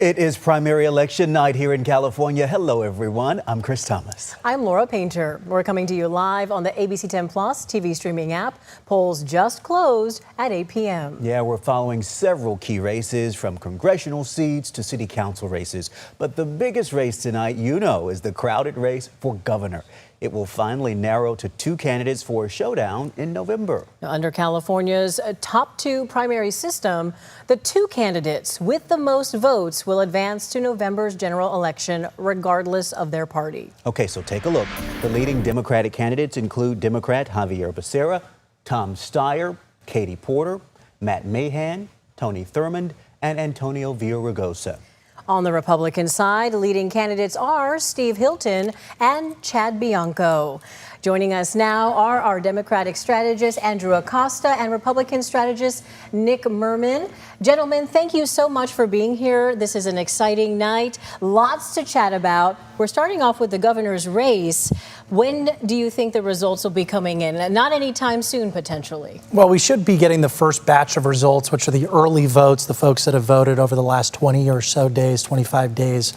It is primary election night here in California. Hello, everyone. I'm Chris Thomas. I'm Laura Painter. We're coming to you live on the ABC10 Plus TV streaming app. Polls just closed at 8 p.m. Yeah, we're following several key races from congressional seats to city council races. But the biggest race tonight, is the crowded race for governor. It will finally narrow to two candidates for a showdown in November. Under California's top two primary system, the two candidates with the most votes will advance to November's general election, regardless of their party. Okay, so take a look. The leading Democratic candidates include Democrat Xavier Becerra, Tom Steyer, Katie Porter, Matt Mahan, Tony Thurmond, and Antonio Villaraigosa. On the Republican side, leading candidates are Steve Hilton and Chad Bianco. Joining us now are our Democratic strategist, Andrew Acosta, and Republican strategist, Nick Merman. Gentlemen, thank you so much for being here. This is an exciting night. Lots to chat about. We're starting off with the governor's race. When do you think the results will be coming in? Not anytime soon, potentially. Well, we should be getting the first batch of results, which are the early votes, the folks that have voted over the last 20 or so days, 25 days,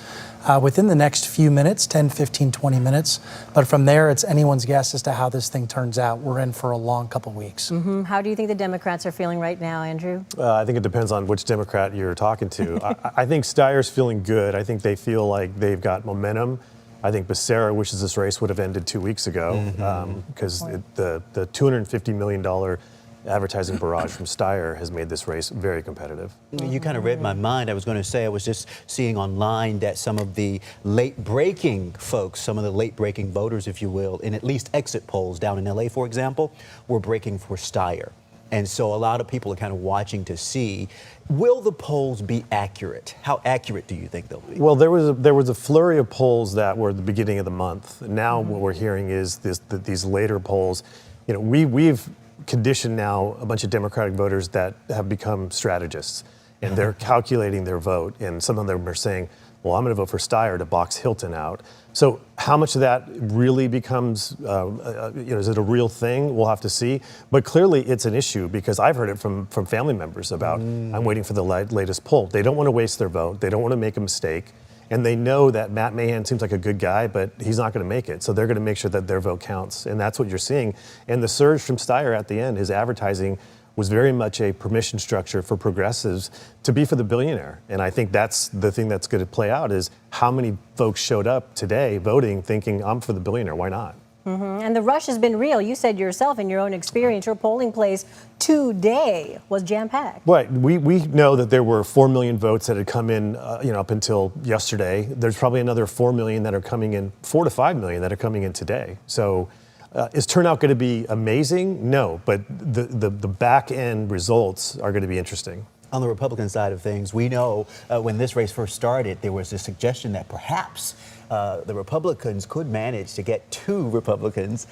within the next few minutes, 10, 15, 20 minutes. But from there, it's anyone's guess as to how this thing turns out. We're in for a long couple weeks. How do you think the Democrats are feeling right now, Andrew? I think it depends on which Democrat you're talking to. I think Steyer's feeling good. I think they feel like they've got momentum. I think Becerra wishes this race would have ended 2 weeks ago because the $250 million advertising barrage from Steyer has made this race very competitive. You kind of read my mind. I was going to say I was just seeing online that some of the late-breaking folks, some of the late-breaking voters, if you will, in at least exit polls down in L.A., for example, were breaking for Steyer. And so a lot of people are kind of watching to see, will the polls be accurate? How accurate do you think they'll be? Well, there was a flurry of polls that were at the beginning of the month. Now what we're hearing is these later polls. We've conditioned now a bunch of Democratic voters that have become strategists, and they're calculating their vote. And some of them are saying, well, I'm going to vote for Steyer to box Hilton out. So how much of that really becomes, is it a real thing? We'll have to see. But clearly it's an issue because I've heard it from family members about, I'm waiting for the latest poll. They don't want to waste their vote. They don't want to make a mistake. And they know that Matt Mahan seems like a good guy, but he's not going to make it. So they're going to make sure that their vote counts. And that's what you're seeing. And the surge from Steyer at the end, his advertising was very much a permission structure for progressives to be for the billionaire. And I think that's the thing that's going to play out is how many folks showed up today voting thinking, I'm for the billionaire, why not? And the rush has been real. You said yourself in your own experience, your polling place today was jam-packed. Right. We know that there were 4 million votes that had come in, up until yesterday. There's probably another 4 million that are coming in, 4 to 5 million that are coming in today. So is turnout going to be amazing? No, but the back end results are going to be interesting. On the Republican side of things, we know when this race first started, there was a suggestion that perhaps the Republicans could manage to get two Republicans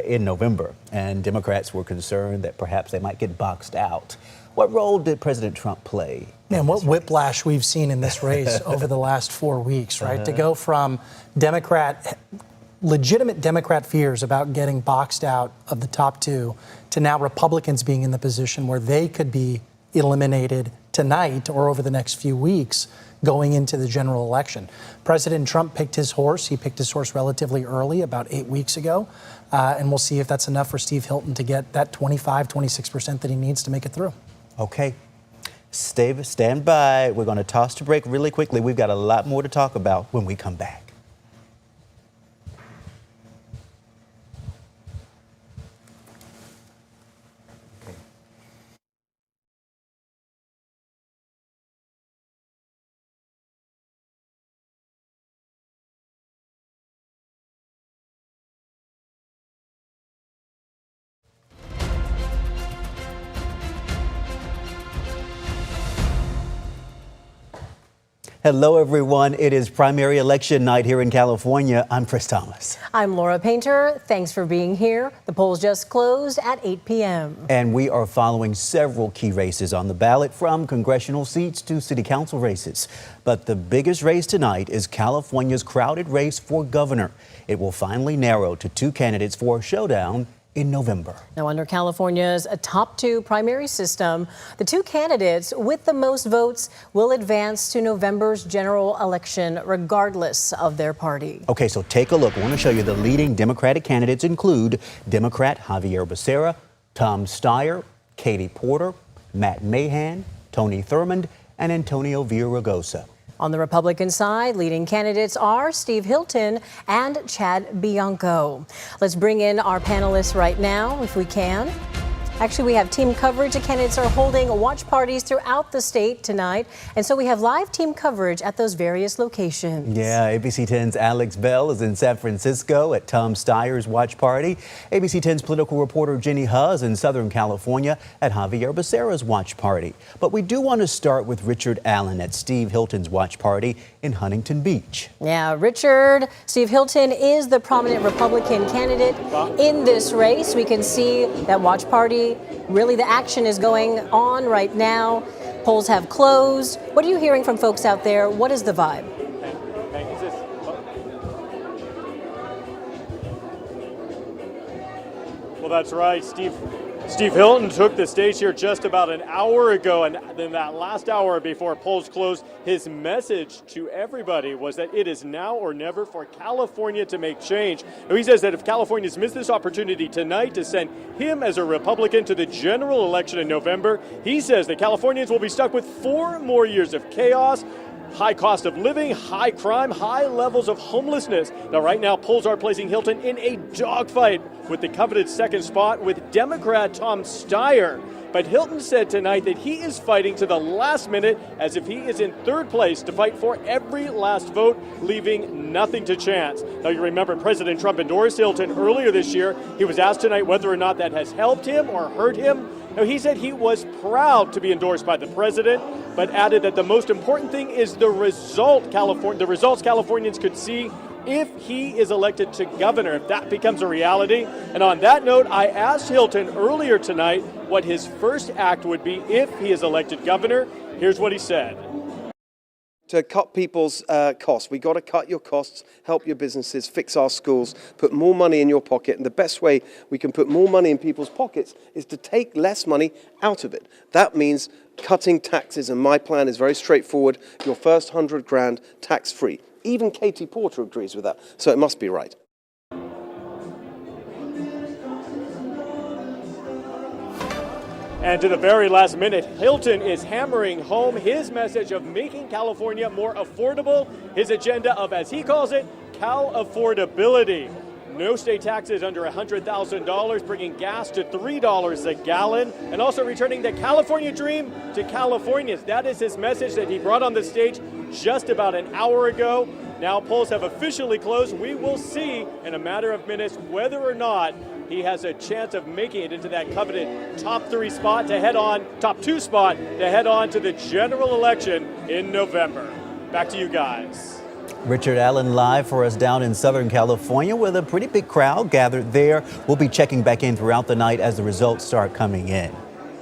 in November. And Democrats were concerned that perhaps they might get boxed out. What role did President Trump play? Man, what whiplash we've seen in this race over the last 4 weeks, right? To go from legitimate Democrat fears about getting boxed out of the top two to now Republicans being in the position where they could be eliminated tonight or over the next few weeks going into the general election. President Trump picked his horse. He picked his horse relatively early, about 8 weeks ago. And we'll see if that's enough for Steve Hilton to get that 25, 26% that he needs to make it through. Okay. Stand by. We're going to toss to break really quickly. We've got a lot more to talk about when we come back. Hello, everyone. It is primary election night here in California. I'm Chris Thomas. I'm Laura Painter. Thanks for being here. The polls just closed at 8 p.m. And we are following several key races on the ballot, from congressional seats to city council races. But the biggest race tonight is California's crowded race for governor. It will finally narrow to two candidates for a showdown in November. Now, under California's top two primary system, the two candidates with the most votes will advance to November's general election, regardless of their party. Okay, so take a look. I want to show you the leading Democratic candidates include Democrat Xavier Becerra, Tom Steyer, Katie Porter, Matt Mahan, Tony Thurmond, and Antonio Villaraigosa. On the Republican side, leading candidates are Steve Hilton and Chad Bianco. Let's bring in our panelists right now, if we can. Actually, we have team coverage. The candidates are holding watch parties throughout the state tonight. And so we have live team coverage at those various locations. Yeah, ABC10's Alex Bell is in San Francisco at Tom Steyer's watch party. ABC10's political reporter Jenny Huh is in Southern California at Xavier Becerra's watch party. But we do want to start with Richard Allen at Steve Hilton's watch party in Huntington Beach. Yeah, Richard, Steve Hilton is the prominent Republican candidate in this race. We can see that watch party. Really, the action is going on right now. Polls have closed. What are you hearing from folks out there? What is the vibe? Well, that's right. Steve Hilton took the stage here just about an hour ago, and then that last hour before polls closed, his message to everybody was that it is now or never for California to make change. Now, he says that if Californians miss this opportunity tonight to send him as a Republican to the general election in November, he says that Californians will be stuck with 4 more years of chaos, high cost of living, high crime, high levels of homelessness. Now, right now, polls are placing Hilton in a dogfight with the coveted second spot with Democrat Tom Steyer. But Hilton said tonight that he is fighting to the last minute as if he is in third place to fight for every last vote, leaving nothing to chance. Now, you remember President Trump endorsed Hilton earlier this year. He was asked tonight whether or not that has helped him or hurt him. Now, he said he was proud to be endorsed by the president, but added that the most important thing is the results Californians could see if he is elected to governor, if that becomes a reality. And on that note, I asked Hilton earlier tonight what his first act would be if he is elected governor. Here's what he said. To cut people's costs. We got to cut your costs, help your businesses, fix our schools, put more money in your pocket. And the best way we can put more money in people's pockets is to take less money out of it. That means cutting taxes. And my plan is very straightforward. Your first 100 grand tax-free. Even Katie Porter agrees with that. So it must be right. And to the very last minute, Hilton is hammering home his message of making California more affordable, his agenda of, as he calls it, Cal affordability. No state taxes under $100,000, bringing gas to $3 a gallon, and also returning the California dream to Californians. That is his message that he brought on the stage just about an hour ago. Now polls have officially closed. We will see in a matter of minutes whether or not he has a chance of making it into that coveted top 2 spot to head on to the general election in November. Back to you guys. Richard Allen live for us down in Southern California with a pretty big crowd gathered there. We'll be checking back in throughout the night as the results start coming in.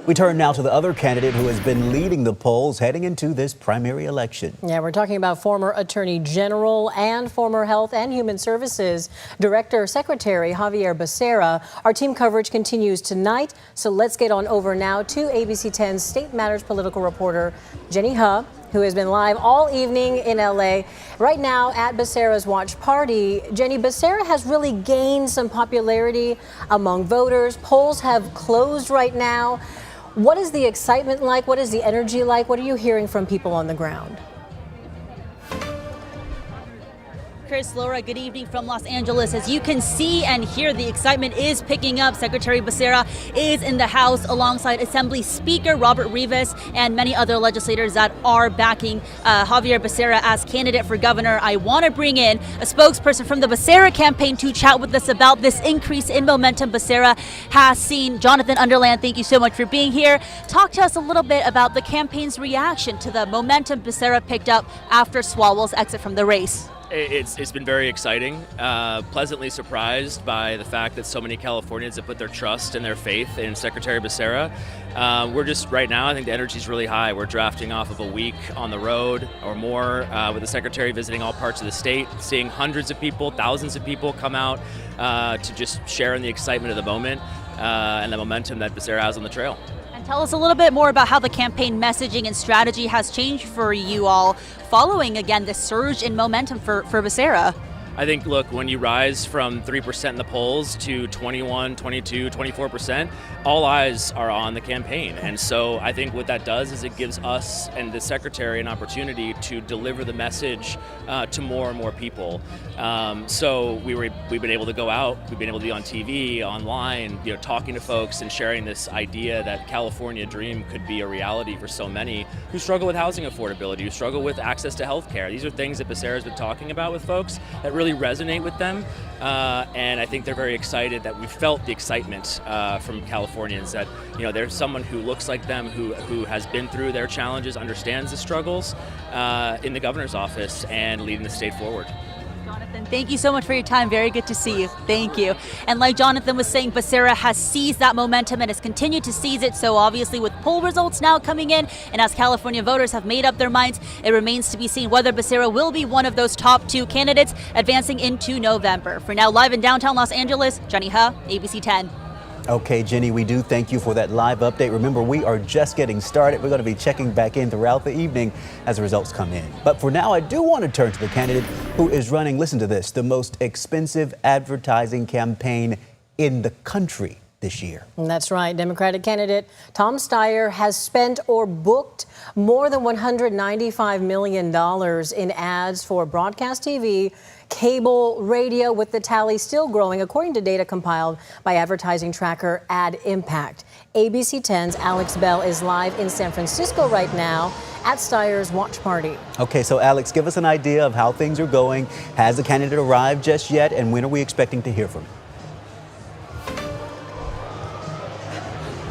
We turn now to the other candidate who has been leading the polls heading into this primary election. Yeah, we're talking about former Attorney General and former Health and Human Services Director Secretary Xavier Becerra. Our team coverage continues tonight, so let's get on over now to ABC10's State Matters political reporter Jenny Huh, who has been live all evening in LA. Right now at Becerra's watch party, Jenny, Becerra has really gained some popularity among voters. Polls have closed right now. What is the excitement like? What is the energy like? What are you hearing from people on the ground? Chris, Laura, good evening from Los Angeles. As you can see and hear, the excitement is picking up. Secretary Becerra is in the House alongside Assembly Speaker Robert Rivas and many other legislators that are backing Xavier Becerra as candidate for governor. I want to bring in a spokesperson from the Becerra campaign to chat with us about this increase in momentum Becerra has seen. Jonathan Underland, thank you so much for being here. Talk to us a little bit about the campaign's reaction to the momentum Becerra picked up after Swalwell's exit from the race. It's been very exciting. Pleasantly surprised by the fact that so many Californians have put their trust and their faith in Secretary Becerra. We're just right now, I think the energy is really high. We're drafting off of a week on the road or more with the Secretary visiting all parts of the state, seeing hundreds of people, thousands of people come out to just share in the excitement of the moment and the momentum that Becerra has on the trail. Tell us a little bit more about how the campaign messaging and strategy has changed for you all following, again, the surge in momentum for Becerra. I think, look, when you rise from 3% in the polls to 21, 22, 24%, all eyes are on the campaign. And so I think what that does is it gives us and the secretary an opportunity to deliver the message to more and more people. So we've been able to go out, we've been able to be on TV, online, talking to folks and sharing this idea that California dream could be a reality for so many who struggle with housing affordability, who struggle with access to health care. These are things that Becerra's been talking about with folks that really resonate with them, and I think they're very excited that we felt the excitement from Californians that there's someone who looks like them, who has been through their challenges, understands the struggles in the governor's office and leading the state forward. Jonathan, thank you so much for your time. Very good to see you. Thank you. And like Jonathan was saying, Becerra has seized that momentum and has continued to seize it. So obviously with poll results now coming in, and as California voters have made up their minds, it remains to be seen whether Becerra will be one of those top two candidates advancing into November. For now, live in downtown Los Angeles, Jenny He, ABC 10. Okay, Jenny, we do thank you for that live update. Remember, we are just getting started. We're going to be checking back in throughout the evening as the results come in. But for now, I do want to turn to the candidate who is running, listen to this, the most expensive advertising campaign in the country this year. That's right. Democratic candidate Tom Steyer has spent or booked more than $195 million in ads for broadcast TV, cable, radio, with the tally still growing, according to data compiled by advertising tracker Ad Impact. ABC 10's Alex Bell is live in San Francisco right now at Steyer's watch party. Okay, so Alex, give us an idea of how things are going. Has the candidate arrived just yet, and when are we expecting to hear from him?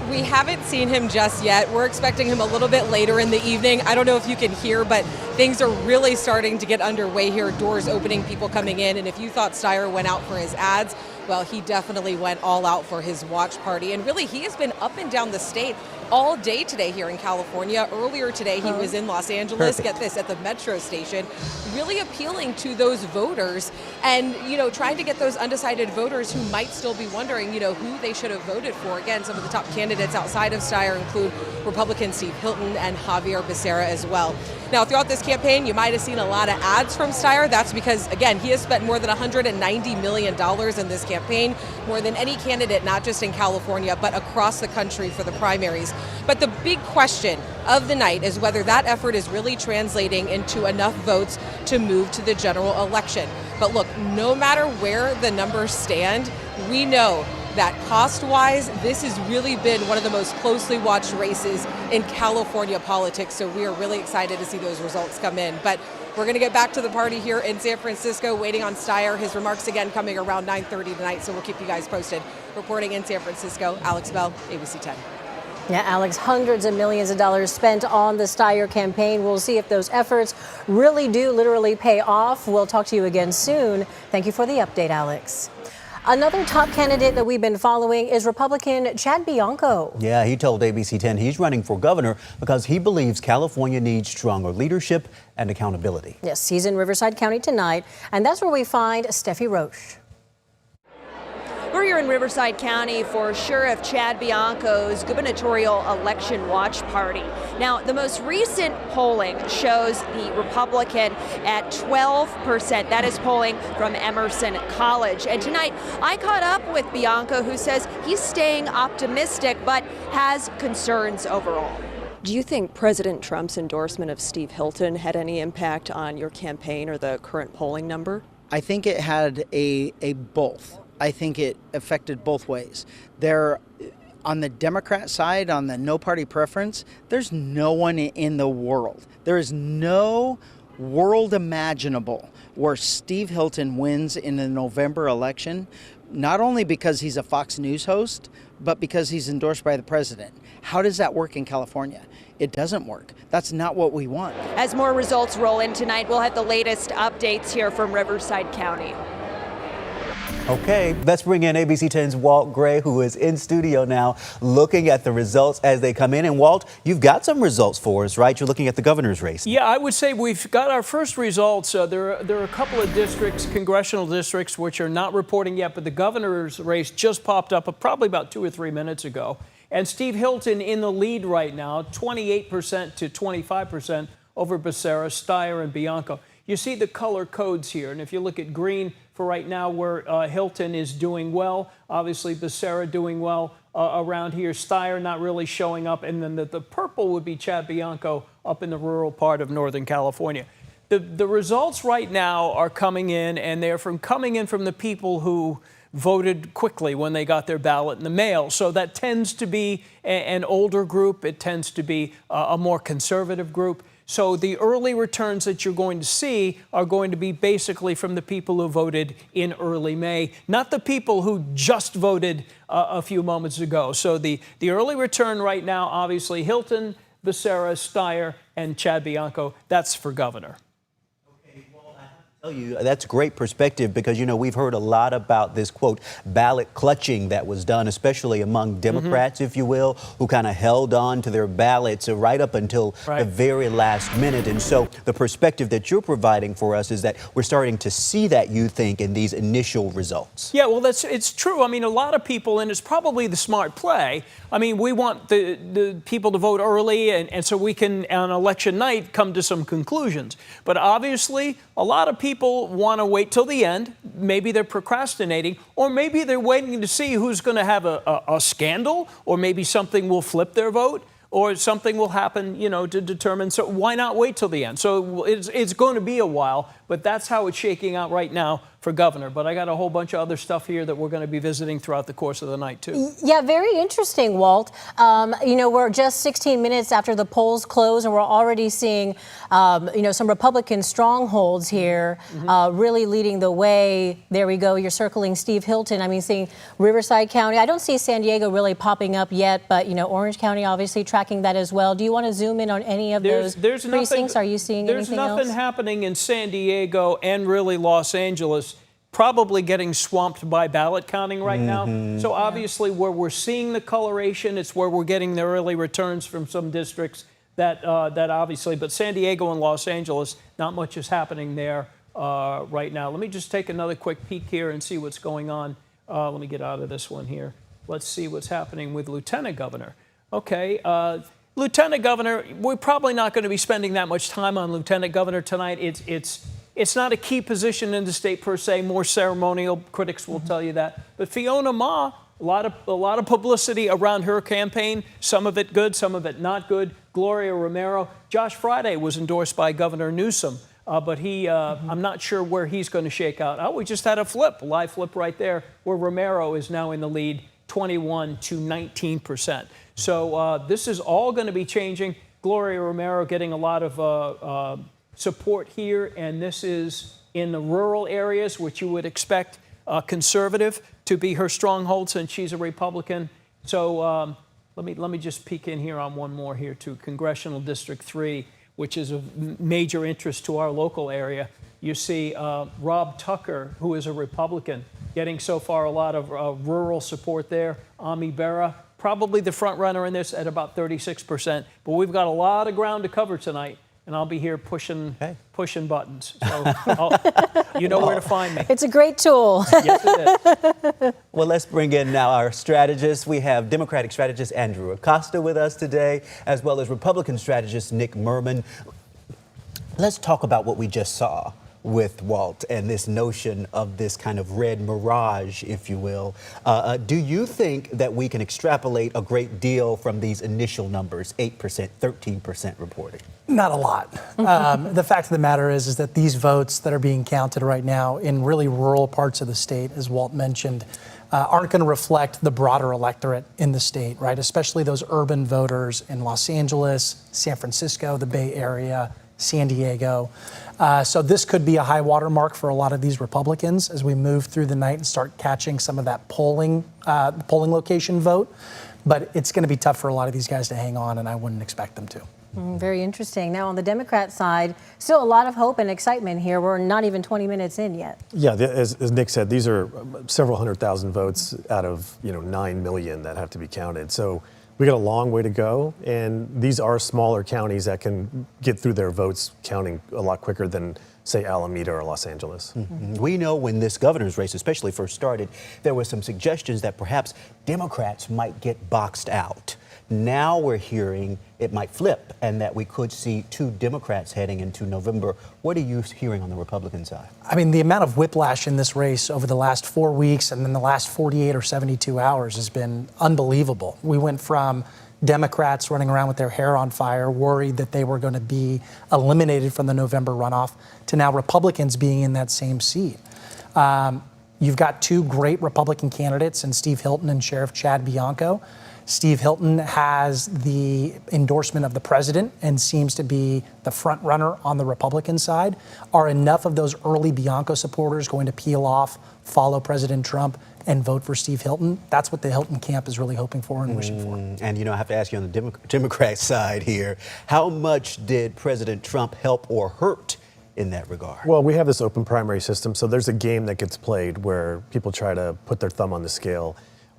We haven't seen him just yet. We're expecting him a little bit later in the evening. I don't know if you can hear, but things are really starting to get underway here. Doors opening, people coming in. And if you thought Steyer went out for his ads, well, he definitely went all out for his watch party. And really, he has been up and down the state all day today here in California. Earlier today, he was in Los Angeles, get this, at the metro station, really appealing to those voters and, trying to get those undecided voters who might still be wondering, who they should have voted for. Again, some of the top candidates outside of Steyer include Republican Steve Hilton and Xavier Becerra as well. Now, throughout this campaign, you might have seen a lot of ads from Steyer. That's because, again, he has spent more than $190 million in this campaign, more than any candidate, not just in California, but across the country for the primaries. But the big question of the night is whether that effort is really translating into enough votes to move to the general election. But look, no matter where the numbers stand, we know that cost-wise, this has really been one of the most closely watched races in California politics. So we are really excited to see those results come in. But we're going to get back to the party here in San Francisco, waiting on Steyer. His remarks again coming around 9:30 tonight, so we'll keep you guys posted. Reporting in San Francisco, Alex Bell, ABC 10. Yeah, Alex, hundreds of millions of dollars spent on the Steyer campaign. We'll see if those efforts really do literally pay off. We'll talk to you again soon. Thank you for the update, Alex. Another top candidate that we've been following is Republican Chad Bianco. Yeah, he told ABC 10 he's running for governor because he believes California needs stronger leadership and accountability. Yes, he's in Riverside County tonight, and that's where we find Steffi Roche. We're here in Riverside County for Sheriff Chad Bianco's gubernatorial election watch party. Now, the most recent polling shows the Republican at 12%. That is polling from Emerson College. And tonight, I caught up with Bianco, who says he's staying optimistic but has concerns overall. Do you think President Trump's endorsement of Steve Hilton had any impact on your campaign or the current polling number? I think it had a both. I think it affected both ways. There, on the Democrat side, on the no party preference, there's no one in the world. There is no world imaginable where Steve Hilton wins in the November election not only because he's a Fox News host, but because he's endorsed by the president. How does that work in California? It doesn't work. That's not what we want. As more results roll in tonight, we'll have the latest updates here from Riverside County. Okay, let's bring in ABC10's Walt Gray, who is in studio now looking at the results as they come in. And Walt, you've got some results for us, right? You're looking at the governor's race. Yeah, I would say we've got our first results. There are a couple of districts, congressional districts, which are not reporting yet, but the governor's race just popped up probably about 2 or 3 minutes ago. And Steve Hilton in the lead right now, 28% to 25% over Becerra, Steyer, and Bianco. You see the color codes here, and if you look at green for right now where Hilton is doing well, obviously Becerra doing well around here, Steyer not really showing up, and then the purple would be Chad Bianco up in the rural part of Northern California. The results right now are coming in, and they're coming in from the people who voted quickly when they got their ballot in the mail. So that tends to be an older group. It tends to be a more conservative group. So the early returns that you're going to see are going to be basically from the people who voted in early May, not the people who just voted a few moments ago. So the early return right now, obviously, Hilton, Becerra, Steyer, and Chad Bianco, that's for governor. Tell you, that's great perspective because, you know, we've heard a lot about this, quote, ballot clutching that was done, especially among Democrats, if you will, who kind of held on to their ballots right up until the very last minute. And so the perspective that you're providing for us is that we're starting to see that, you think, in these initial results. Yeah, well, it's true. I mean, a lot of people, and it's probably the smart play. I mean, we want the people to vote early, and so we can, on election night, come to some conclusions. But obviously, a lot of people want to wait till the end. Maybe they're procrastinating, or maybe they're waiting to see who's going to have a scandal, or maybe something will flip their vote, or something will happen, you know, to determine. So why not wait till the end? So it's going to be a while, but that's how it's shaking out right now for governor. But I got a whole bunch of other stuff here that we're going to be visiting throughout the course of the night, too. Yeah, very interesting, Walt. You know, we're just 16 minutes after the polls close, and we're already seeing, you know, some Republican strongholds here really leading the way. There we go. You're circling Steve Hilton. I mean, seeing Riverside County. I don't see San Diego really popping up yet, but, you know, Orange County obviously tracking that as well. Do you want to zoom in on any of those precincts? Are you seeing anything else? There's nothing happening in San Diego and really Los Angeles, probably getting swamped by ballot counting right now. So obviously where we're seeing the coloration, it's where we're getting the early returns from some districts that obviously, but San Diego and Los Angeles, not much is happening there right now. Let me just take another quick peek here and see what's going on. Let me get out of this one here. Let's see what's happening with Lieutenant Governor. Okay, Lieutenant Governor, we're probably not going to be spending that much time on Lieutenant Governor tonight. It's not a key position in the state per se, more ceremonial. Critics will tell you that. But Fiona Ma, a lot of publicity around her campaign. Some of it good, some of it not good. Gloria Romero, Josh Friday was endorsed by Governor Newsom, but he, I'm not sure where he's going to shake out. Oh, we just had a live flip right there, where Romero is now in the lead, 21 to 19%. So this is all going to be changing. Gloria Romero getting a lot of support here, and this is in the rural areas, which you would expect conservative to be her stronghold since she's a Republican. So let me just peek in here on one more here to Congressional District 3, which is of major interest to our local area. You see Rob Tucker, who is a Republican, getting so far a lot of rural support there. Ami Bera, probably the front runner in this at about 36%. But we've got a lot of ground to cover tonight, and I'll be here pushing buttons. So you know where to find me. It's a great tool. Yes, it is. Well, let's bring in now our strategists. We have Democratic strategist Andrew Acosta with us today, as well as Republican strategist Nick Merman. Let's talk about what we just saw with Walt and this notion of this kind of red mirage, if you will. Do you think that we can extrapolate a great deal from these initial numbers, 8%, 13% reporting? Not a lot. The fact of the matter is that these votes that are being counted right now in really rural parts of the state, as Walt mentioned, aren't going to reflect the broader electorate in the state, right? Especially those urban voters in Los Angeles, San Francisco, the Bay Area, San Diego. So this could be a high water mark for a lot of these Republicans as we move through the night and start catching some of that polling location vote. But it's going to be tough for a lot of these guys to hang on, and I wouldn't expect them to. Very interesting. Now, on the Democrat side, still a lot of hope and excitement here. We're not even 20 minutes in yet. Yeah, as Nick said, these are several 100,000 votes out of 9 million that have to be counted. So we got a long way to go, and these are smaller counties that can get through their votes counting a lot quicker than, say, Alameda or Los Angeles. We know when this governor's race especially first started, there were some suggestions that perhaps Democrats might get boxed out. Now we're hearing it might flip and that we could see 2 Democrats heading into November. What are you hearing on the Republican side? I mean, the amount of whiplash in this race over the last 4 weeks and then the last 48 or 72 hours has been unbelievable. We went from Democrats running around with their hair on fire, worried that they were going to be eliminated from the November runoff, to now Republicans being in that same seat. You've got 2 great Republican candidates in Steve Hilton and Sheriff Chad Bianco. Steve Hilton has the endorsement of the president and seems to be the front runner on the Republican side. Are enough of those early Bianco supporters going to peel off, follow President Trump, and vote for Steve Hilton? That's what the Hilton camp is really hoping for and wishing for. And I have to ask you on the Democrat side here, how much did President Trump help or hurt in that regard? Well, we have this open primary system, so there's a game that gets played where people try to put their thumb on the scale.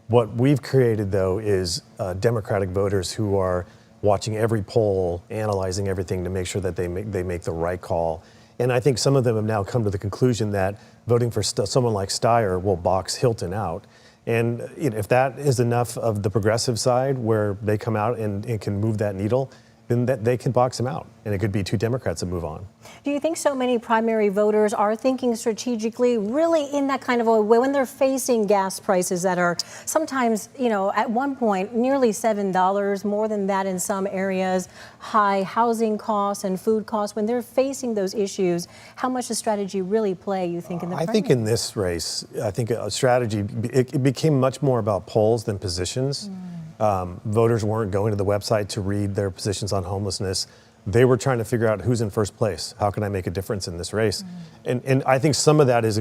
What we've created, though, is Democratic voters who are watching every poll, analyzing everything to make sure that they make the right call. And I think some of them have now come to the conclusion that voting for someone like Steyer will box Hilton out. And if that is enough of the progressive side where they come out and can move that needle, then they can box him out. And it could be 2 Democrats that move on. Do you think so many primary voters are thinking strategically, really in that kind of a way, when they're facing gas prices that are sometimes, at one point, nearly $7, more than that in some areas, high housing costs and food costs, when they're facing those issues, how much does strategy really play, you think, in the primary? I think in this race, I think a strategy, it became much more about polls than positions. Voters weren't going to the website to read their positions on homelessness. They were trying to figure out who's in first place. How can I make a difference in this race? And I think some of that is,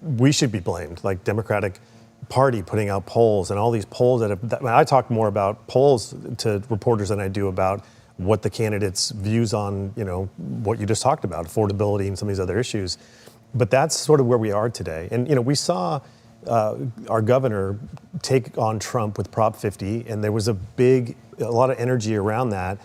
we should be blamed, like Democratic Party putting out polls and all these polls I talk more about polls to reporters than I do about what the candidates' views on, what you just talked about, affordability and some of these other issues. But that's sort of where we are today. And, we saw our governor take on Trump with Prop 50, and there was a lot of energy around that.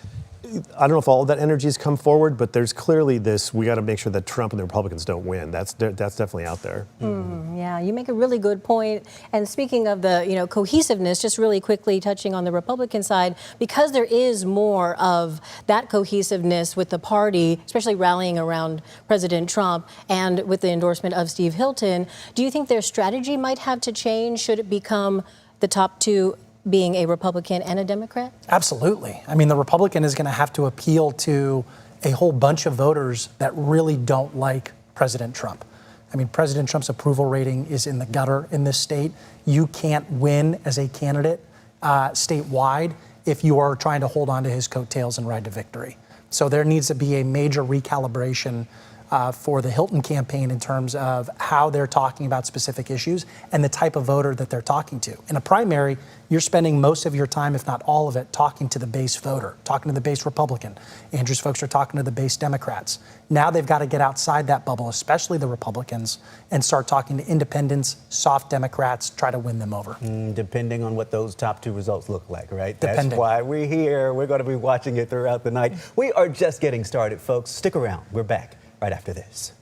I don't know if all of that energy has come forward, but there's clearly we got to make sure that Trump and the Republicans don't win. That's definitely out there. Yeah, you make a really good point. And speaking of the cohesiveness, just really quickly touching on the Republican side, because there is more of that cohesiveness with the party, especially rallying around President Trump and with the endorsement of Steve Hilton, do you think their strategy might have to change? Should it become the top 2 being a Republican and a Democrat? Absolutely. I mean, the Republican is going to have to appeal to a whole bunch of voters that really don't like President Trump. I mean, President Trump's approval rating is in the gutter in this state. You can't win as a candidate statewide if you are trying to hold on to his coattails and ride to victory. So there needs to be a major recalibration for the Hilton campaign in terms of how they're talking about specific issues and the type of voter that they're talking to. In a primary, you're spending most of your time, if not all of it, talking to the base voter, talking to the base Republican. Andrew's folks are talking to the base Democrats. Now they've got to get outside that bubble, especially the Republicans, and start talking to independents, soft Democrats, try to win them over. Depending on what those top 2 results look like, right? Depending. That's why we're here. We're going to be watching it throughout the night. We are just getting started, folks. Stick around. We're back right after this.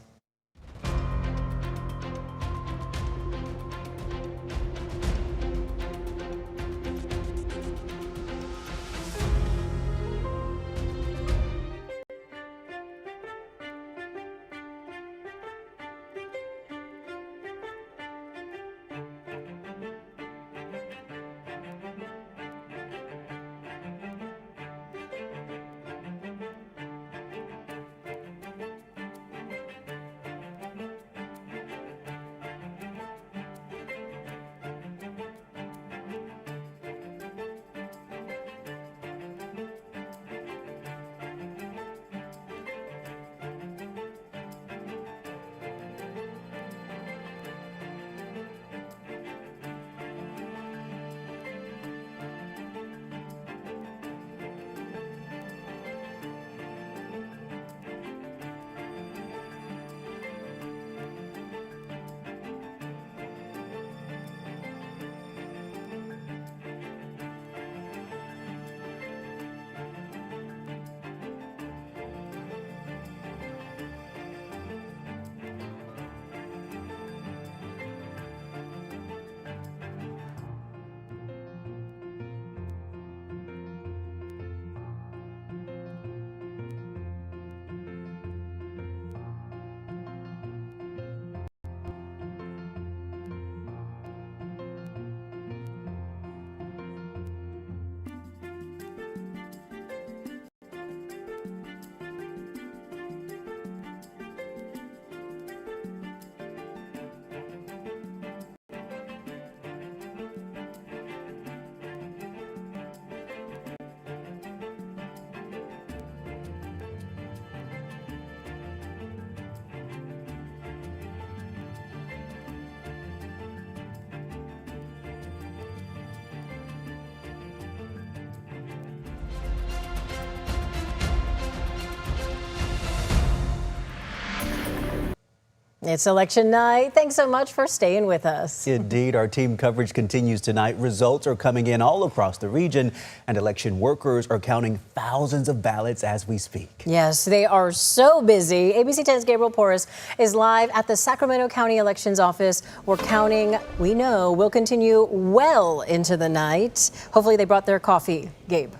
It's election night. Thanks so much for staying with us. Indeed, our team coverage continues tonight. Results are coming in all across the region, and election workers are counting thousands of ballots as we speak. Yes, they are so busy. ABC 10's Gabriel Porras is live at the Sacramento County Elections Office, where counting, we know, will continue well into the night. Hopefully they brought their coffee. Gabe.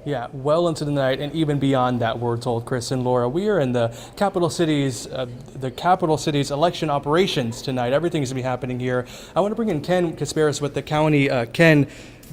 Yeah, well into the night and even beyond that, we're told, Chris and Laura. We are in the capital city's election operations tonight. Everything's going to be happening here. I want to bring in Ken Kasparis with the county. Ken,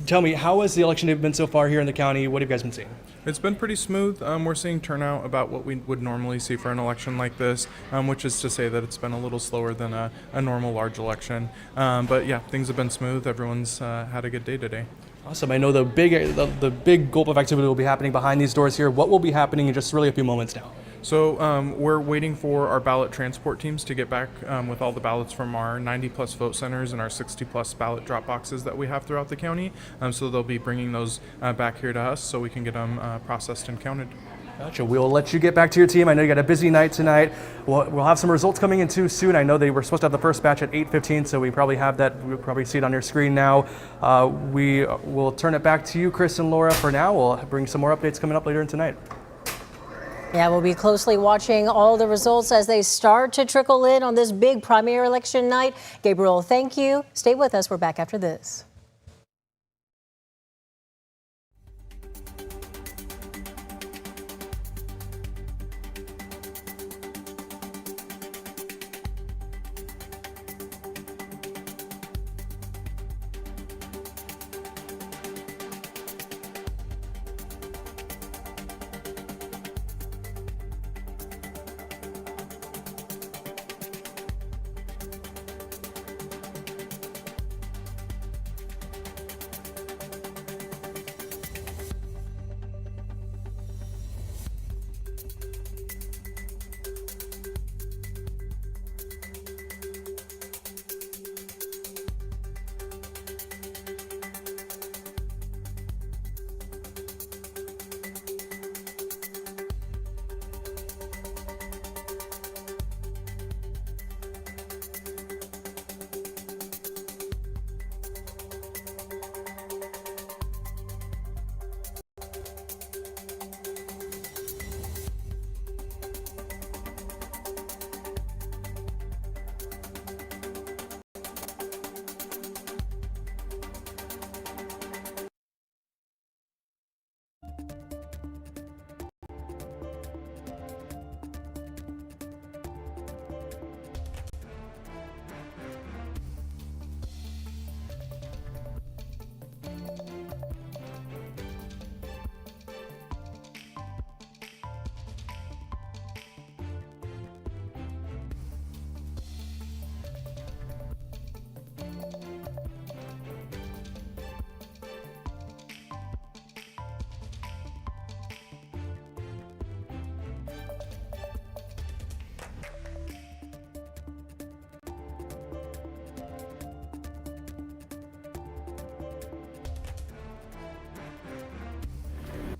tell me, how has the election been so far here in the county? What have you guys been seeing? It's been pretty smooth. We're seeing turnout about what we would normally see for an election like this, which is to say that it's been a little slower than a normal large election. But yeah, things have been smooth. Everyone's had a good day today. Awesome. I know the big gulp of activity will be happening behind these doors here. What will be happening in just really a few moments now? So we're waiting for our ballot transport teams to get back with all the ballots from our 90-plus vote centers and our 60-plus ballot drop boxes that we have throughout the county. So they'll be bringing those back here to us so we can get them processed and counted. Gotcha. We'll let you get back to your team. I know you got a busy night tonight. We'll have some results coming in too soon. I know they were supposed to have the first batch at 8:15, so we probably have that. We'll probably see it on your screen now. We will turn it back to you, Chris and Laura, for now. We'll bring some more updates coming up later in tonight. Yeah, we'll be closely watching all the results as they start to trickle in on this big primary election night. Gabriel, thank you. Stay with us. We're back after this.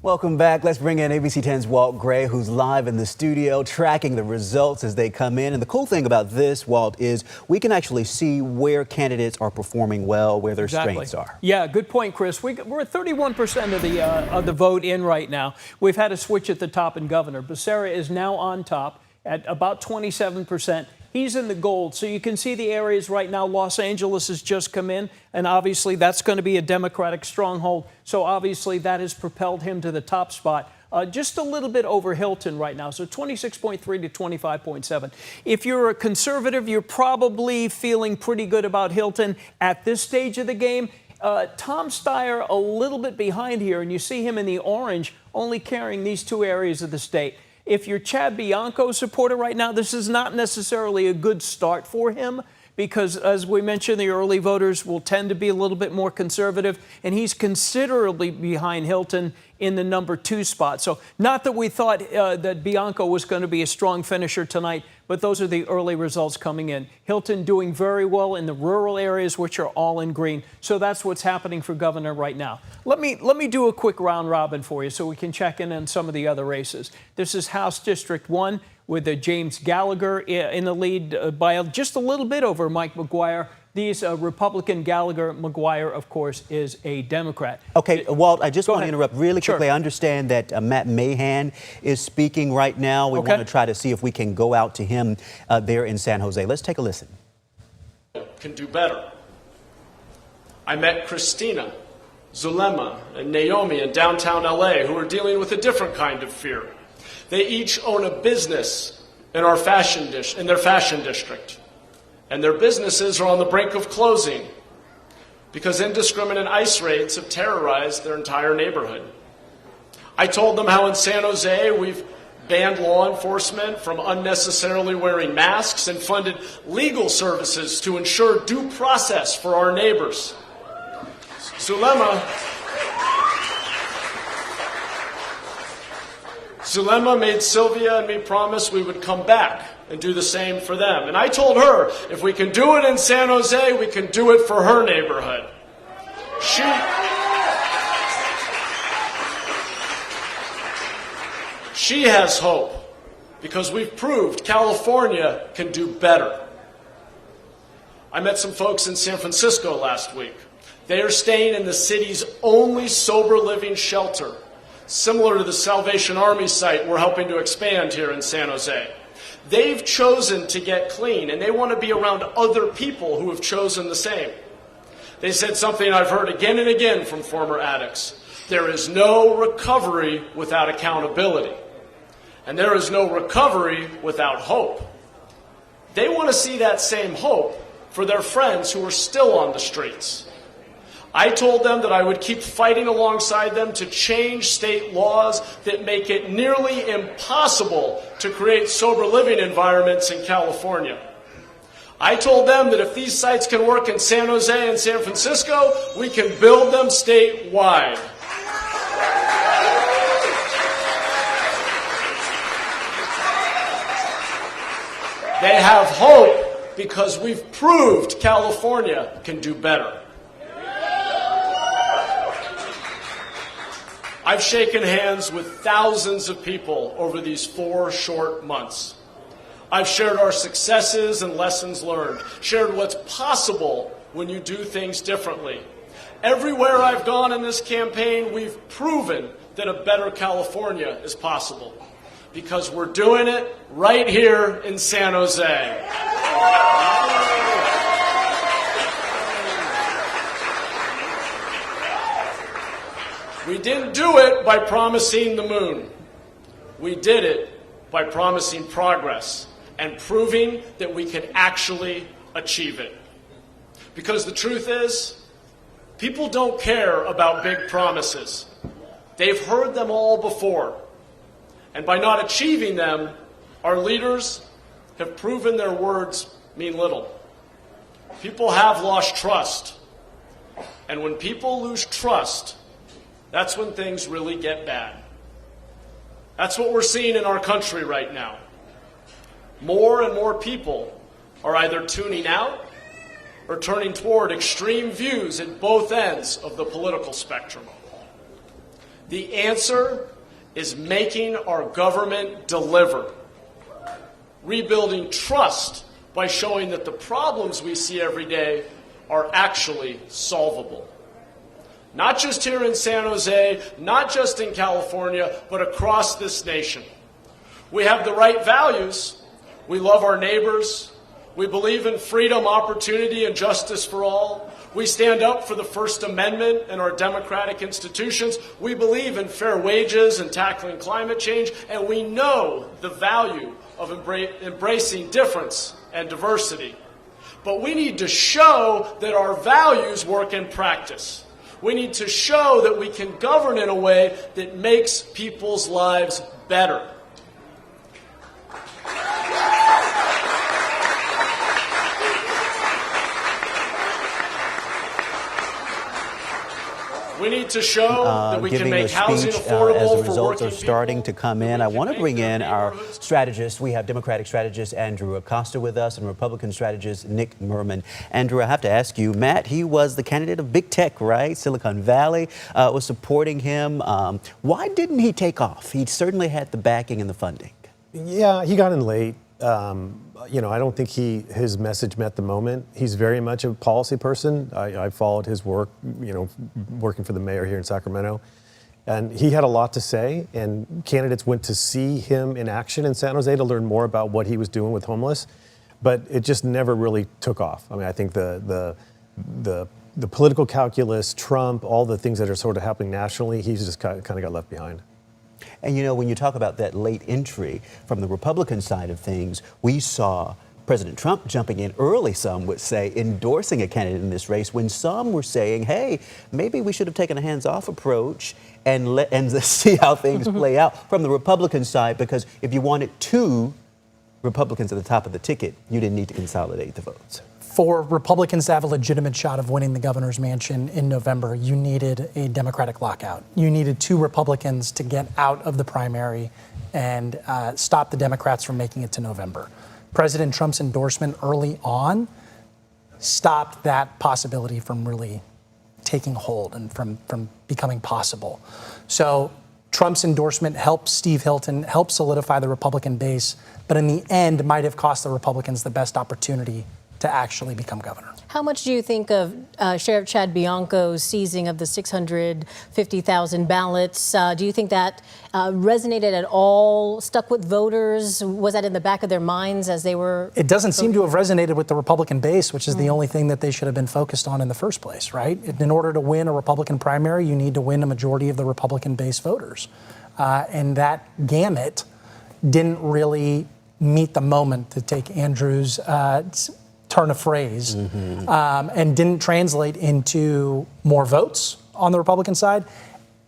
Welcome back. Let's bring in ABC 10's Walt Gray, who's live in the studio tracking the results as they come in. And the cool thing about this, Walt, is we can actually see where candidates are performing well, where their strengths are. Yeah, good point, Chris. We're at 31% of the vote in right now. We've had a switch at the top in governor. Becerra is now on top at about 27%. He's in the gold, so you can see the areas right now. Los Angeles has just come in, and obviously that's going to be a Democratic stronghold. So obviously that has propelled him to the top spot. Just a little bit over Hilton right now, so 26.3 to 25.7. If you're a conservative, you're probably feeling pretty good about Hilton at this stage of the game. Tom Steyer a little bit behind here, and you see him in the orange, only carrying these two areas of the state. If you're Chad Bianco supporter right now, this is not necessarily a good start for him because, as we mentioned, the early voters will tend to be a little bit more conservative, and he's considerably behind Hilton in the number 2 spot. So not that we thought that Bianco was going to be a strong finisher tonight, but those are the early results coming in. Hilton doing very well in the rural areas, which are all in green. So that's what's happening for governor right now. Let me do a quick round robin for you so we can check in on some of the other races. This is House District 1. with James Gallagher in the lead by just a little bit over Mike McGuire. These Republican Gallagher. McGuire, of course, is a Democrat. Okay, Walt, I just want to interrupt really Sure. quickly. I understand that Matt Mahan is speaking right now. We want to try to see if we can go out to him there in San Jose. Let's take a listen. Can do better. I met Christina, Zulema, and Naomi in downtown LA who are dealing with a different kind of fear. They each own a business in their fashion district. And their businesses are on the brink of closing because indiscriminate ICE raids have terrorized their entire neighborhood. I told them how in San Jose we've banned law enforcement from unnecessarily wearing masks and funded legal services to ensure due process for our neighbors. Zulema made Sylvia and me promise we would come back and do the same for them. And I told her, if we can do it in San Jose, we can do it for her neighborhood. She has hope because we've proved California can do better. I met some folks in San Francisco last week. They are staying in the city's only sober living shelter, similar to the Salvation Army site we're helping to expand here in San Jose. They've chosen to get clean, and they want to be around other people who have chosen the same. They said something I've heard again and again from former addicts. There is no recovery without accountability, and there is no recovery without hope. They want to see that same hope for their friends who are still on the streets. I told them that I would keep fighting alongside them to change state laws that make it nearly impossible to create sober living environments in California. I told them that if these sites can work in San Jose and San Francisco, we can build them statewide. They have hope because we've proved California can do better. I've shaken hands with thousands of people over these 4 short months. I've shared our successes and lessons learned, shared what's possible when you do things differently. Everywhere I've gone in this campaign, we've proven that a better California is possible because we're doing it right here in San Jose. We didn't do it by promising the moon. We did it by promising progress and proving that we can actually achieve it. Because the truth is, people don't care about big promises. They've heard them all before. And by not achieving them, our leaders have proven their words mean little. People have lost trust. And when people lose trust, that's when things really get bad. That's what we're seeing in our country right now. More and more people are either tuning out or turning toward extreme views at both ends of the political spectrum. The answer is making our government deliver, rebuilding trust by showing that the problems we see every day are actually solvable. Not just here in San Jose, not just in California, but across this nation. We have the right values. We love our neighbors. We believe in freedom, opportunity, and justice for all. We stand up for the First Amendment and our democratic institutions. We believe in fair wages and tackling climate change. And we know the value of embracing difference and diversity. But we need to show that our values work in practice. We need to show that we can govern in a way that makes people's lives better. We need to show that we can make housing affordable as the for results working are starting to come in. I want to bring in our strategist. We have Democratic strategist Andrew Acosta with us and Republican strategist Nick Merman. Andrew, I have to ask you, Matt, he was the candidate of big tech, right? Silicon Valley was supporting him. Why didn't he take off? He certainly had the backing and the funding. Yeah, he got in late. You know, I don't think his message met the moment. He's very much a policy person. I followed his work, you know, working for the mayor here in Sacramento. And he had a lot to say, and candidates went to see him in action in San Jose to learn more about what he was doing with homeless. But it just never really took off. I mean, I think the political calculus, Trump, all the things that are sort of happening nationally, he's just kind of got left behind. And you know, when you talk about that late entry from the Republican side of things, we saw President Trump jumping in early, some would say, endorsing a candidate in this race, when some were saying, hey, maybe we should have taken a hands-off approach and see how things play out from the Republican side, because if you wanted two Republicans at the top of the ticket, you didn't need to consolidate the votes. For Republicans to have a legitimate shot of winning the governor's mansion in November, you needed a Democratic lockout. You needed two Republicans to get out of the primary and stop the Democrats from making it to November. President Trump's endorsement early on stopped that possibility from really taking hold and from becoming possible. So Trump's endorsement helped Steve Hilton, helped solidify the Republican base, but in the end might have cost the Republicans the best opportunity to actually become governor. How much do you think of Sheriff Chad Bianco's seizing of the 650,000 ballots? Do you think that resonated at all, stuck with voters? Was that in the back of their minds as they were? It doesn't seem to have resonated with the Republican base, which is the only thing that they should have been focused on in the first place, right? In order to win a Republican primary, you need to win a majority of the Republican base voters. And that gamut didn't really meet the moment, to take Andrew's turn of phrase, and didn't translate into more votes on the Republican side.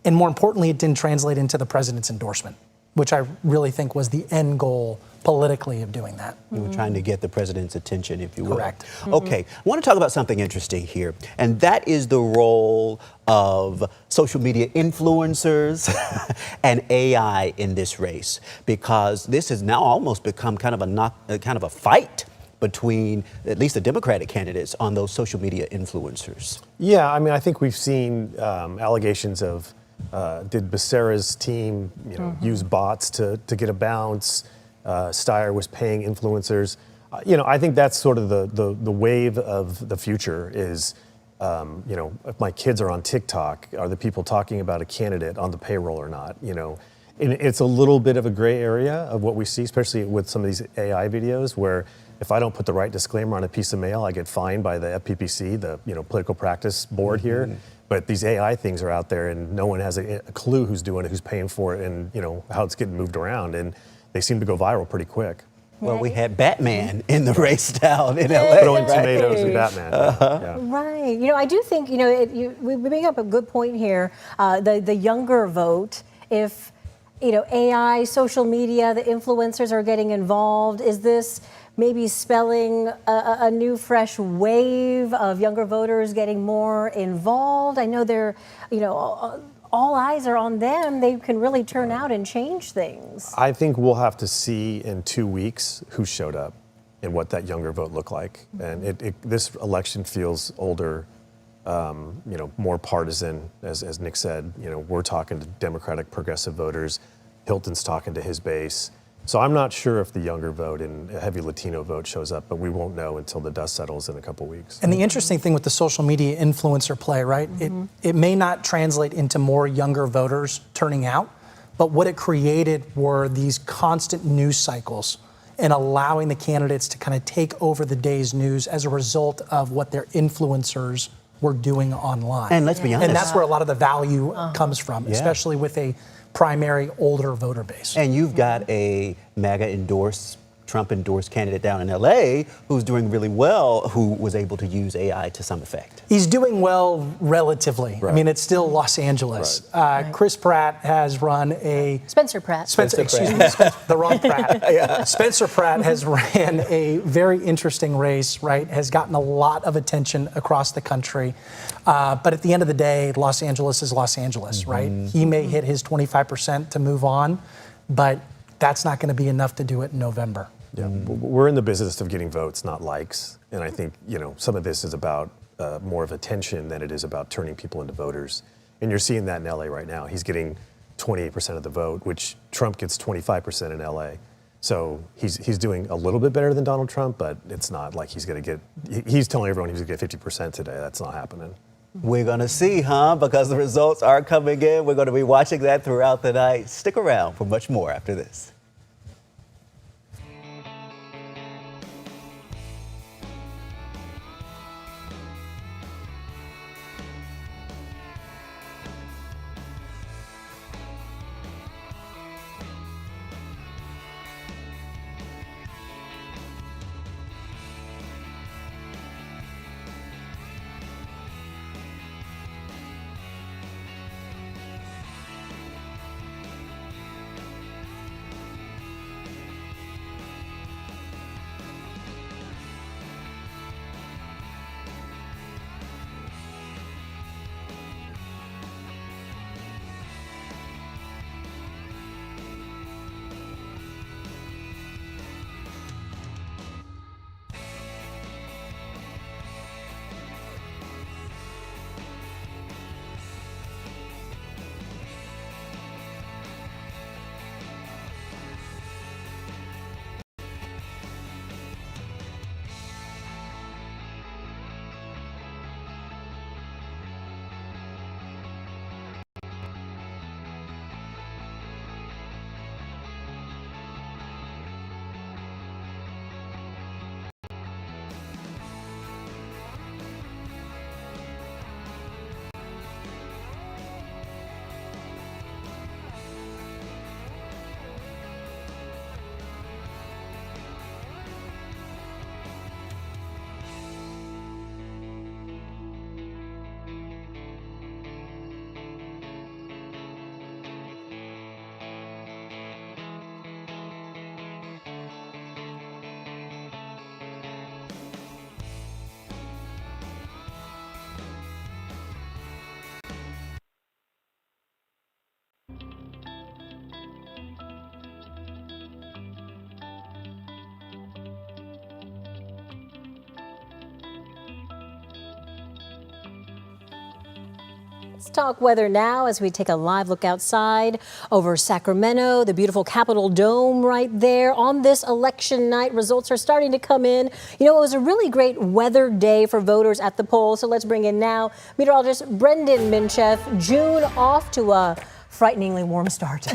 And more importantly, it didn't translate into the president's endorsement, which I really think was the end goal politically of doing that. You were trying to get the president's attention, if you will. Correct. Okay, I want to talk about something interesting here, and that is the role of social media influencers and AI in this race, because this has now almost become kind of a fight between at least the Democratic candidates on those social media influencers. Yeah, I mean, I think we've seen allegations of did Becerra's team, use bots to get a bounce? Steyer was paying influencers. I think that's sort of the wave of the future is, if my kids are on TikTok, are the people talking about a candidate on the payroll or not? And it's a little bit of a gray area of what we see, especially with some of these AI videos, where if I don't put the right disclaimer on a piece of mail, I get fined by the FPPC, the political practice board here. But these AI things are out there, and no one has a clue who's doing it, who's paying for it, and how it's getting moved around, and they seem to go viral pretty quick. Well, we had Batman in the race down in LA. Throwing tomatoes at Batman. Yeah. Right. I do think, we bring up a good point here. The younger vote, if, AI, social media, the influencers are getting involved, is this maybe spelling a new, fresh wave of younger voters getting more involved? I know they're, all eyes are on them. They can really turn out and change things. I think we'll have to see in 2 weeks who showed up and what that younger vote looked like. And this election feels older, more partisan, as Nick said. We're talking to Democratic progressive voters. Hilton's talking to his base. So I'm not sure if the younger vote and a heavy Latino vote shows up, but we won't know until the dust settles in a couple weeks. And the interesting thing with the social media influencer play, right? It may not translate into more younger voters turning out, but what it created were these constant news cycles and allowing the candidates to kind of take over the day's news as a result of what their influencers were doing online. And let's be honest. And that's where a lot of the value comes from, especially with a primary older voter base. And you've got a Trump-endorsed candidate down in LA who's doing really well, who was able to use AI to some effect. He's doing well relatively. Right. I mean, it's still Los Angeles. Right. Chris Pratt has run a... Spencer Pratt. Excuse me, the wrong Pratt. Yeah. Spencer Pratt has ran a very interesting race, right? Has gotten a lot of attention across the country. But at the end of the day, Los Angeles is Los Angeles, right? He may hit his 25% to move on, but that's not going to be enough to do it in November. Yeah, we're in the business of getting votes, not likes. And I think, some of this is about more of attention than it is about turning people into voters. And you're seeing that in LA right now. He's getting 28% of the vote, which Trump gets 25% in LA. So he's doing a little bit better than Donald Trump, but it's not like he's going to get, he's telling everyone he's going to get 50% today. That's not happening. We're going to see, because the results are coming in. We're going to be watching that throughout the night. Stick around for much more after this. Let's talk weather now as we take a live look outside over Sacramento, the beautiful Capitol Dome right there. On this election night, results are starting to come in. You know, it was a really great weather day for voters at the polls. So let's bring in now meteorologist Brendan Minchef. June off to a frighteningly warm start.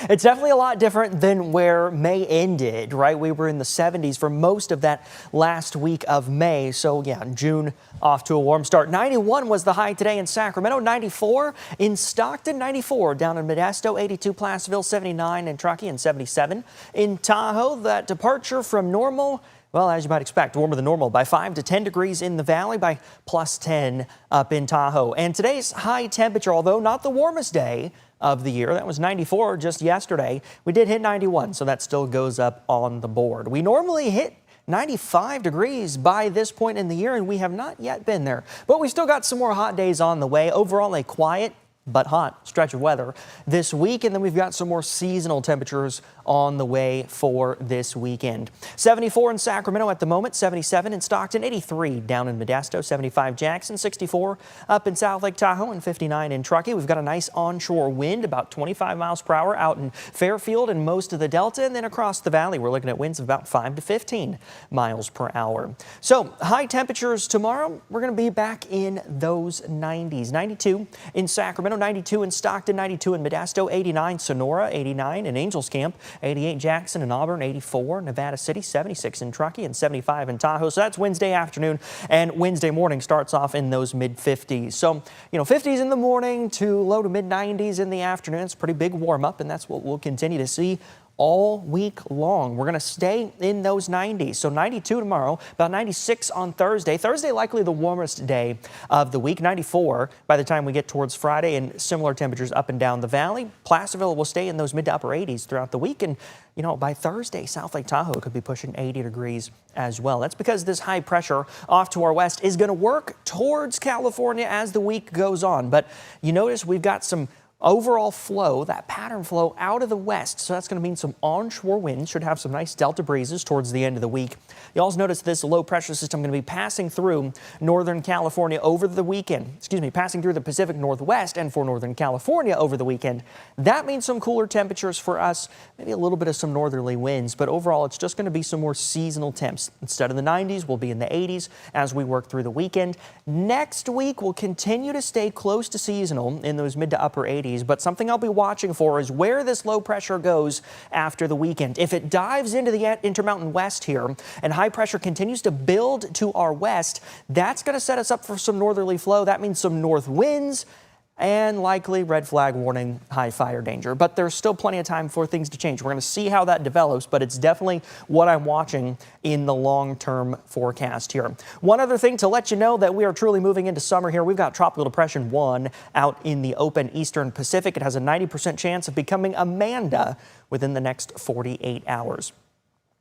It's definitely a lot different than where May ended, right? We were in the 70s for most of that last week of May. So yeah, June off to a warm start. 91 was the high today in Sacramento, 94 in Stockton, 94 down in Modesto, 82 Placerville, 79 in Truckee, and 77 in Tahoe. That departure from normal, well, as you might expect, warmer than normal by 5 to 10 degrees in the valley, by plus 10 up in Tahoe. And today's high temperature, although not the warmest day of the year, that was 94 just yesterday, we did hit 91, so that still goes up on the board. We normally hit 95 degrees by this point in the year, and we have not yet been there. But we still got some more hot days on the way. Overall, a quiet but hot stretch of weather this week, and then we've got some more seasonal temperatures on the way for this weekend. 74 in Sacramento at the moment, 77 in Stockton, 83 down in Modesto, 75 Jackson, 64 up in South Lake Tahoe, and 59 in Truckee. We've got a nice onshore wind, about 25 miles per hour out in Fairfield and most of the Delta, and then across the valley we're looking at winds of about 5 to 15 miles per hour. So high temperatures tomorrow, we're going to be back in those 90s. 92 in Sacramento, 92 in Stockton, 92 in Modesto, 89 Sonora, 89 in Angels Camp, 88 Jackson and Auburn, 84 Nevada City, 76 in Truckee, and 75 in Tahoe. So that's Wednesday afternoon, and Wednesday morning starts off in those mid-50s. So, 50s in the morning to low to mid-90s in the afternoon. It's a pretty big warm-up, and that's what we'll continue to see all week long. We're going to stay in those 90s. So 92 tomorrow, about 96 on Thursday. Thursday likely the warmest day of the week. 94 by the time we get towards Friday, and similar temperatures up and down the valley. Placerville will stay in those mid to upper 80s throughout the week. And, by Thursday, South Lake Tahoe could be pushing 80 degrees as well. That's because this high pressure off to our west is going to work towards California as the week goes on. But you notice we've got some overall flow, that pattern flow out of the west. So that's going to mean some onshore winds. Should have some nice delta breezes towards the end of the week. You also notice this low pressure system going to be passing through Northern California over the weekend. Passing through the Pacific Northwest and for Northern California over the weekend. That means some cooler temperatures for us, maybe a little bit of some northerly winds, but overall it's just going to be some more seasonal temps. Instead of the 90s, we'll be in the 80s as we work through the weekend. Next week, we'll continue to stay close to seasonal in those mid to upper 80s, but something I'll be watching for is where this low pressure goes after the weekend. If it dives into the Intermountain West here and high pressure continues to build to our west, that's going to set us up for some northerly flow. That means some north winds and likely red flag warning, high fire danger. But there's still plenty of time for things to change. We're going to see how that develops, but it's definitely what I'm watching in the long-term forecast here. One other thing to let you know that we are truly moving into summer here. We've got Tropical Depression 1 out in the open eastern Pacific. It has a 90% chance of becoming Amanda within the next 48 hours.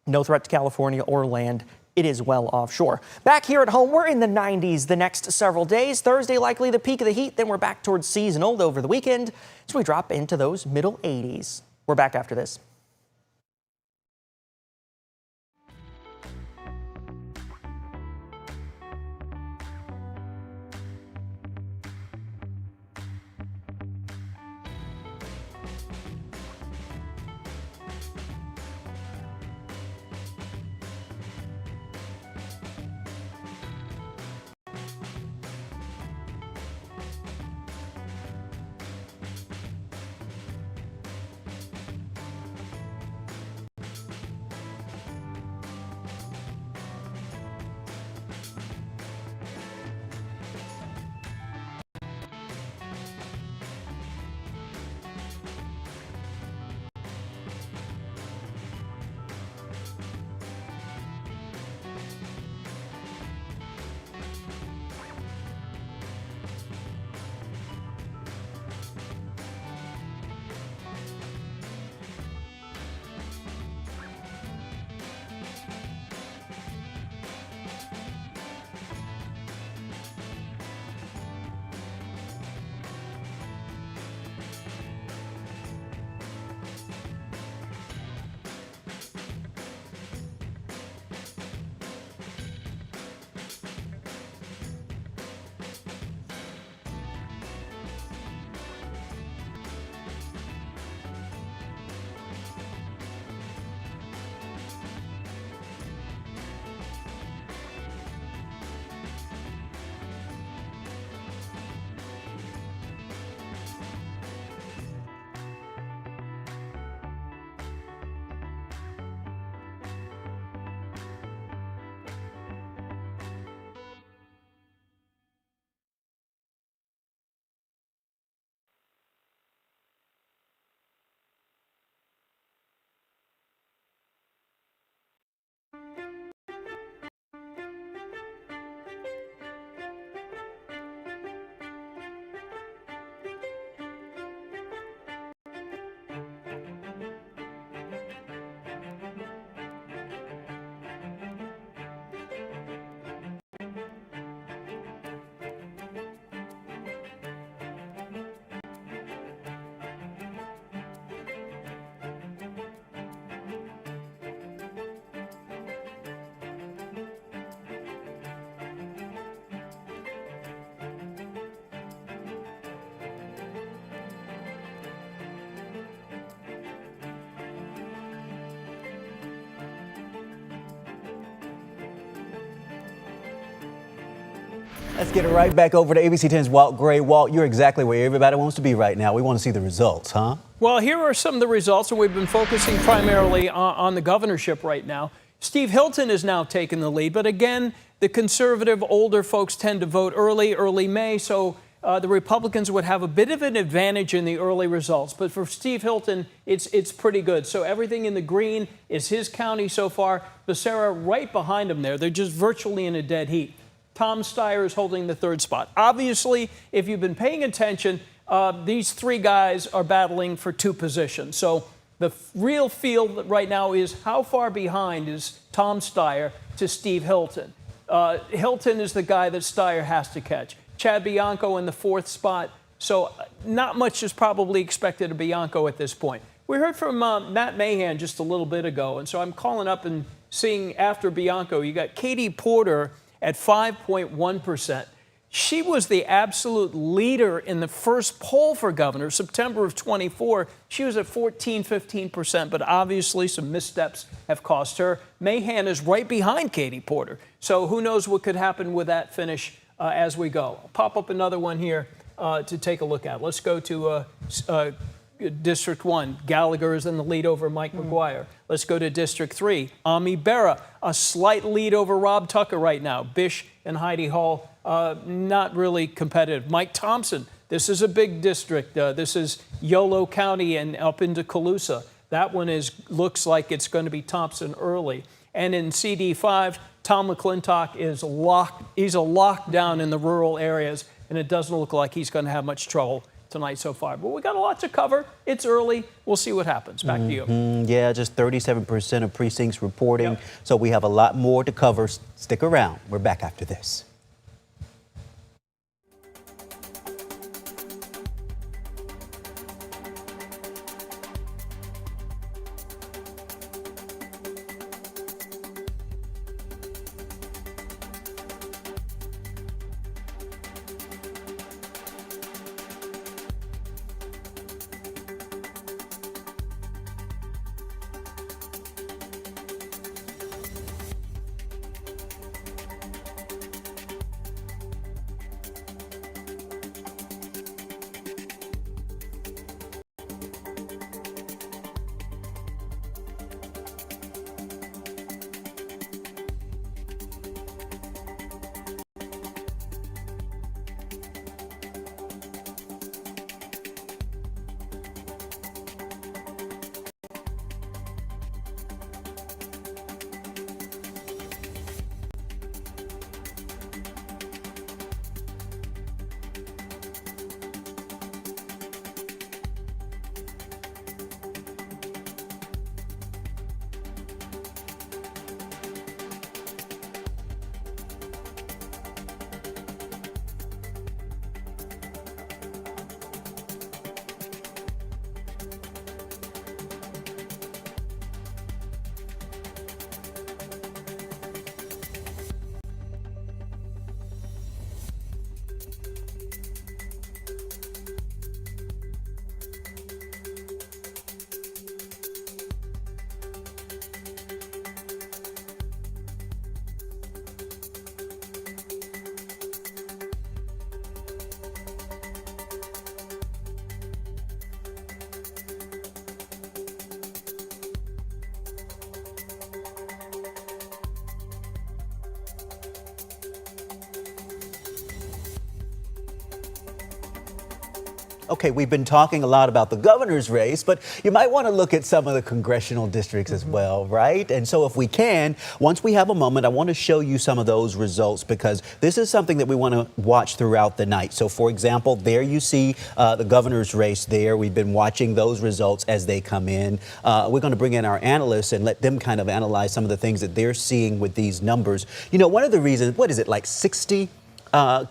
No threat to California or land. It is well offshore. Back here at home, we're in the 90s the next several days. Thursday, likely the peak of the heat. Then we're back towards seasonal over the weekend. So we drop into those middle 80s. We're back after this. Let's get it right back over to ABC10's Walt Gray. Walt, you're exactly where everybody wants to be right now. We want to see the results, huh? Well, here are some of the results, and we've been focusing primarily on the governorship right now. Steve Hilton has now taken the lead, but again, the conservative older folks tend to vote early May, so the Republicans would have a bit of an advantage in the early results. But for Steve Hilton, it's pretty good. So everything in the green is his county so far. Becerra right behind him there. They're just virtually in a dead heat. Tom Steyer is holding the third spot. Obviously, if you've been paying attention, these three guys are battling for two positions. So the real field right now is how far behind is Tom Steyer to Steve Hilton. Hilton is the guy that Steyer has to catch. Chad Bianco in the fourth spot, So not much is probably expected of Bianco at this point. We heard from Matt Mahan just a little bit ago, and so I'm calling up and seeing after Bianco, you got Katie Porter at 5.1%. She was the absolute leader in the first poll for governor, September of 24. She was at 15%, but obviously some missteps have cost her. Mahan is right behind Katie Porter. So who knows what could happen with that finish as we go. I'll pop up another one here to take a look at. Let's go to District 1. Gallagher is in the lead over Mike McGuire. Let's go to District 3. Ami Berra, a slight lead over Rob Tucker right now. Bish and Heidi Hall, not really competitive. Mike Thompson, this is a big district. This is Yolo County and up into Colusa. That one looks like it's going to be Thompson early. And in CD5, Tom McClintock is locked. He's a lockdown in the rural areas, and it doesn't look like he's going to have much trouble tonight so far. But we got a lot to cover. It's early. We'll see what happens. Back to you. Yeah, just 37% of precincts reporting. So we have a lot more to cover. Stick around. We're back after this. Okay, we've been talking a lot about the governor's race, but you might want to look at some of the congressional districts as well, right? And so if we can, once we have a moment, I want to show you some of those results because this is something that we want to watch throughout the night. So for example, there you see the governor's race there. We've been watching those results as they come in. We're going to bring in our analysts and let them kind of analyze some of the things that they're seeing with these numbers. You know, one of the reasons, what is it, like 60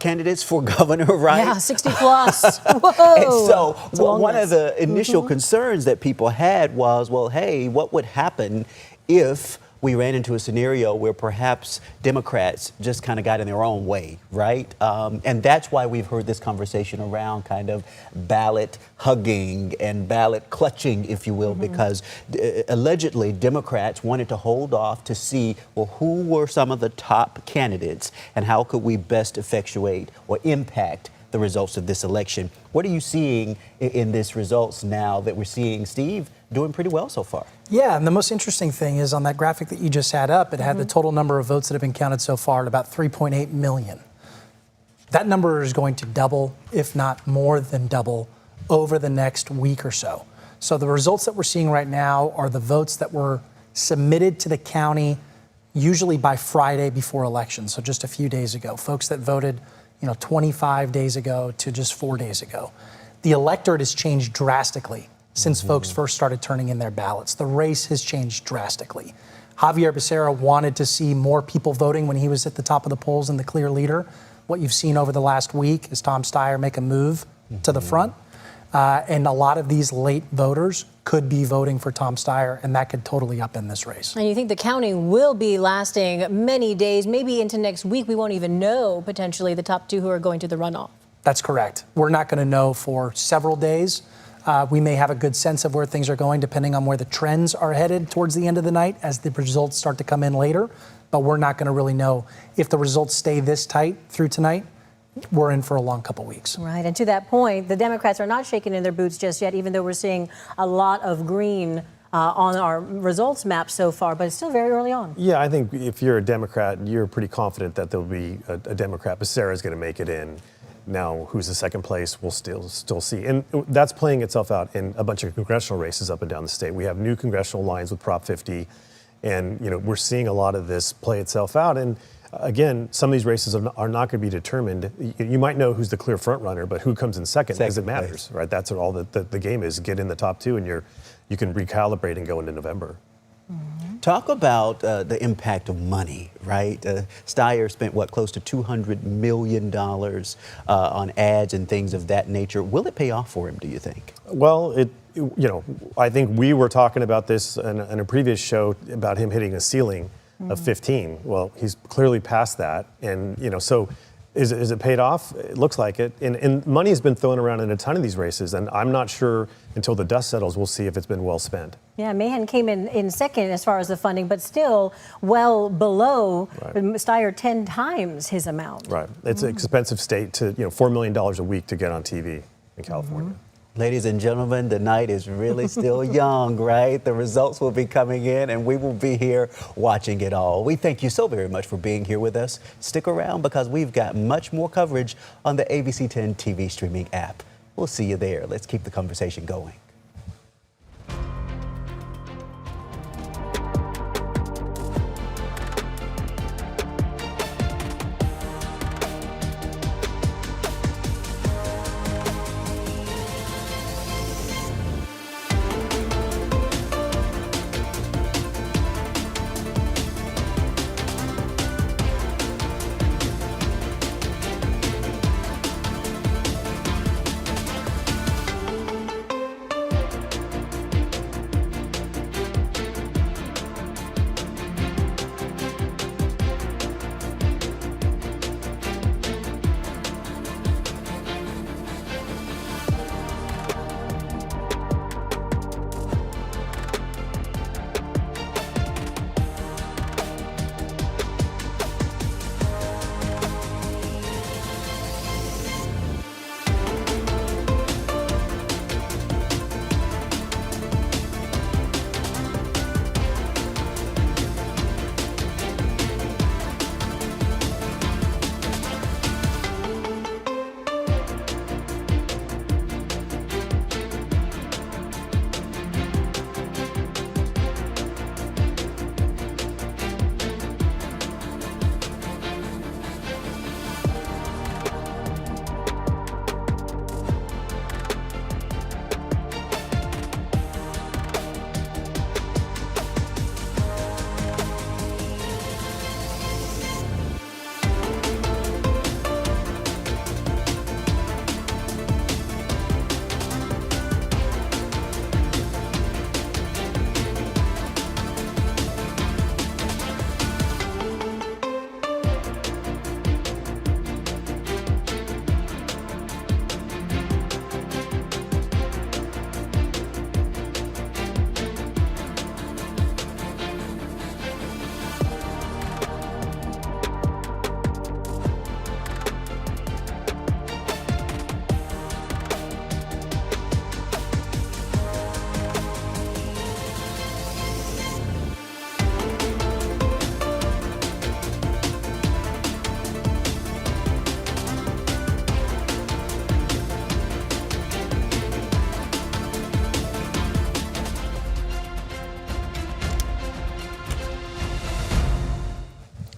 candidates for governor, right? Yeah, 60 plus. Whoa. And so one of the initial concerns that people had was, well, hey, what would happen if we ran into a scenario where perhaps Democrats just kind of got in their own way, right? And that's why we've heard this conversation around kind of ballot hugging and ballot clutching, if you will, because allegedly Democrats wanted to hold off to see, well, who were some of the top candidates and how could we best effectuate or impact the results of this election. What are you seeing in this results now that we're seeing Steve doing pretty well so far? Yeah, and the most interesting thing is on that graphic that you just had up, it had the total number of votes that have been counted so far at about 3.8 million. That number is going to double, if not more than double, over the next week or so. So the results that we're seeing right now are the votes that were submitted to the county usually by Friday before election, so just a few days ago. Folks that voted 25 days ago to just 4 days ago. The electorate has changed drastically since folks first started turning in their ballots. The race has changed drastically. Xavier Becerra wanted to see more people voting when he was at the top of the polls and the clear leader. What you've seen over the last week is Tom Steyer make a move to the front. And a lot of these late voters could be voting for Tom Steyer, and that could totally upend this race. And you think the counting will be lasting many days, maybe into next week? We won't even know potentially the top two who are going to the runoff. That's correct. We're not going to know for several days. We may have a good sense of where things are going depending on where the trends are headed towards the end of the night as the results start to come in later. But we're not going to really know if the results stay this tight through tonight. We're in for a long couple weeks. Right, and to that point, the Democrats are not shaking in their boots just yet, even though we're seeing a lot of green on our results map so far, but it's still very early on. Yeah, I think if you're a Democrat, you're pretty confident that there'll be a Democrat. Becerra is going to make it in. Now, who's the second place, we'll still see. And that's playing itself out in a bunch of congressional races up and down the state. We have new congressional lines with Prop 50, and we're seeing a lot of this play itself out. And again, some of these races are not going to be determined. You might know who's the clear front runner, but who comes in second because it matters, right? That's what all the game is. Get in the top two, and you can recalibrate and go into November. Talk about the impact of money, right? Steyer spent, close to $200 million on ads and things of that nature. Will it pay off for him, do you think? Well, I think we were talking about this in a previous show about him hitting a ceiling of 15. Well, he's clearly past that. And, so is it paid off? It looks like it. And money has been thrown around in a ton of these races. And I'm not sure until the dust settles, we'll see if it's been well spent. Yeah, Mahan came in second as far as the funding, but still well below Steyer 10 times his amount. Right. It's an expensive state to, $4 million a week to get on TV in California. Ladies and gentlemen, the night is really still young, right? The results will be coming in and we will be here watching it all. We thank you so very much for being here with us. Stick around because we've got much more coverage on the ABC10 TV streaming app. We'll see you there. Let's keep the conversation going.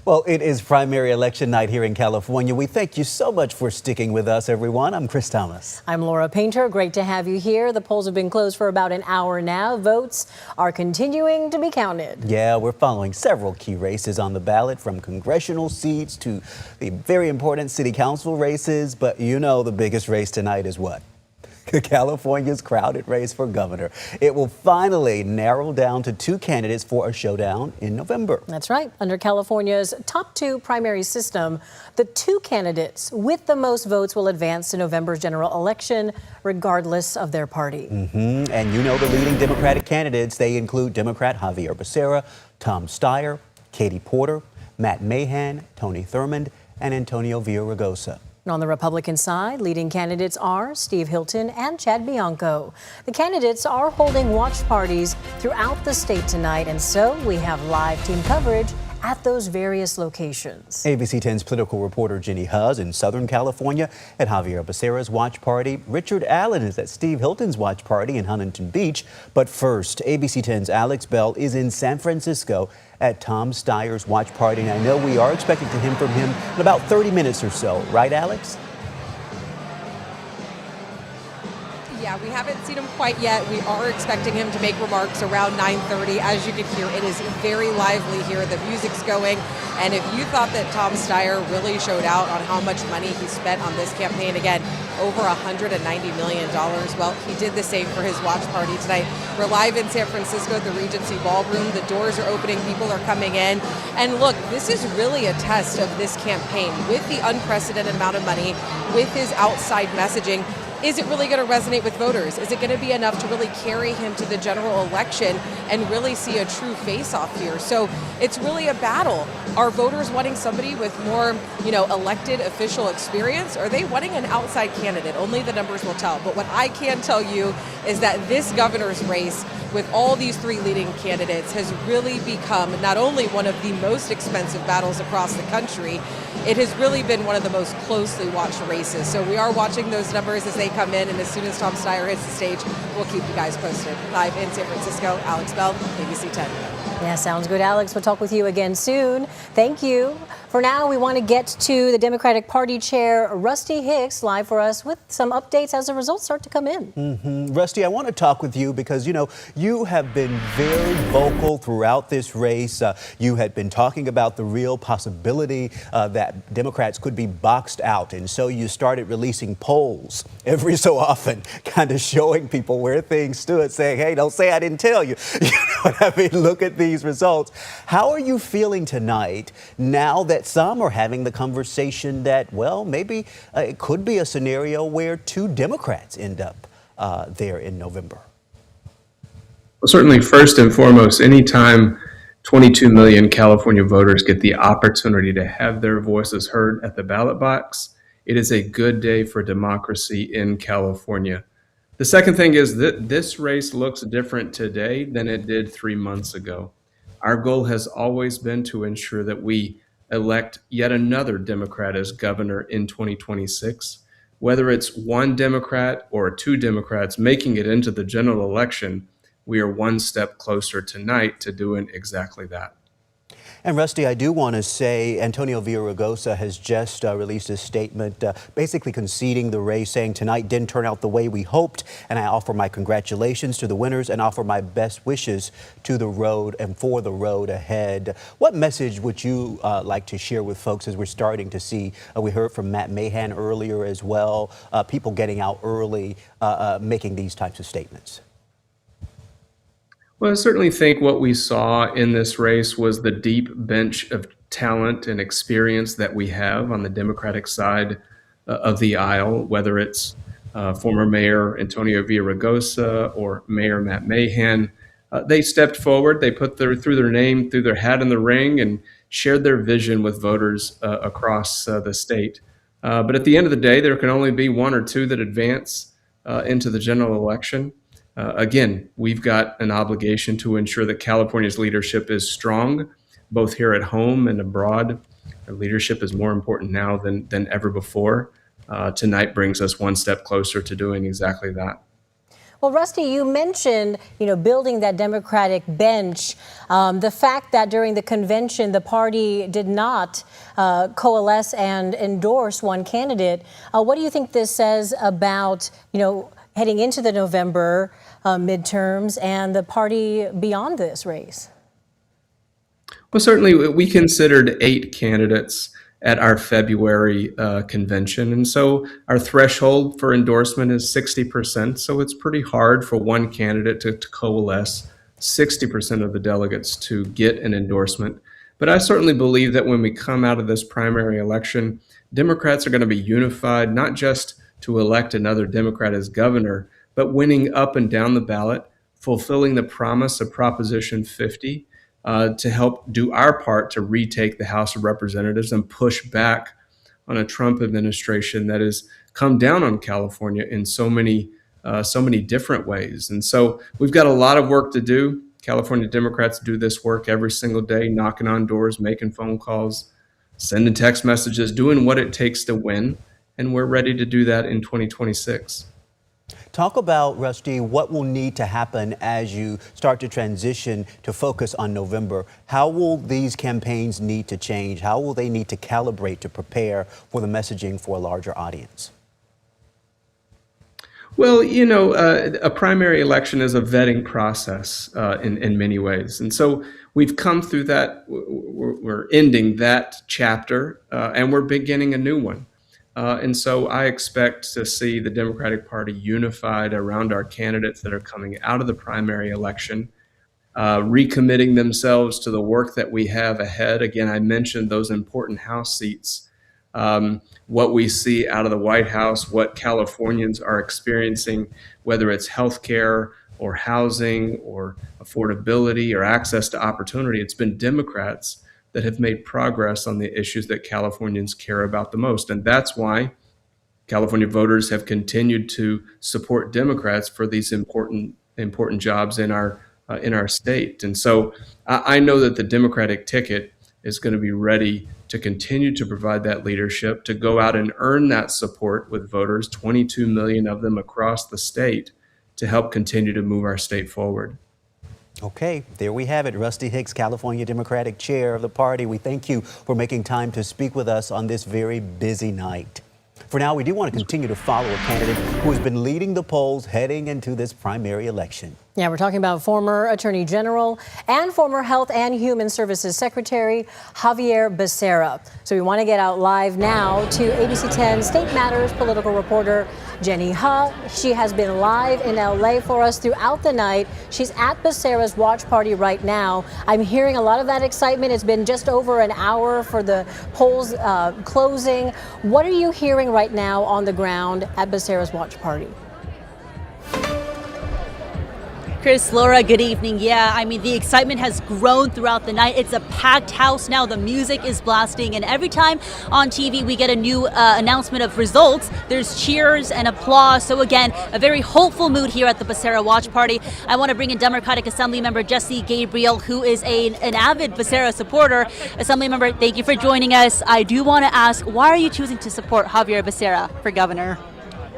Well, it is primary election night here in California. We thank you so much for sticking with us, everyone. I'm Chris Thomas. I'm Laura Painter. Great to have you here. The polls have been closed for about an hour now. Votes are continuing to be counted. Yeah, we're following several key races on the ballot, from congressional seats to the very important city council races. But you know the biggest race tonight is what? California's crowded race for governor. It will finally narrow down to 2 candidates for a showdown in November. That's right. Under California's top 2 primary system, the 2 candidates with the most votes will advance to November's general election, regardless of their party. And you know the leading Democratic candidates. They include Democrat Xavier Becerra, Tom Steyer, Katie Porter, Matt Mahan, Tony Thurmond, and Antonio Villaraigosa. And on the Republican side, leading candidates are Steve Hilton and Chad Bianco. The candidates are holding watch parties throughout the state tonight, and so we have live team coverage at those various locations. ABC 10's political reporter Jenny Huz in Southern California at Xavier Becerra's watch party. Richard Allen is at Steve Hilton's watch party in Huntington Beach. But first, ABC 10's Alex Bell is in San Francisco at Tom Steyer's watch party. And I know we are expecting to hear from him in about 30 minutes or so. Right, Alex? Yeah, we haven't seen him quite yet. We are expecting him to make remarks around 9:30. As you can hear, it is very lively here. The music's going. And if you thought that Tom Steyer really showed out on how much money he spent on this campaign, again, over $190 million, well, he did the same for his watch party tonight. We're live in San Francisco at the Regency Ballroom. The doors are opening. People are coming in. And look, this is really a test of this campaign. With the unprecedented amount of money, with his outside messaging, is it really going to resonate with voters? Is it going to be enough to really carry him to the general election and really see a true face-off here? So it's really a battle. Are voters wanting somebody with more, elected official experience? Or are they wanting an outside candidate? Only the numbers will tell. But what I can tell you is that this governor's race, with all these 3 leading candidates, has really become not only one of the most expensive battles across the country, it has really been one of the most closely watched races. So we are watching those numbers as they come in, and as soon as Tom Steyer hits the stage, we'll keep you guys posted. Live in San Francisco, Alex Bell, ABC 10. Yeah, sounds good, Alex. We'll talk with you again soon. Thank you. For now, we want to get to the Democratic Party Chair, Rusty Hicks, live for us with some updates as the results start to come in. Rusty, I want to talk with you because, you have been very vocal throughout this race. You had been talking about the real possibility that Democrats could be boxed out. And so you started releasing polls every so often, kind of showing people where things stood, saying, hey, don't say I didn't tell you. You know what I mean? Look at these results. How are you feeling tonight now that some are having the conversation that, well, maybe it could be a scenario where 2 Democrats end up there in November? Well, certainly, first and foremost, anytime 22 million California voters get the opportunity to have their voices heard at the ballot box, it is a good day for democracy in California. The second thing is that this race looks different today than it did 3 months ago. Our goal has always been to ensure that we elect yet another Democrat as governor in 2026. Whether it's 1 Democrat or 2 Democrats making it into the general election, we are 1 step closer tonight to doing exactly that. And Rusty, I do want to say Antonio Villaraigosa has just released a statement basically conceding the race, saying tonight didn't turn out the way we hoped, and I offer my congratulations to the winners and offer my best wishes to the road and for the road ahead. What message would you like to share with folks as we're starting to see, we heard from Matt Mahan earlier as well, people getting out early, making these types of statements? Well, I certainly think what we saw in this race was the deep bench of talent and experience that we have on the Democratic side of the aisle, whether it's former Mayor Antonio Villaraigosa or Mayor Matt Mahan. They stepped forward, they threw their name, threw their hat in the ring, and shared their vision with voters across the state. But at the end of the day, there can only be 1 or 2 that advance into the general election. Again, we've got an obligation to ensure that California's leadership is strong, both here at home and abroad. Our leadership is more important now than ever before. Tonight brings us 1 step closer to doing exactly that. Well, Rusty, you mentioned, building that Democratic bench. The fact that during the convention, the party did not coalesce and endorse one candidate. What do you think this says about, heading into the November midterms and the party beyond this race? Well, certainly we considered 8 candidates at our February convention. And so our threshold for endorsement is 60%. So it's pretty hard for one candidate to coalesce 60% of the delegates to get an endorsement. But I certainly believe that when we come out of this primary election, Democrats are going to be unified, not just to elect another Democrat as governor, but winning up and down the ballot, fulfilling the promise of Proposition 50, to help do our part to retake the House of Representatives and push back on a Trump administration that has come down on California in so many different ways. And so we've got a lot of work to do. California Democrats do this work every single day, knocking on doors, making phone calls, sending text messages, doing what it takes to win. And we're ready to do that in 2026. Talk about, Rusty, what will need to happen as you start to transition to focus on November. How will these campaigns need to change? How will they need to calibrate to prepare for the messaging for a larger audience? Well, a primary election is a vetting process in many ways. And so we've come through that. We're ending that chapter and we're beginning a new one. And so I expect to see the Democratic Party unified around our candidates that are coming out of the primary election, recommitting themselves to the work that we have ahead. Again, I mentioned those important House seats, what we see out of the White House, what Californians are experiencing, whether it's healthcare or housing or affordability or access to opportunity. It's been Democrats that have made progress on the issues that Californians care about the most. And that's why California voters have continued to support Democrats for these important jobs in our state. And so I know that the Democratic ticket is going to be ready to continue to provide that leadership, to go out and earn that support with voters, 22 million of them across the state, to help continue to move our state forward. Okay, there we have it. Rusty Hicks, California Democratic Chair of the party. We thank you for making time to speak with us on this very busy night. For now, we do want to continue to follow a candidate who has been leading the polls heading into this primary election. Yeah, we're talking about former Attorney General and former Health and Human Services Secretary Xavier Becerra. So we want to get out live now to ABC10 State Matters political reporter Jenny Huh. She has been live in LA for us throughout the night. She's at Becerra's watch party right now. I'm hearing a lot of that excitement. It's been just over an hour for the polls closing. What are you hearing right now on the ground at Becerra's watch party? Chris, Laura, good evening. Yeah, I mean, the excitement has grown throughout the night. It's a packed house now. The music is blasting. And every time on TV we get a new announcement of results, there's cheers and applause. So again, a very hopeful mood here at the Becerra watch party. I want to bring in Democratic Assemblymember Jesse Gabriel, who is an avid Becerra supporter. Assemblymember, thank you for joining us. I do want to ask, why are you choosing to support Xavier Becerra for governor?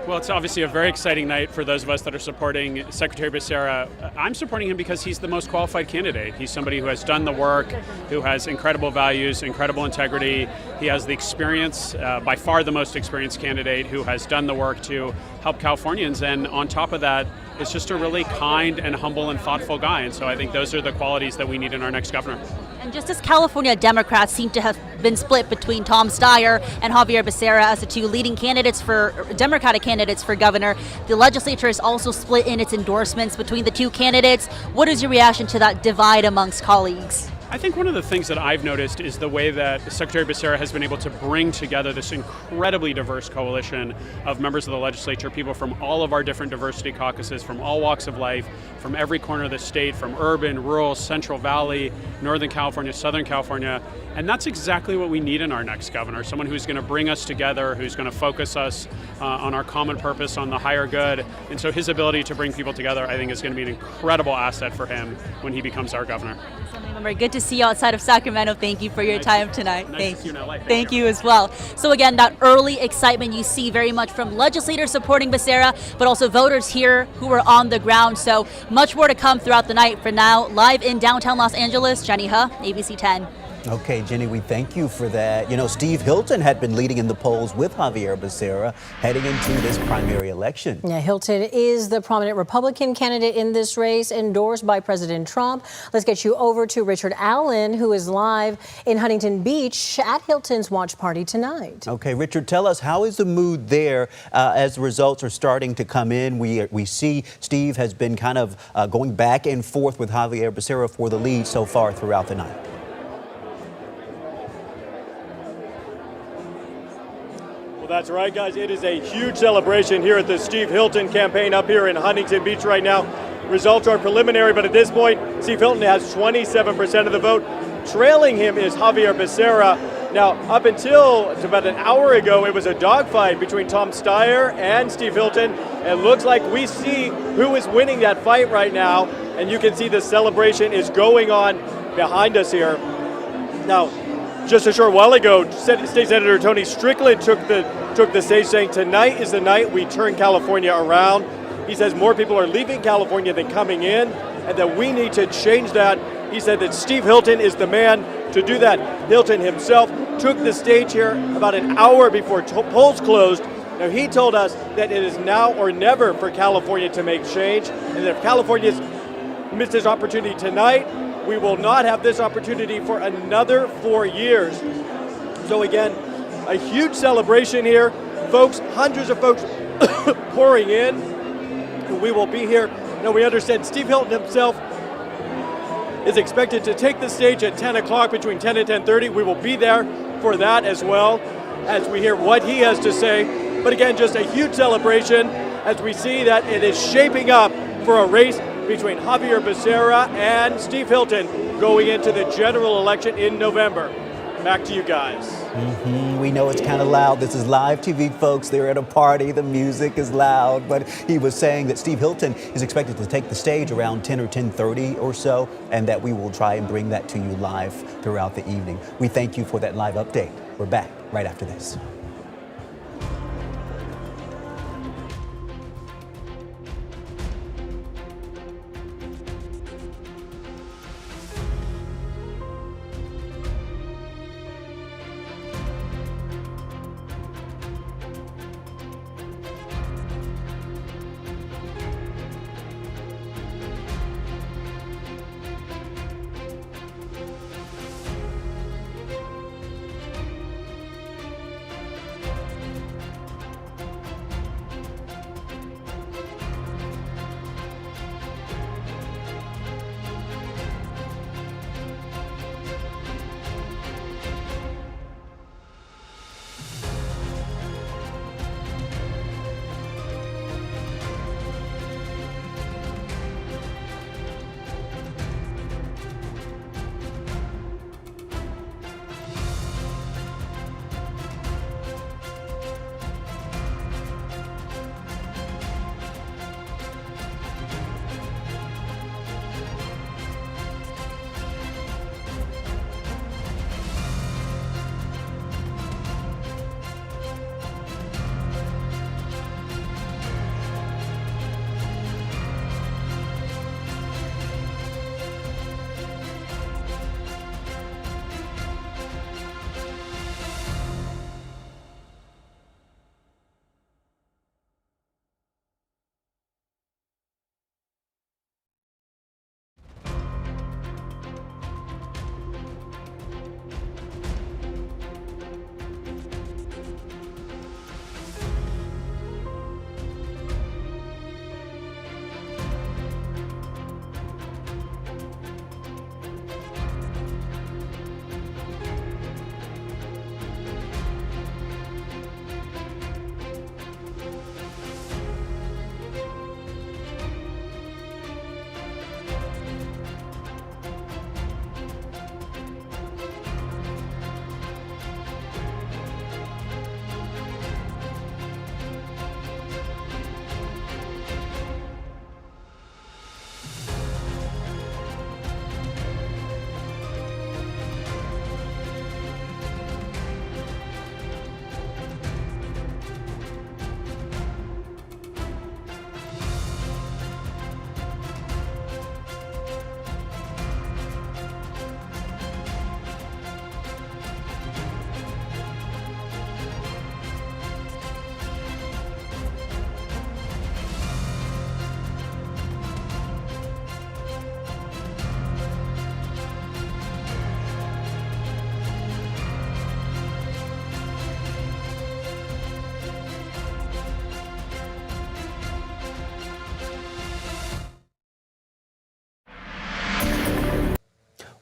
Well, it's obviously a very exciting night for those of us that are supporting Secretary Becerra. I'm supporting him because he's the most qualified candidate. He's somebody who has done the work, who has incredible values, incredible integrity. He has the experience, by far the most experienced candidate who has done the work to help Californians. And on top of that, is just a really kind and humble and thoughtful guy. And so I think those are the qualities that we need in our next governor. And just as California Democrats seem to have been split between Tom Steyer and Xavier Becerra as the two leading candidates for Democratic candidates for governor, the legislature is also split in its endorsements between the two candidates. What is your reaction to that divide amongst colleagues? I think one of the things that I've noticed is the way that Secretary Becerra has been able to bring together this incredibly diverse coalition of members of the legislature, people from all of our different diversity caucuses, from all walks of life, from every corner of the state, from urban, rural, Central Valley, Northern California, Southern California. And that's exactly what we need in our next governor, someone who's going to bring us together, who's going to focus us on our common purpose, on the higher good. And so his ability to bring people together, I think, is going to be an incredible asset for him when he becomes our governor. Good to see you outside of Sacramento. Thank you for your time tonight. Nice to see you in LA. Thank you as well. So again, that early excitement you see very much from legislators supporting Becerra, but also voters here who are on the ground. So much more to come throughout the night. For now, live in downtown Los Angeles, Jenny He, ABC 10. Okay, Jenny, we thank you for that. You know, Steve Hilton had been leading in the polls with Xavier Becerra heading into this primary election. Yeah, Hilton is the prominent Republican candidate in this race, endorsed by President Trump. Let's get you over to Richard Allen, who is live in Huntington Beach at Hilton's watch party tonight. Okay, Richard, tell us, how is the mood there as the results are starting to come in? We see Steve has been kind of going back and forth with Xavier Becerra for the lead so far throughout the night. Well, that's right, guys. It is a huge celebration here at the Steve Hilton campaign up here in Huntington Beach right now. Results are preliminary, but at this point, Steve Hilton has 27% of the vote. Trailing him is Xavier Becerra. Now, up until about an hour ago, it was a dogfight between Tom Steyer and Steve Hilton. It looks like we see who is winning that fight right now, and you can see the celebration is going on behind us here. Now, just a short while ago, State Senator Tony Strickland took the stage, saying tonight is the night we turn California around. He says more people are leaving California than coming in, and that we need to change that. He said that Steve Hilton is the man to do that. Hilton himself took the stage here about an hour before polls closed. Now, he told us that it is now or never for California to make change, and that if California's missed this opportunity tonight, we will not have this opportunity for another 4 years. So again, a huge celebration here. Folks, hundreds of folks pouring in. We will be here. Now, we understand Steve Hilton himself is expected to take the stage at 10 o'clock, between 10 and 10:30. We will be there for that as well, as we hear what he has to say. But again, just a huge celebration as we see that it is shaping up for a race between Xavier Becerra and Steve Hilton going into the general election in November. Back to you guys. We know it's kind of loud. This is live TV, folks. They're at a party. The music is loud. But he was saying that Steve Hilton is expected to take the stage around 10 or 10:30 or so, and that we will try and bring that to you live throughout the evening. We thank you for that live update. We're back right after this.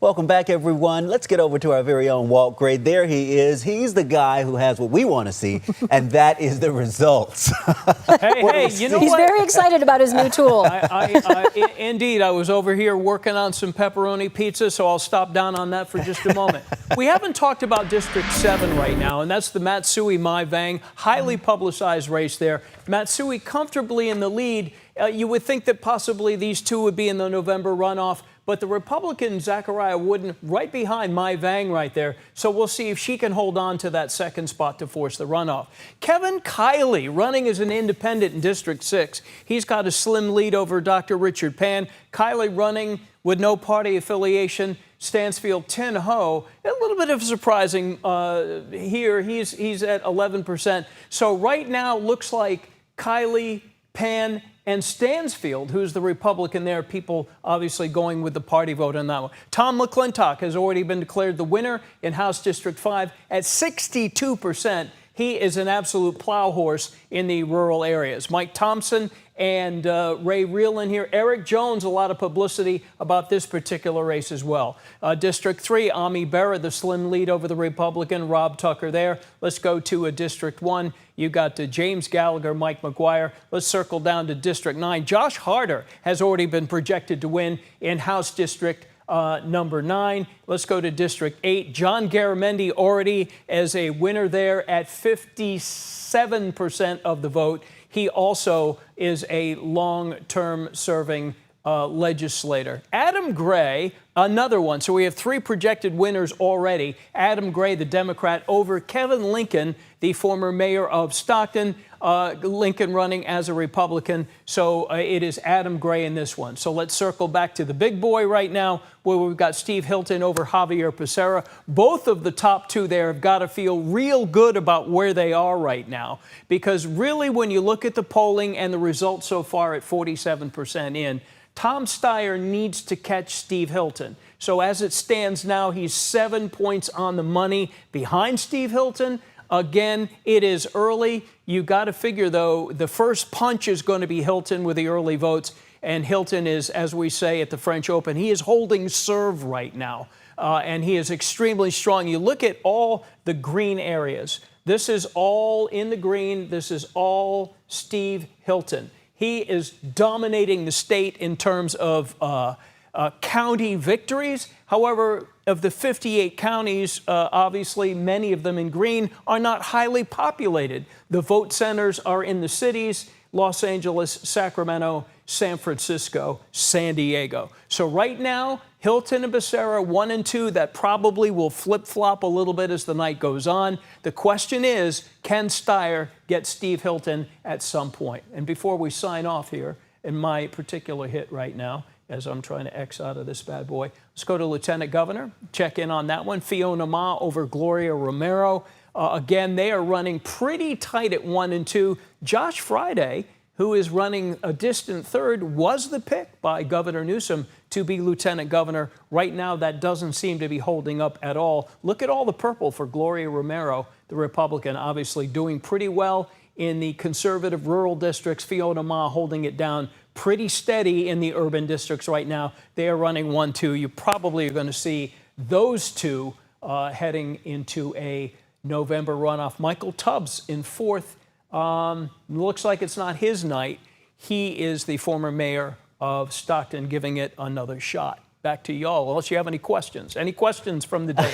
Welcome back, everyone. Let's get over to our very own Walt Gray. There he is. He's the guy who has what we want to see, and that is the results. Hey, you know He's what? very excited about his new tool. Indeed, I was over here working on some pepperoni pizza, so I'll stop down on that for just a moment. We haven't talked about District 7 right now, and that's the Matsui-Mai Vang, highly publicized race there. Matsui comfortably in the lead. You would think that possibly these two would be in the November runoff, but the Republican Zachariah Wooden right behind Mai Vang right there. So we'll see if she can hold on to that second spot to force the runoff. Kevin Kiley running as an independent in District 6. He's got a slim lead over Dr. Richard Pan. Kiley running with no party affiliation. Stansfield Tin Ho, a little bit of surprising here. He's at 11%. So right now looks like Kiley, Pan, and Stansfield, who's the Republican there, people obviously going with the party vote on that one. Tom McClintock has already been declared the winner in House District 5 at 62%. He is an absolute plow horse in the rural areas. Mike Thompson and Ray Reelin here. Eric Jones, a lot of publicity about this particular race as well. District 3, Ami Berra, the slim lead over the Republican. Rob Tucker there. Let's go to District 1. You got James Gallagher, Mike McGuire. Let's circle down to District 9. Josh Harder has already been projected to win in House District number 9. Let's go to District 8. John Garamendi already as a winner there at 57% of the vote. He also is a long-term serving legislator. Adam Gray, another one. So we have 3 projected winners already. Adam Gray, the Democrat, over Kevin Lincoln, the former mayor of Stockton. Lincoln running as a Republican. So it is Adam Gray in this one. So let's circle back to the big boy right now, where we've got Steve Hilton over Xavier Becerra. Both of the top 2 there have got to feel real good about where they are right now. Because really, when you look at the polling and the results so far at 47% in, Tom Steyer needs to catch Steve Hilton. So as it stands now, he's 7 points on the money behind Steve Hilton. Again, it is early. You got to figure, though, the first punch is going to be Hilton with the early votes. And Hilton is, as we say at the French Open, he is holding serve right now. And he is extremely strong. You look at all the green areas. This is all in the green. This is all Steve Hilton. He is dominating the state in terms of county victories. However, of the 58 counties, obviously many of them in green are not highly populated. The vote centers are in the cities: Los Angeles, Sacramento, San Francisco, San Diego. So right now, Hilton and Becerra 1 and 2, that probably will flip-flop a little bit as the night goes on. The question is, can Steyer get Steve Hilton at some point? And before we sign off here, in my particular hit right now, as I'm trying to X out of this bad boy, let's go to Lieutenant Governor, check in on that one. Fiona Ma over Gloria Romero. Again, they are running pretty tight at 1 and 2. Josh Friday, who is running a distant third, was the pick by Governor Newsom to be lieutenant governor. Right now, that doesn't seem to be holding up at all. Look at all the purple for Gloria Romero, the Republican, obviously doing pretty well in the conservative rural districts. Fiona Ma holding it down pretty steady in the urban districts right now. They are running 1-2. You probably are going to see those two heading into a November runoff. Michael Tubbs in 4th. Looks like it's not his night. He is the former mayor of Stockton, giving it another shot. Back to y'all, unless you have any questions. Any questions from the day?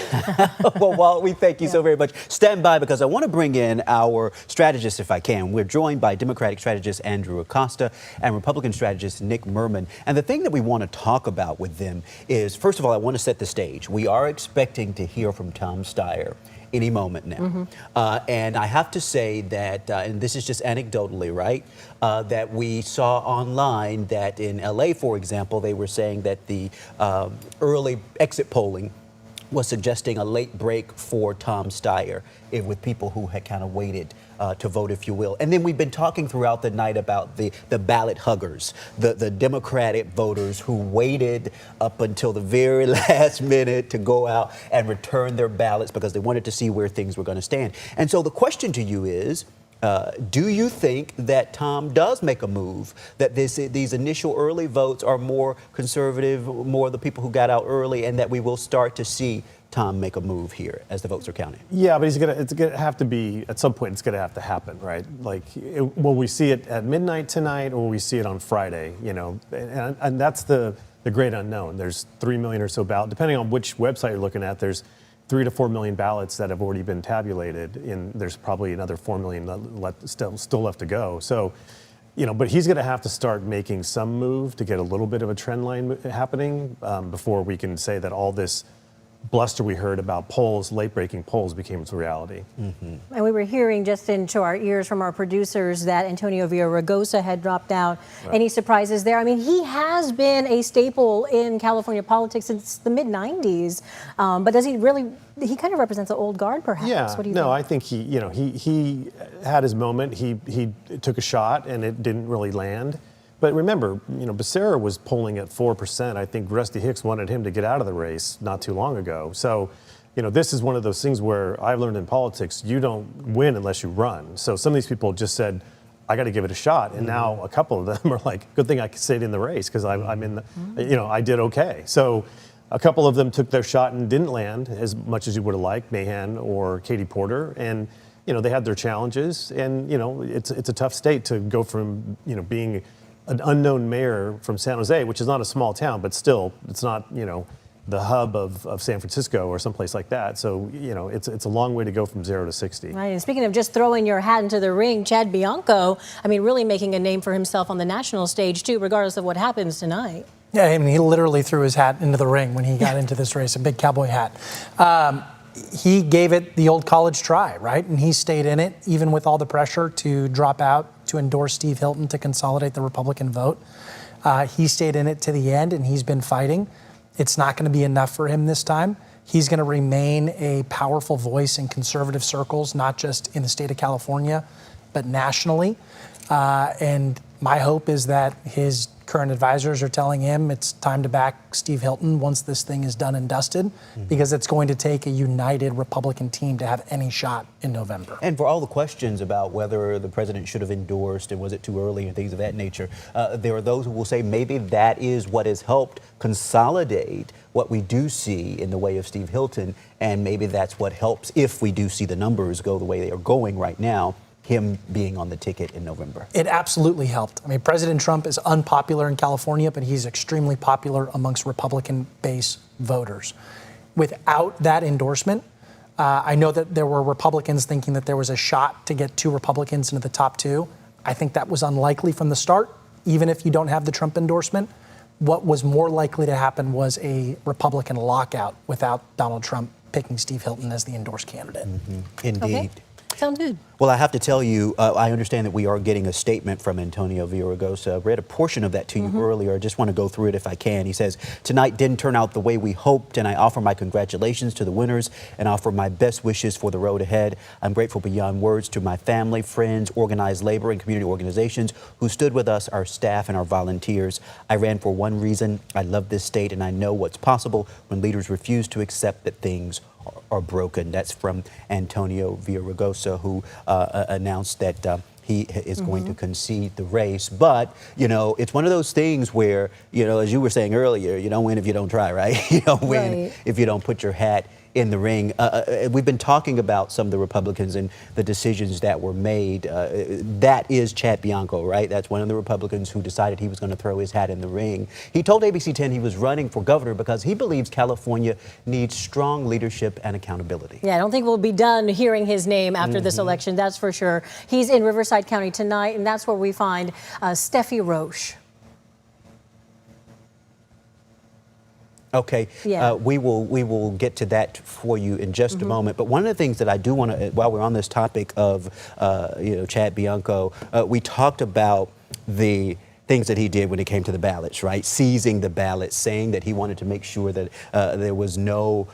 Well, Walt, we thank you so very much. Stand by, because I want to bring in our strategist, if I can. We're joined by Democratic strategist Andrew Acosta and Republican strategist Nick Merman. And the thing that we want to talk about with them is, first of all, I want to set the stage. We are expecting to hear from Tom Steyer any moment now. And I have to say that, and this is just anecdotally, right, that we saw online that in LA, for example, they were saying that the early exit polling was suggesting a late break for Tom Steyer with people who had kind of waited to vote, if you will. And then we've been talking throughout the night about the ballot huggers, the Democratic voters who waited up until the very last minute to go out and return their ballots because they wanted to see where things were going to stand. And so the question to you is, Do you think that Tom does make a move, that these initial early votes are more conservative, more the people who got out early, and that we will start to see Tom make a move here as the votes are counted? Yeah, but it's gonna have to be, at some point, it's gonna have to happen, right? Like, will we see it at midnight tonight, or will we see it on Friday? You know, and that's the great unknown. There's 3 million or so ballots, depending on which website you're looking at. There's 3 to 4 million ballots that have already been tabulated, and there's probably another 4 million still left to go. So, you know, but he's going to have to start making some move to get a little bit of a trend line happening before we can say that all this bluster we heard about polls, late-breaking polls, became its reality. And we were hearing just into our ears from our producers that Antonio Villaraigosa had dropped out. Right. Any surprises there? I mean, he has been a staple in California politics since the mid-90s, but does he really? He kind of represents the old guard, perhaps. Yeah, what do you no, think? I think he had his moment. He took a shot, and it didn't really land. But remember, you know, Becerra was polling at 4%. I think Rusty Hicks wanted him to get out of the race not too long ago. So, you know, this is one of those things where I've learned in politics, you don't win unless you run. So some of these people just said, I got to give it a shot. And now a couple of them are like, good thing I stayed in the race because I'm in the, you know, I did okay. So a couple of them took their shot and didn't land as much as you would have liked, Mahan or Katie Porter. And, you know, they had their challenges. And, you know, it's a tough state to go from, you know, being an unknown mayor from San Jose, which is not a small town, but still, it's not, you know, the hub of San Francisco or someplace like that. So, you know, it's a long way to go from 0 to 60. Right, and speaking of just throwing your hat into the ring, Chad Bianco, I mean, really making a name for himself on the national stage, too, regardless of what happens tonight. Yeah, I mean, he literally threw his hat into the ring when he got into this race, a big cowboy hat. He gave it the old college try, right? And he stayed in it, even with all the pressure to drop out, to endorse Steve Hilton to consolidate the Republican vote. He stayed in it to the end, and he's been fighting. It's not going to be enough for him this time. He's going to remain a powerful voice in conservative circles, not just in the state of California, but nationally. And my hope is that his current advisors are telling him it's time to back Steve Hilton once this thing is done and dusted, because it's going to take a united Republican team to have any shot in November. And for all the questions about whether the president should have endorsed and was it too early and things of that nature, there are those who will say maybe that is what has helped consolidate what we do see in the way of Steve Hilton, and maybe that's what helps, if we do see the numbers go the way they are going right now, him being on the ticket in November. It absolutely helped. I mean, President Trump is unpopular in California, but he's extremely popular amongst Republican base voters. Without that endorsement, I know that there were Republicans thinking that there was a shot to get 2 Republicans into the top 2. I think that was unlikely from the start, even if you don't have the Trump endorsement. What was more likely to happen was a Republican lockout without Donald Trump picking Steve Hilton as the endorsed candidate. Indeed. Okay. Sounds good. Well, I have to tell you, I understand that we are getting a statement from Antonio Villaraigosa. I read a portion of that to you earlier. I just want to go through it if I can. He says, tonight didn't turn out the way we hoped, and I offer my congratulations to the winners and offer my best wishes for the road ahead. I'm grateful beyond words to my family, friends, organized labor, and community organizations who stood with us, our staff, and our volunteers. I ran for one reason. I love this state, and I know what's possible when leaders refuse to accept that things are broken. That's from Antonio Villaraigosa, who announced that he is going to concede the race. But, you know, it's one of those things where, you know, as you were saying earlier, you don't win if you don't try, right? You don't win if you don't put your hat in the ring. We've been talking about some of the Republicans and the decisions that were made. That is Chad Bianco, right? That's one of the Republicans who decided he was going to throw his hat in the ring. He told ABC10 he was running for governor because he believes California needs strong leadership and accountability. Yeah, I don't think we'll be done hearing his name after this election, that's for sure. He's in Riverside County tonight, and that's where we find Steffi Roche. Okay, Yeah. we will get to that for you in just a moment. But one of the things that I do want to, while we're on this topic of, you know, Chad Bianco, we talked about the things that he did when it came to the ballots, right? Seizing the ballots, saying that he wanted to make sure that there was no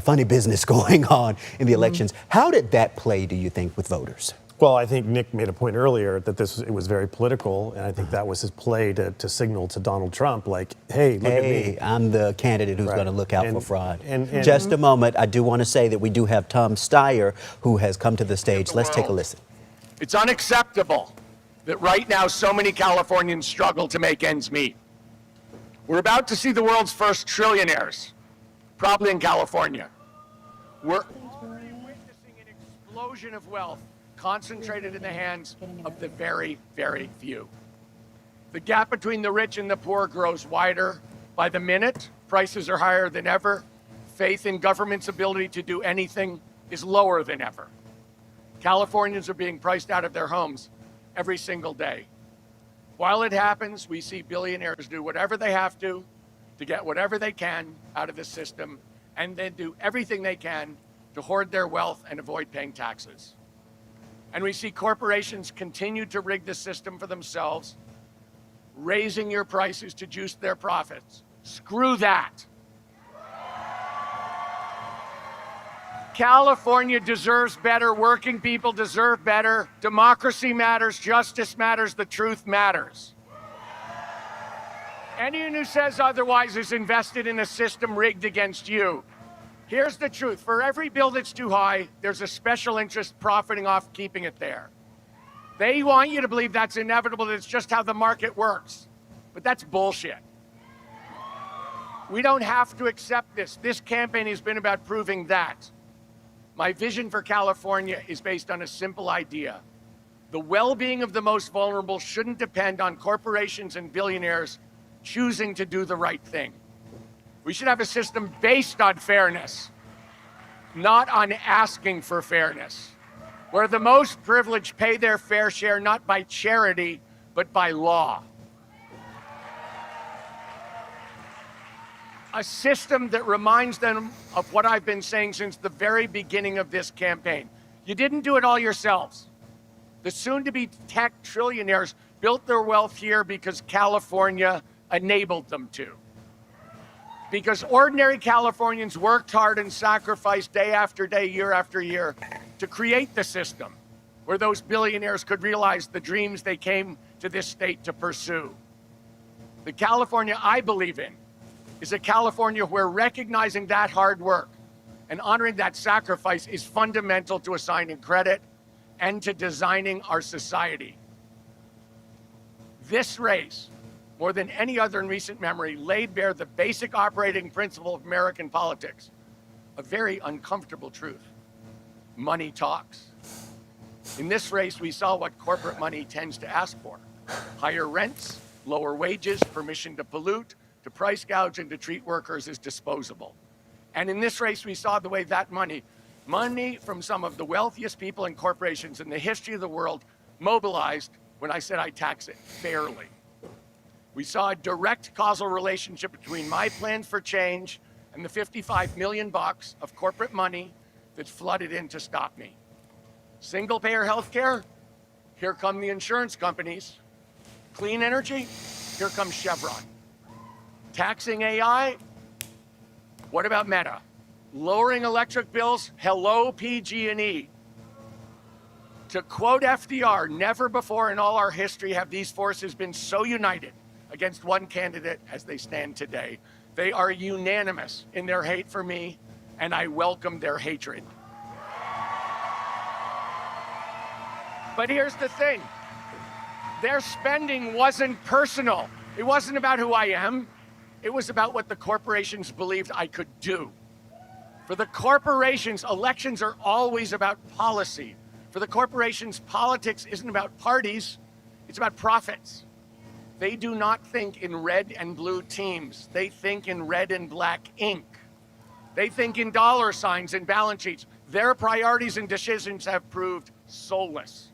funny business going on in the elections. How did that play, do you think, with voters? Well, I think Nick made a point earlier that it was very political, and I think that was his play to signal to Donald Trump, like, hey, look at me. I'm the candidate who's going to look out for fraud. And just a moment, I do want to say that we do have Tom Steyer, who has come to the stage. Let's take a listen. It's unacceptable that right now so many Californians struggle to make ends meet. We're about to see the world's first trillionaires, probably in California. We're already witnessing an explosion of wealth concentrated in the hands of the very, very few. The gap between the rich and the poor grows wider by the minute. Prices are higher than ever. Faith in government's ability to do anything is lower than ever. Californians are being priced out of their homes every single day. While it happens, we see billionaires do whatever they have to get whatever they can out of the system, and then do everything they can to hoard their wealth and avoid paying taxes. And we see corporations continue to rig the system for themselves, raising your prices to juice their profits. Screw that. California deserves better. Working people deserve better. Democracy matters. Justice matters. The truth matters. Anyone who says otherwise is invested in a system rigged against you. Here's the truth. For every bill that's too high, there's a special interest profiting off keeping it there. They want you to believe that's inevitable, that it's just how the market works. But that's bullshit. We don't have to accept this. This campaign has been about proving that. My vision for California is based on a simple idea. The well-being of the most vulnerable shouldn't depend on corporations and billionaires choosing to do the right thing. We should have a system based on fairness, not on asking for fairness, where the most privileged pay their fair share not by charity, but by law. A system that reminds them of what I've been saying since the very beginning of this campaign. You didn't do it all yourselves. The soon-to-be tech trillionaires built their wealth here because California enabled them to. Because ordinary Californians worked hard and sacrificed day after day, year after year, to create the system where those billionaires could realize the dreams they came to this state to pursue. The California I believe in is a California where recognizing that hard work and honoring that sacrifice is fundamental to assigning credit and to designing our society. This race, more than any other in recent memory, laid bare the basic operating principle of American politics, a very uncomfortable truth. Money talks. In this race, we saw what corporate money tends to ask for: higher rents, lower wages, permission to pollute, to price gouge, and to treat workers as disposable. And in this race, we saw the way that money from some of the wealthiest people and corporations in the history of the world, mobilized when I said I tax it fairly. We saw a direct causal relationship between my plans for change and the $55 million of corporate money that's flooded in to stop me. Single-payer healthcare, here come the insurance companies. Clean energy, here comes Chevron. Taxing AI, what about Meta? Lowering electric bills, hello PG&E. To quote FDR, never before in all our history have these forces been so united against one candidate as they stand today. They are unanimous in their hate for me, and I welcome their hatred. But here's the thing. Their spending wasn't personal. It wasn't about who I am. It was about what the corporations believed I could do. For the corporations, elections are always about policy. For the corporations, politics isn't about parties, it's about profits. They do not think in red and blue teams. They think in red and black ink. They think in dollar signs and balance sheets. Their priorities and decisions have proved soulless.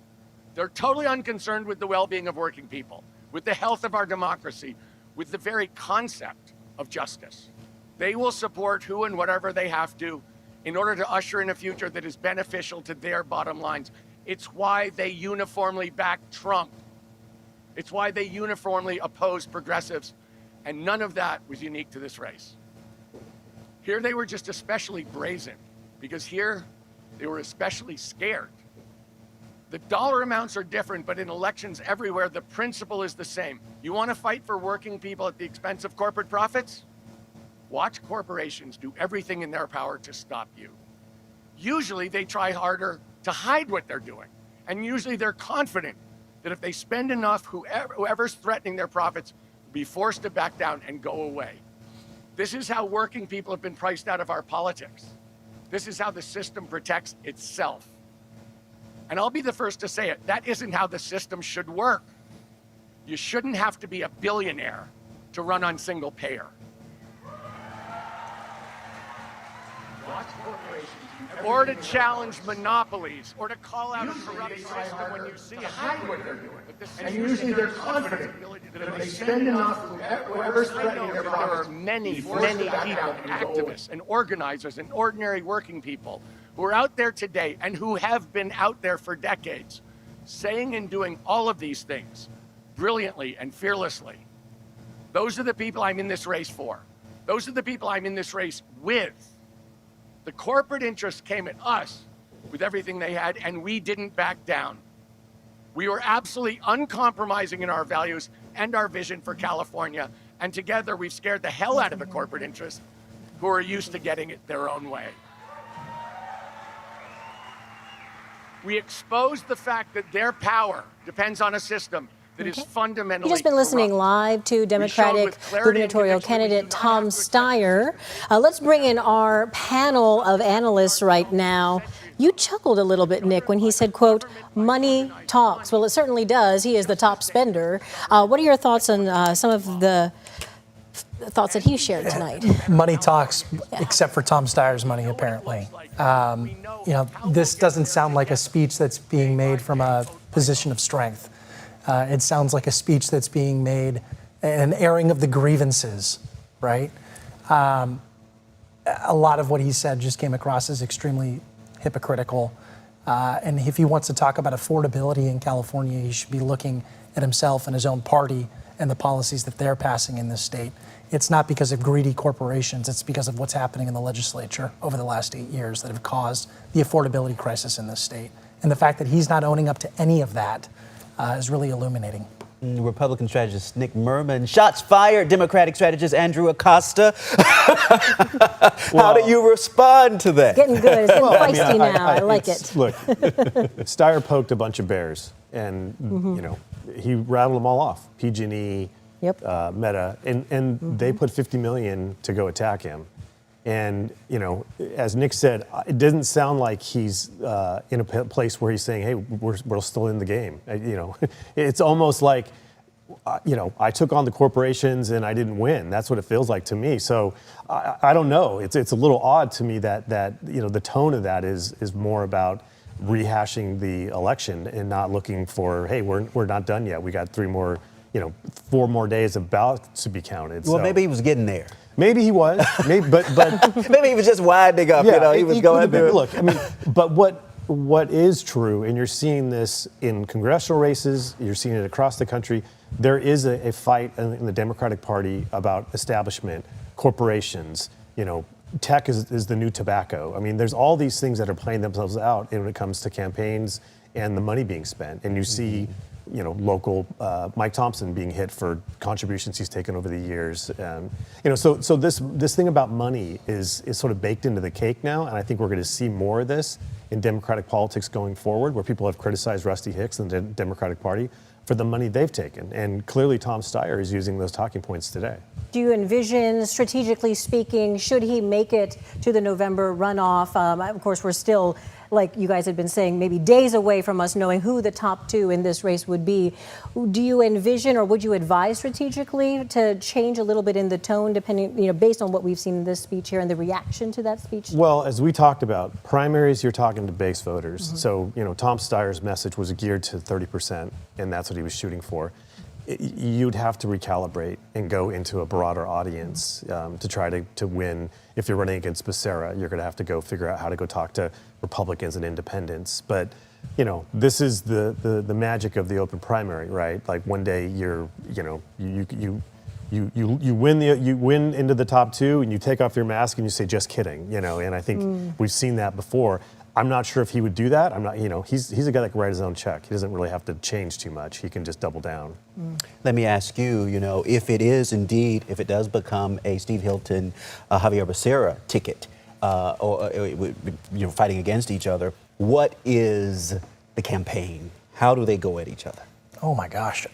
They're totally unconcerned with the well-being of working people, with the health of our democracy, with the very concept of justice. They will support who and whatever they have to in order to usher in a future that is beneficial to their bottom lines. It's why they uniformly back Trump. It's why they uniformly oppose progressives, and none of that was unique to this race. Here they were just especially brazen, because here they were especially scared. The dollar amounts are different, but in elections everywhere, the principle is the same. You want to fight for working people at the expense of corporate profits? Watch corporations do everything in their power to stop you. Usually they try harder to hide what they're doing. And usually they're confident that if they spend enough, whoever's threatening their profits will be forced to back down and go away. This is how working people have been priced out of our politics. This is how the system protects itself. And I'll be the first to say it, that isn't how the system should work. You shouldn't have to be a billionaire to run on single payer. Or to challenge monopolies, or to call out a corrupt system when you see it. And usually they're confident that if they spend enough, whoever's threatening their profits, there are many people, activists and organizers and ordinary working people who are out there today and who have been out there for decades, saying and doing all of these things brilliantly and fearlessly. Those are the people I'm in this race for. Those are the people I'm in this race with. The corporate interests came at us with everything they had, and we didn't back down. We were absolutely uncompromising in our values and our vision for California, and together we've scared the hell out of the corporate interests who are used to getting it their own way. We exposed the fact that their power depends on a system that is fundamentally You've just been listening corrupt. live to Democratic gubernatorial candidate Tom Steyer. Let's bring in our panel of analysts right now. You chuckled a little bit, Nick, when he said, quote, money talks. Well, it certainly does. He is the top spender. What are your thoughts on some of the thoughts that he shared tonight? Money talks, except for Tom Steyer's money, apparently. This doesn't sound like a speech that's being made from a position of strength. It sounds like a speech that's being made, an airing of the grievances, right? A lot of what he said just came across as extremely hypocritical. And if he wants to talk about affordability in California, he should be looking at himself and his own party and the policies that they're passing in this state. It's not because of greedy corporations, it's because of what's happening in the legislature over the last 8 years that have caused the affordability crisis in this state. And the fact that he's not owning up to any of that is really illuminating. Republican strategist Nick Merman. Shots fired. Democratic strategist Andrew Acosta. How do you respond to that? Getting good. It's getting feisty now. I like it. Look, Steyer poked a bunch of bears, and he rattled them all off. PG&E, Meta, and they put $50 million to go attack him. And, as Nick said, it doesn't sound like he's in a place where he's saying, hey, we're still in the game. It's almost like, I took on the corporations and I didn't win. That's what it feels like to me. So I don't know. It's a little odd to me that the tone of that is more about rehashing the election and not looking for, hey, we're not done yet. We got 4 more days of ballots to be counted. Well, maybe he was getting there. Maybe he was, but maybe he was just winding up. He was going through. Look, but what is true, and you're seeing this in congressional races, you're seeing it across the country. There is a fight in the Democratic Party about establishment, corporations. Tech is the new tobacco. There's all these things that are playing themselves out when it comes to campaigns and the money being spent, and you see. Local Mike Thompson being hit for contributions he's taken over the years. So this thing about money is sort of baked into the cake now, and I think we're going to see more of this in Democratic politics going forward, where people have criticized Rusty Hicks and the Democratic Party for the money they've taken. And clearly Tom Steyer is using those talking points today. Do you envision, strategically speaking, should he make it to the November runoff? Of course, we're still, like you guys had been saying, maybe days away from us knowing who the top 2 in this race would be. Do you envision, or would you advise strategically to change a little bit in the tone, depending, based on what we've seen in this speech here and the reaction to that speech? Well, as we talked about, primaries, you're talking to base voters. So, Tom Steyer's message was geared to 30%, and that's what he was shooting for. You'd have to recalibrate and go into a broader audience to try to win. If you're running against Becerra, you're going to have to go figure out how to go talk to Republicans and independents. But, this is the magic of the open primary, right? Like one day you win into the top 2 and you take off your mask and you say, just kidding, and I think we've seen that before. I'm not sure if he would do that. I'm not, he's a guy that can write his own check. He doesn't really have to change too much. He can just double down. Let me ask you, if it does become a Steve Hilton, Xavier Becerra ticket, or fighting against each other, what is the campaign? How do they go at each other? Oh my gosh.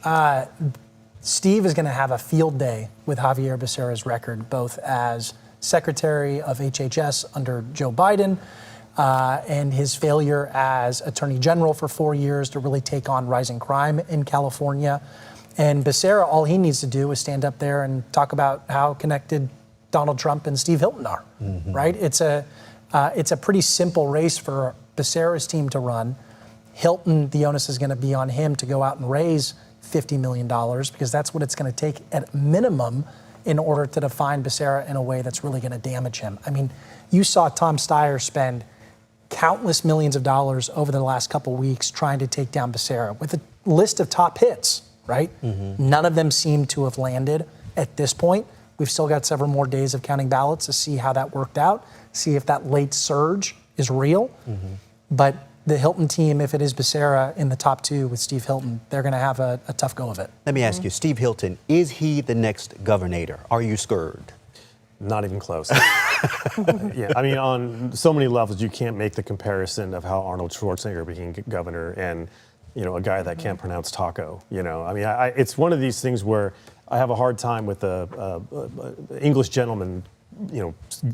Steve is going to have a field day with Xavier Becerra's record, both as Secretary of HHS under Joe Biden and his failure as Attorney General for 4 years to really take on rising crime in California. And Becerra, all he needs to do is stand up there and talk about how connected Donald Trump and Steve Hilton are, right? It's a pretty simple race for Becerra's team to run. Hilton, the onus is going to be on him to go out and raise $50 million because that's what it's going to take at minimum in order to define Becerra in a way that's really going to damage him. I mean, you saw Tom Steyer spend countless millions of dollars over the last couple weeks trying to take down Becerra with a list of top hits, right? None of them seem to have landed at this point. We've still got several more days of counting ballots to see how that worked out, see if that late surge is real. But the Hilton team, if it is Becerra in the top two with Steve Hilton, they're going to have a tough go of it. Let me ask you, Steve Hilton, is he the next governor? Are you scared? Not even close. Yeah, I mean, on so many levels, you can't make the comparison of how Arnold Schwarzenegger became governor and, a guy that can't pronounce taco. I mean, it's one of these things where I have a hard time with a English gentleman,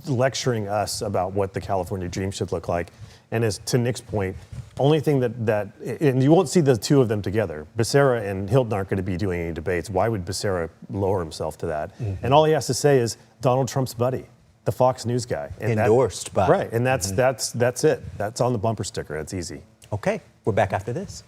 lecturing us about what the California dream should look like. And as to Nick's point, only thing that and you won't see the two of them together. Becerra and Hilton aren't going to be doing any debates. Why would Becerra lower himself to that? And all he has to say is Donald Trump's buddy, the Fox News guy. And endorsed by. Right, and that's it. That's on the bumper sticker. That's easy. Okay, we're back after this.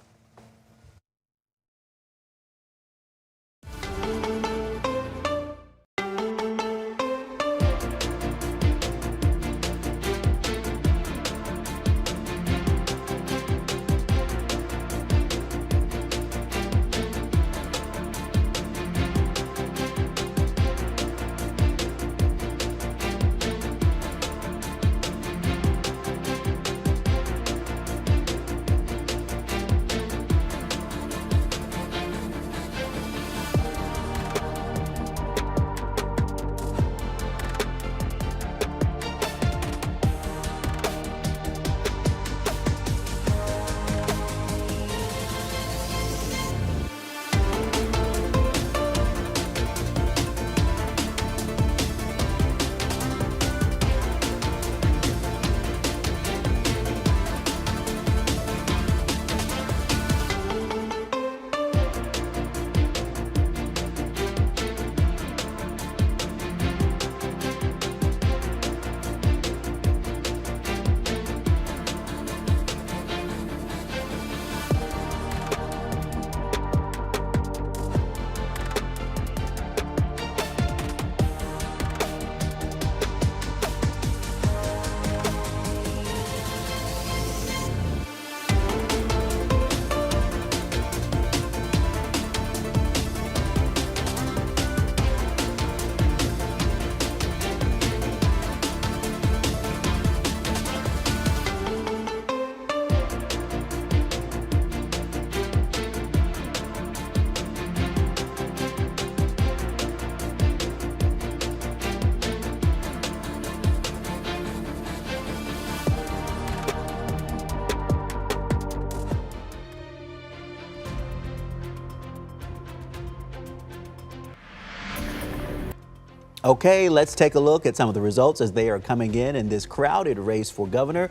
Okay, let's take a look at some of the results as they are coming in this crowded race for governor.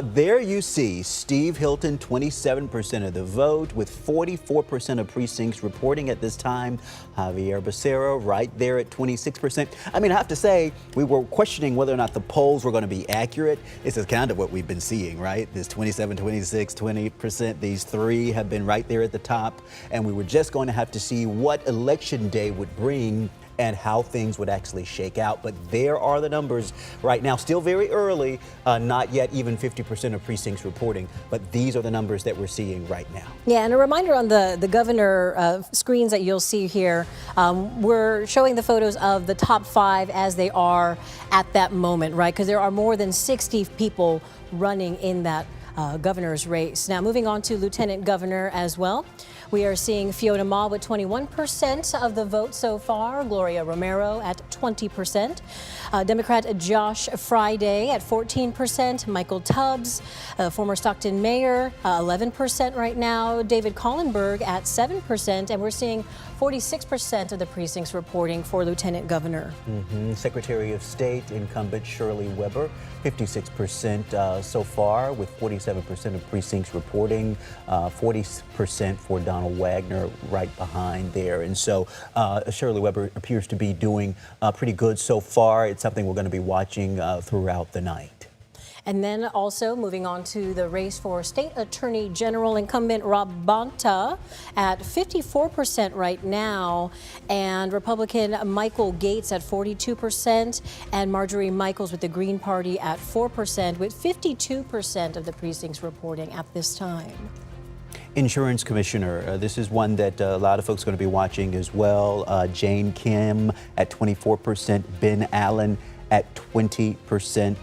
There you see Steve Hilton, 27% of the vote, with 44% of precincts reporting at this time. Xavier Becerra right there at 26%. I mean, I have to say, we were questioning whether or not the polls were going to be accurate. This is kind of what we've been seeing, right? This 27, 26, 20%. These three have been right there at the top. And we were just going to have to see what election day would bring and how things would actually shake out. But there are the numbers right now, still very early, not yet even 50% of precincts reporting, but these are the numbers that we're seeing right now. Yeah, and a reminder on the governor screens that you'll see here, we're showing the photos of the top five as they are at that moment, right? Because there are more than 60 people running in that governor's race. Now, moving on to lieutenant governor as well. We are seeing Fiona Ma with 21% of the vote so far, Gloria Romero at 20%, Democrat Josh Friday at 14%, Michael Tubbs, former Stockton mayor, 11% right now, David Collenberg at 7%, and we're seeing 46% of the precincts reporting for Lieutenant Governor. Secretary of State, incumbent Shirley Weber, 56% so far, with 47% of precincts reporting, 40% for Donald Wagner right behind there. And so Shirley Weber appears to be doing pretty good so far. It's something we're going to be watching throughout the night. And then also moving on to the race for State Attorney General, incumbent Rob Bonta at 54% right now, and Republican Michael Gates at 42%, and Marjorie Michaels with the Green Party at 4%, with 52% of the precincts reporting at this time. Insurance Commissioner, this is one that a lot of folks are going to be watching as well. Jane Kim at 24%, Ben Allen at 20%.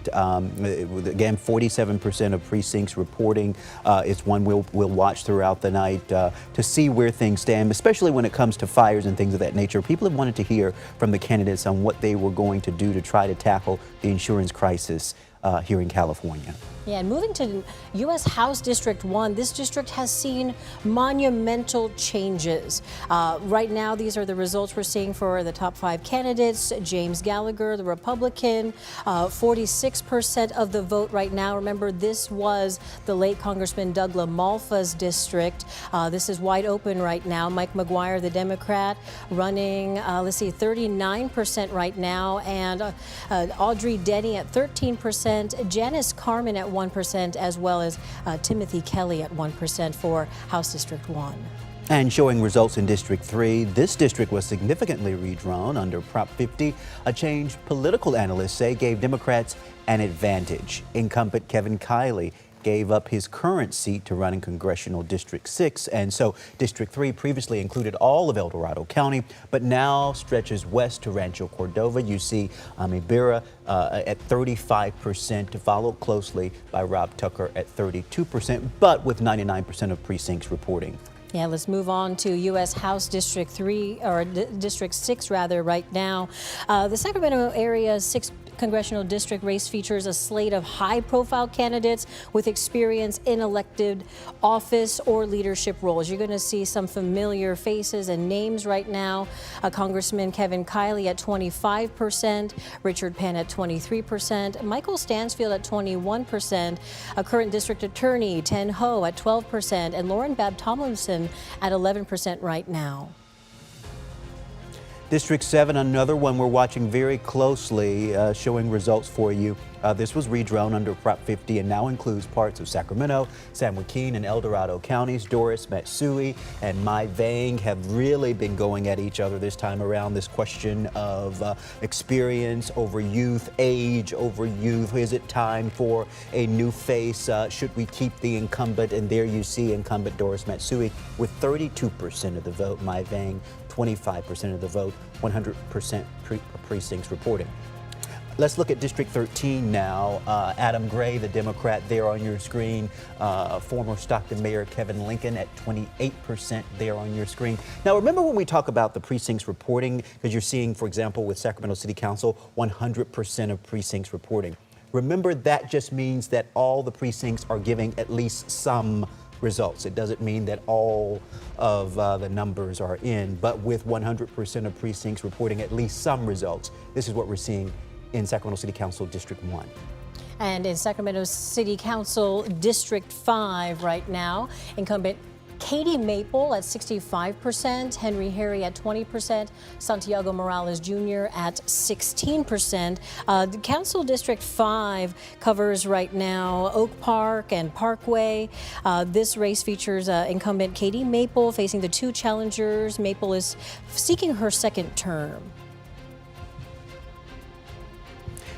Again, 47% of precincts reporting. It's one we'll watch throughout the night to see where things stand, especially when it comes to fires and things of that nature. People have wanted to hear from the candidates on what they were going to do to try to tackle the insurance crisis here in California. Yeah, and moving to U.S. House District 1, this district has seen monumental changes. Right now, these are the results we're seeing for the top 5 candidates. James Gallagher, the Republican, 46% of the vote right now. Remember, this was the late Congressman Doug LaMalfa's district. This is wide open right now. Mike McGuire, the Democrat, running, 39% right now, and Audrey Denny at 13%, Janice Carmen at 1%, as well as Timothy Kelly at 1% for House District 1. And showing results in District 3, this district was significantly redrawn under Prop 50. A change political analysts say gave Democrats an advantage. Incumbent Kevin Kiley gave up his current seat to run in Congressional District 6. And so District 3 previously included all of El Dorado County, but now stretches west to Rancho Cordova. You see Ibarra at 35%, followed closely by Rob Tucker at 32%, but with 99% of precincts reporting. Yeah, let's move on to U.S. House District 3, or District 6 rather, right now. The Sacramento area's 6th congressional district race features a slate of high-profile candidates with experience in elected office or leadership roles. You're going to see some familiar faces and names right now. Congressman Kevin Kiley at 25%, Richard Penn at 23%, Michael Stansfield at 21%, a current district attorney, Ten Ho, at 12%, and Lauren Babb Tomlinson at 11% right now. District 7, another one we're watching very closely, showing results for you. This was redrawn under Prop 50 and now includes parts of Sacramento, San Joaquin, and El Dorado counties. Doris Matsui and Mai Vang have really been going at each other this time around. This question of experience over youth, age over youth. Is it time for a new face? Should we keep the incumbent? And there you see incumbent Doris Matsui with 32% of the vote. Mai Vang, 25% of the vote, 100% precincts reporting. Let's look at District 13 now. Adam Gray, the Democrat, there on your screen. Former Stockton Mayor Kevin Lincoln at 28% there on your screen. Now, remember when we talk about the precincts reporting, because you're seeing, for example, with Sacramento City Council, 100% of precincts reporting. Remember, that just means that all the precincts are giving at least some results. It doesn't mean that all of the numbers are in, but with 100% of precincts reporting at least some results, this is what we're seeing in Sacramento City Council District 1. And in Sacramento City Council District 5 right now, incumbent Katie Maple at 65%, Henry Harry at 20%, Santiago Morales Jr. at 16%. The Council District 5 covers right now Oak Park and Parkway. This race features incumbent Katie Maple facing the 2 challengers. Maple is seeking her 2nd term.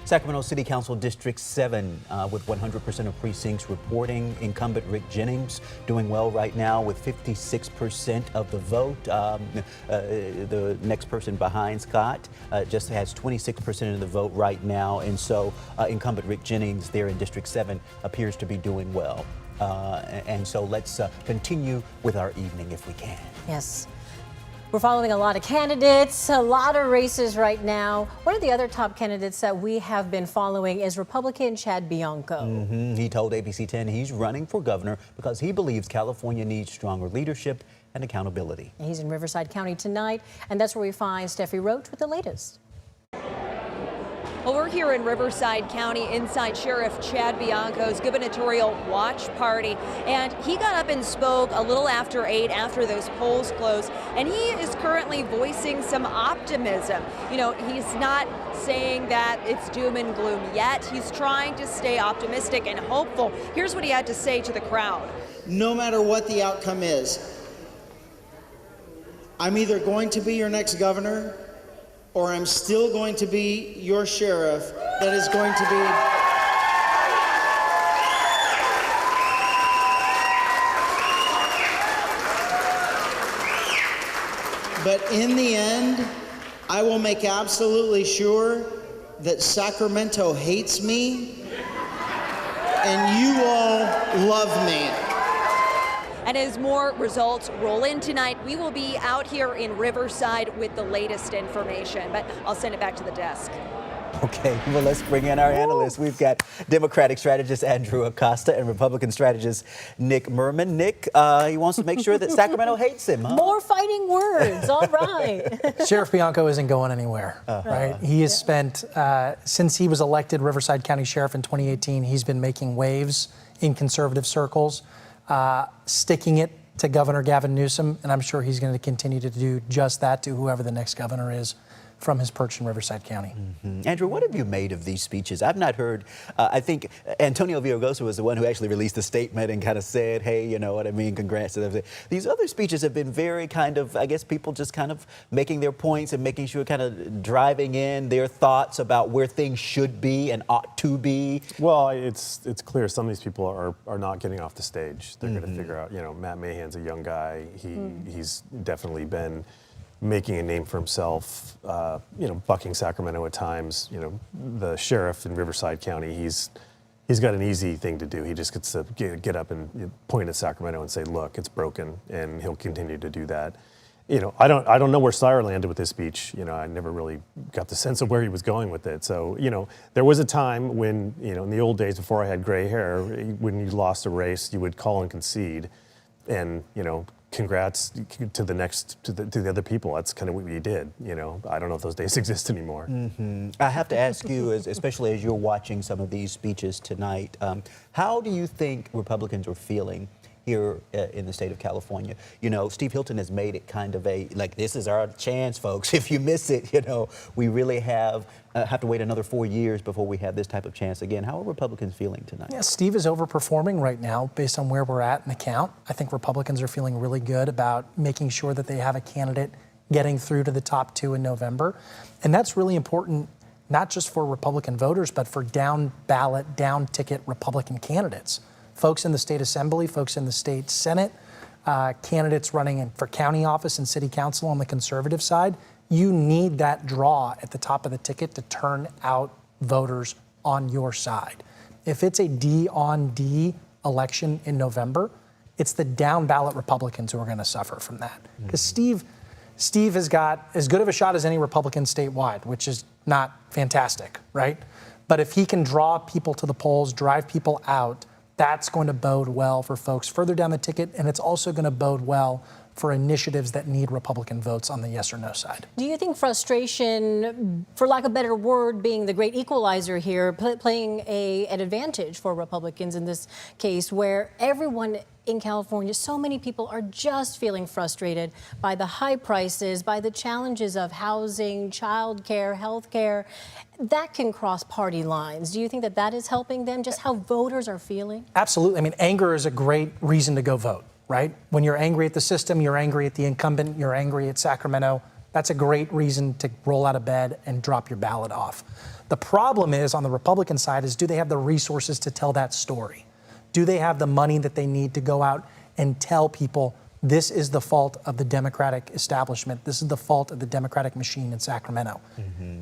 Sacramento City Council District 7 with 100% of precincts reporting. Incumbent Rick Jennings doing well right now with 56% of the vote. The next person behind Scott just has 26% of the vote right now. And so incumbent Rick Jennings there in District 7 appears to be doing well. And so let's continue with our evening if we can. Yes. We're following a lot of candidates, a lot of races right now. One of the other top candidates that we have been following is Republican Chad Bianco. He told ABC10 he's running for governor because he believes California needs stronger leadership and accountability. He's in Riverside County tonight, and that's where we find Steffi Roach with the latest. Well, we're here in Riverside County inside Sheriff Chad Bianco's gubernatorial watch party, and he got up and spoke a little after 8 after those polls closed, and he is currently voicing some optimism. You know, he's not saying that it's doom and gloom yet. He's trying to stay optimistic and hopeful. Here's what he had to say to the crowd. No matter what the outcome is, I'm either going to be your next governor or I'm still going to be your sheriff that is going to be. But in the end, I will make absolutely sure that Sacramento hates me and you all love me. And as more results roll in tonight, we will be out here in Riverside with the latest information. But I'll send it back to the desk. Okay, well, let's bring in our analysts. We've got Democratic strategist Andrew Acosta and Republican strategist Nick Merman. Nick, he wants to make sure that Sacramento hates him, huh? More fighting words, all right. Sheriff Bianco isn't going anywhere, right? He has spent, since he was elected Riverside County Sheriff in 2018, he's been making waves in conservative circles, sticking it to Governor Gavin Newsom, and I'm sure he's going to continue to do just that to whoever the next governor is from his perch in Riverside County. Andrew, what have you made of these speeches? I've not heard, I think Antonio Villaraigosa was the one who actually released a statement and kind of said, hey, you know what I mean, congrats to them. These other speeches have been very kind of, I guess people just kind of making their points and making sure kind of driving in their thoughts about where things should be and ought to be. Well, it's clear some of these people are not getting off the stage. They're going to figure out, you know, Matt Mahan's a young guy. He's definitely been making a name for himself, you know, bucking Sacramento at times. You know, the sheriff in Riverside County, he's got an easy thing to do. He just gets to get up and point at Sacramento and say, look, it's broken, and he'll continue to do that. You know, I don't know where Steyer landed with this speech. You know, I never really got the sense of where he was going with it. So, you know, there was a time when, you know, in the old days before I had gray hair, when you lost a race, you would call and concede, and, you know, congrats to the other people. That's kind of what we did. You know, I don't know if those days exist anymore. I have to ask you, especially as you're watching some of these speeches tonight, how do you think Republicans are feeling here in the state of California? You know, Steve Hilton has made it kind of a, like, this is our chance, folks. If you miss it, you know, we really have to wait another 4 years before we have this type of chance again. How are Republicans feeling tonight? Yeah, Steve is overperforming right now based on where we're at in the count. I think Republicans are feeling really good about making sure that they have a candidate getting through to the top 2 in November. And that's really important, not just for Republican voters, but for down ballot, down ticket Republican candidates. Folks in the state assembly, folks in the state senate, candidates running for county office and city council on the conservative side. You need that draw at the top of the ticket to turn out voters on your side. If it's a D on D election in November, it's the down ballot Republicans who are going to suffer from that. Because Steve has got as good of a shot as any Republican statewide, which is not fantastic, right? But if he can draw people to the polls, drive people out, that's going to bode well for folks further down the ticket, and it's also going to bode well for initiatives that need Republican votes on the yes or no side. Do you think frustration, for lack of a better word, being the great equalizer here, playing an advantage for Republicans in this case, where everyone in California, so many people are just feeling frustrated by the high prices, by the challenges of housing, childcare, healthcare, that can cross party lines. Do you think that that is helping them, just how voters are feeling? Absolutely. I mean, anger is a great reason to go vote, right? When you're angry at the system, you're angry at the incumbent, you're angry at Sacramento, that's a great reason to roll out of bed and drop your ballot off. The problem is, on the Republican side, is do they have the resources to tell that story? Do they have the money that they need to go out and tell people This is the fault of the Democratic establishment. This is the fault of the Democratic machine in Sacramento.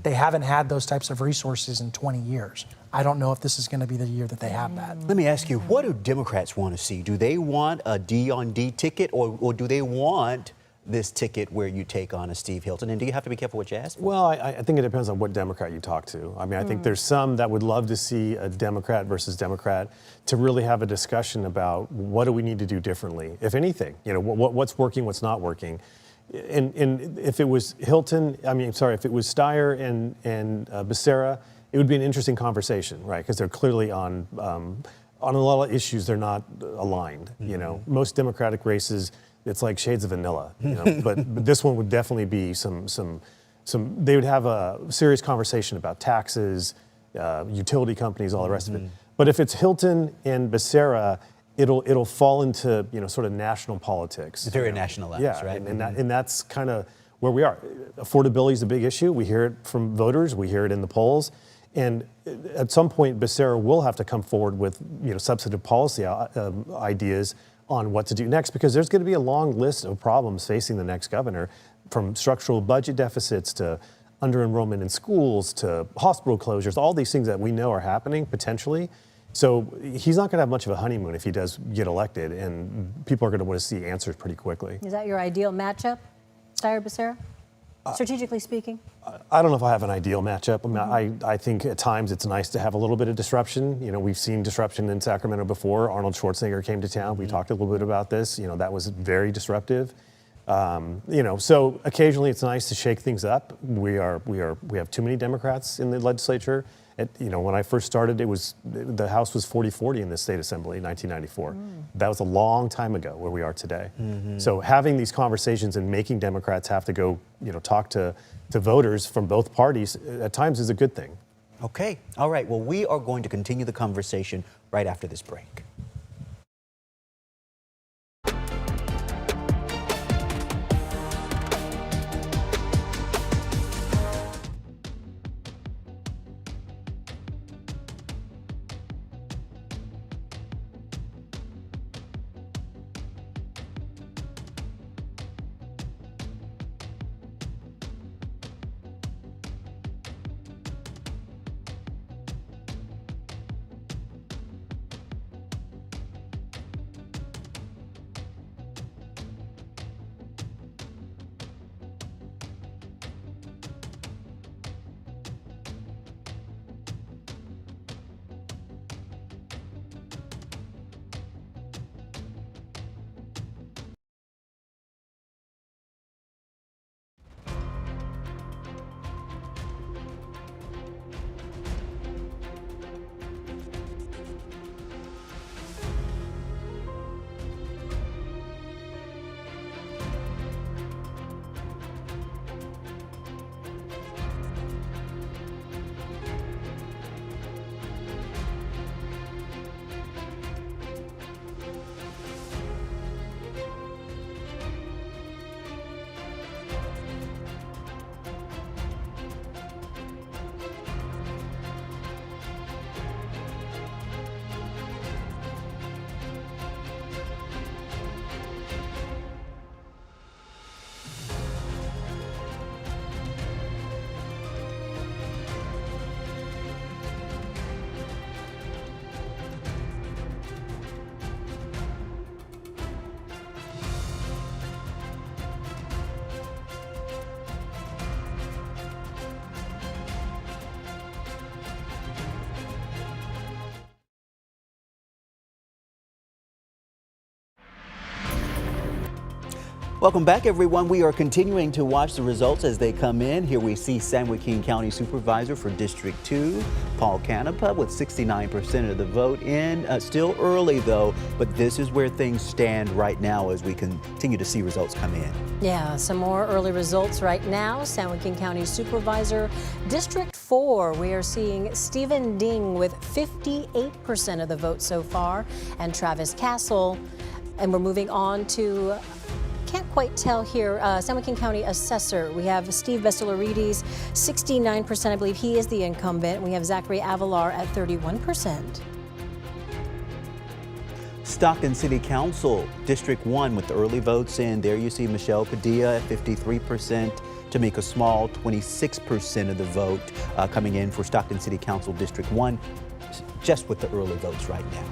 They haven't had those types of resources in 20 years. I don't know if this is going to be the year that they have that. Let me ask you, what do Democrats want to see? Do they want a D on D ticket, or do they want this ticket where you take on a Steve Hilton? And do you have to be careful what you ask for? Well, I think it depends on what Democrat you talk to. I mean, I think there's some that would love to see a Democrat versus Democrat to really have a discussion about what do we need to do differently, if anything. You know, what's working, what's not working. And if it was Hilton, if it was Steyer and Becerra, it would be an interesting conversation, right? Because they're clearly on a lot of issues, they're not aligned. You know, most Democratic races, it's like shades of vanilla. You know, but this one would definitely be some. They would have a serious conversation about taxes, utility companies, all the rest of it. But if it's Hilton and Becerra, it'll fall into sort of national politics. It's very nationalized, right? And that's kind of where we are. Affordability is a big issue. We hear it from voters. We hear it in the polls. And at some point, Becerra will have to come forward with substantive policy ideas on what to do next, because there's going to be a long list of problems facing the next governor, from structural budget deficits to under-enrollment in schools to hospital closures, all these things that we know are happening potentially. So he's not going to have much of a honeymoon if he does get elected, and people are going to want to see answers pretty quickly. Is that your ideal matchup, Steyer Becerra, strategically speaking? I don't know if I have an ideal matchup. I mean, I think at times it's nice to have a little bit of disruption. You know, we've seen disruption in Sacramento before. Arnold Schwarzenegger came to town. We talked a little bit about this. You know, that was very disruptive. So occasionally it's nice to shake things up. We have too many Democrats in the legislature. When I first started, the House was 40-40 in the state assembly in 1994. That was a long time ago where we are today. So having these conversations and making Democrats have to go, talk to voters from both parties at times is a good thing. Okay. All right. Well, we are going to continue the conversation right after this break. Welcome back, everyone. We are continuing to watch the results as they come in. Here we see San Joaquin County Supervisor for District 2, Paul Canepa, with 69% of the vote in. Still early, though, but this is where things stand right now as we continue to see results come in. Yeah, some more early results right now. San Joaquin County Supervisor, District 4, we are seeing Stephen Ding with 58% of the vote so far, and Travis Castle. And we're moving on to, can't quite tell here, San Joaquin County Assessor. We have Steve Becerra, 69%, I believe he is the incumbent. We have Zachary Avalar at 31%. Stockton City Council, District 1 with the early votes in. There you see Michelle Padilla at 53%, Tamika Small, 26% of the vote coming in for Stockton City Council District 1, just with the early votes right now.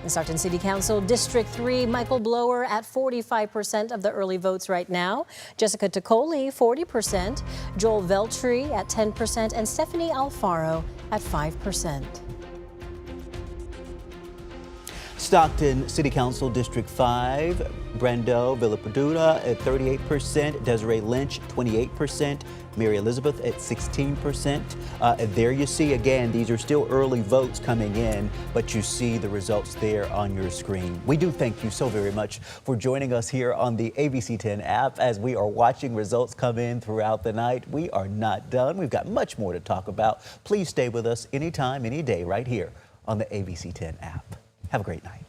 In Stockton City Council District 3, Michael Blower at 45% of the early votes right now. Jessica Tacoli, 40%. Joel Veltri at 10%. And Stephanie Alfaro at 5%. Stockton City Council District 5, Brando Villapadura at 38%, Desiree Lynch 28%, Mary Elizabeth at 16%. There you see again, these are still early votes coming in, but you see the results there on your screen. We do thank you so very much for joining us here on the ABC10 app as we are watching results come in throughout the night. We are not done. We've got much more to talk about. Please stay with us anytime, any day, right here on the ABC10 app. Have a great night.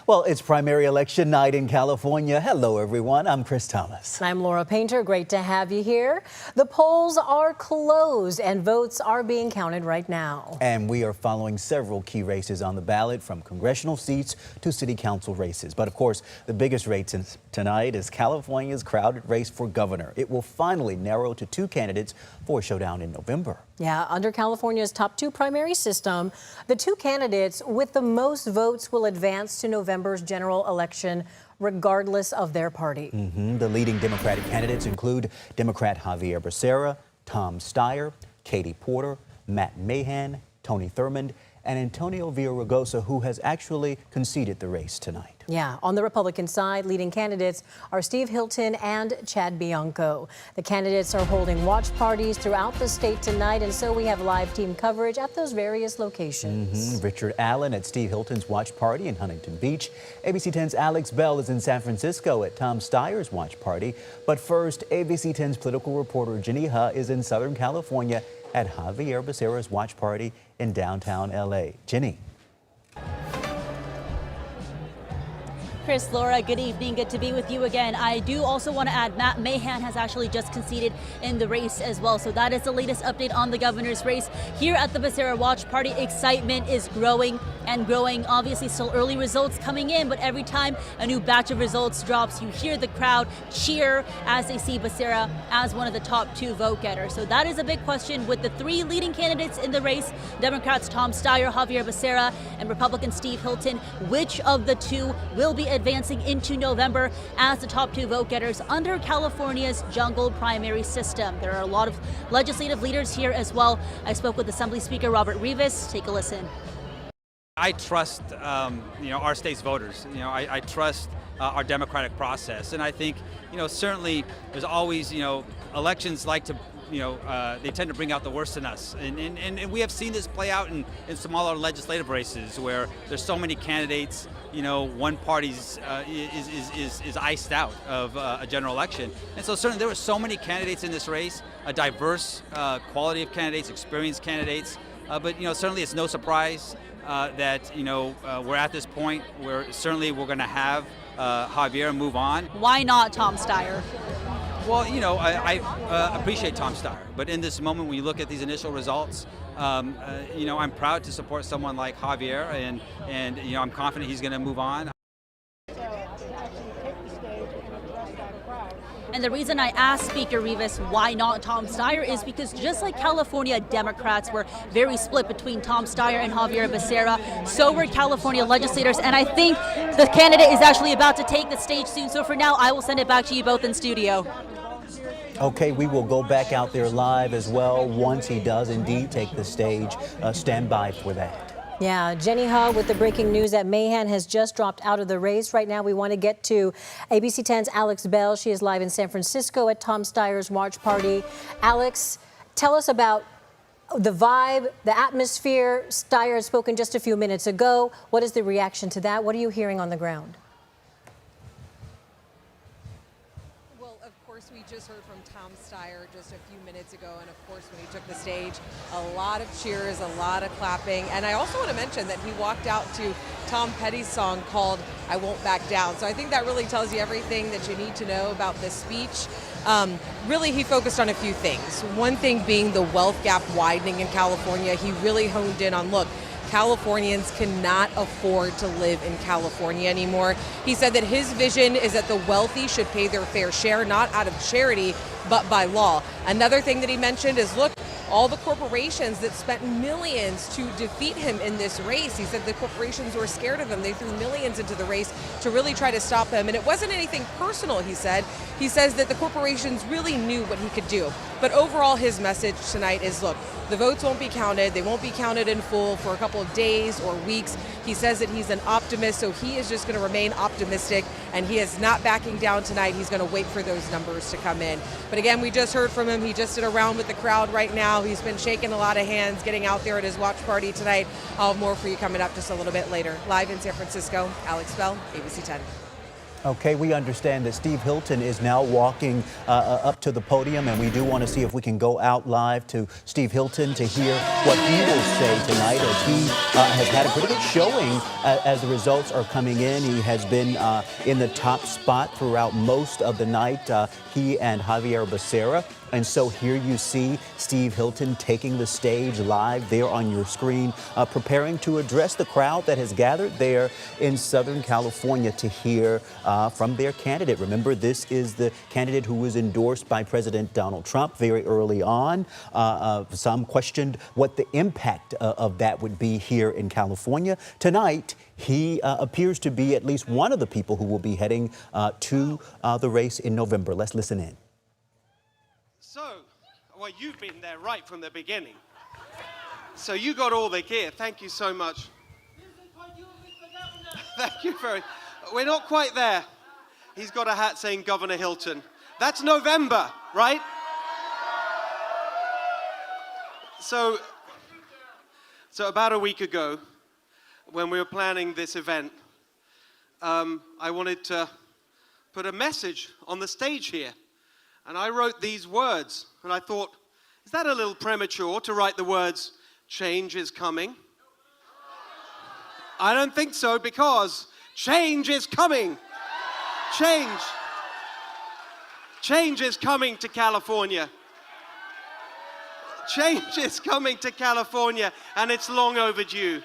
Well, it's primary election night in California. Hello, everyone. I'm Chris Thomas. I'm Laura Painter. Great to have you here. The polls are closed and votes are being counted right now. And we are following several key races on the ballot, from congressional seats to city council races. But of course, the biggest race tonight is California's crowded race for governor. It will finally narrow to 2 candidates for a showdown in November. Yeah, under California's top 2 primary system, the 2 candidates with the most votes will advance to November's general election, regardless of their party. The leading Democratic candidates include Democrat Xavier Becerra, Tom Steyer, Katie Porter, Matt Mahan, Tony Thurmond, and Antonio Villaraigosa, who has actually conceded the race tonight. Yeah, on the Republican side, leading candidates are Steve Hilton and Chad Bianco. The candidates are holding watch parties throughout the state tonight, and so we have live team coverage at those various locations. Richard Allen at Steve Hilton's watch party in Huntington Beach. ABC10's Alex Bell is in San Francisco at Tom Steyer's watch party. But first, ABC10's political reporter Jenny Ha is in Southern California at Xavier Becerra's watch party in downtown LA. Jenny. Chris, Laura, good evening. Good to be with you again. I do also want to add Matt Mahan has actually just conceded in the race as well. So that is the latest update on the governor's race. Here at the Becerra Watch Party, excitement is growing and growing. Obviously, still early results coming in, but every time a new batch of results drops, you hear the crowd cheer as they see Becerra as one of the top 2 vote getters. So that is a big question with the 3 leading candidates in the race, Democrats Tom Steyer, Xavier Becerra, and Republican Steve Hilton. Which of the 2 will be advancing into November as the top 2 vote getters under California's jungle primary system? There are a lot of legislative leaders here as well. I spoke with Assembly Speaker Robert Rivas. Take a listen. I trust, our state's voters. I trust our democratic process, and I think, certainly there's always, elections like to, they tend to bring out the worst in us, and we have seen this play out in smaller legislative races where there's so many candidates. One party's is iced out of a general election, and so certainly there were so many candidates in this race, a diverse quality of candidates, experienced candidates, but certainly it's no surprise that we're at this point where certainly we're going to have Xavier move on. Why not Tom Steyer? Well, I appreciate Tom Steyer, but in this moment, when you look at these initial results, I'm proud to support someone like Xavier, and I'm confident he's going to move on. And the reason I asked Speaker Rivas why not Tom Steyer is because just like California Democrats were very split between Tom Steyer and Xavier Becerra, so were California legislators. And I think the candidate is actually about to take the stage soon. So for now, I will send it back to you both in studio. Okay, we will go back out there live as well once he does indeed take the stage. Stand by for that. Yeah, Jenny Ha with the breaking news that Mahan has just dropped out of the race. Right now, we want to get to ABC10's Alex Bell. She is live in San Francisco at Tom Steyer's watch party. Alex, tell us about the vibe, the atmosphere. Steyer had spoken just a few minutes ago. What is the reaction to that? What are you hearing on the ground? Well, of course, we just heard from Tom Steyer just a few minutes ago, and of course, when he took the stage, a lot of cheers, a lot of clapping. And I also want to mention that he walked out to Tom Petty's song called I Won't Back Down. So I think that really tells you everything that you need to know about this speech. Really, he focused on a few things. One thing being the wealth gap widening in California. He really honed in on, look, Californians cannot afford to live in California anymore. He said that his vision is that the wealthy should pay their fair share, not out of charity, but by law. Another thing that he mentioned is, look, all the corporations that spent millions to defeat him in this race. He said the corporations were scared of him. They threw millions into the race to really try to stop him. And it wasn't anything personal, he said. He says that the corporations really knew what he could do. But overall, his message tonight is, look, the votes won't be counted. They won't be counted in full for a couple of days or weeks. He says that he's an optimist, so he is just going to remain optimistic, and he is not backing down tonight. He's going to wait for those numbers to come in. But again, we just heard from him. He just did a round with the crowd right now. He's been shaking a lot of hands, getting out there at his watch party tonight. I'll have more for you coming up just a little bit later. Live in San Francisco, Alex Bell, ABC 10. Okay, we understand that Steve Hilton is now walking up to the podium, and we do want to see if we can go out live to Steve Hilton to hear what he will say tonight, as he has had a pretty good showing as the results are coming in. He has been in the top spot throughout most of the night, he and Xavier Becerra. And so here you see Steve Hilton taking the stage live there on your screen, preparing to address the crowd that has gathered there in Southern California to hear from their candidate. Remember, this is the candidate who was endorsed by President Donald Trump very early on. Some questioned what the impact of that would be here in California. Tonight, he appears to be at least one of the people who will be heading to the race in November. Let's listen in. Well, you've been there right from the beginning. So you got all the gear. Thank you so much. Thank you very much. We're not quite there. He's got a hat saying Governor Hilton. That's November, right? So about a week ago, when we were planning this event, I wanted to put a message on the stage here. And I wrote these words, and I thought, is that a little premature to write the words, change is coming? I don't think so, because change is coming. Change is coming to California. Change is coming to California, and it's long overdue.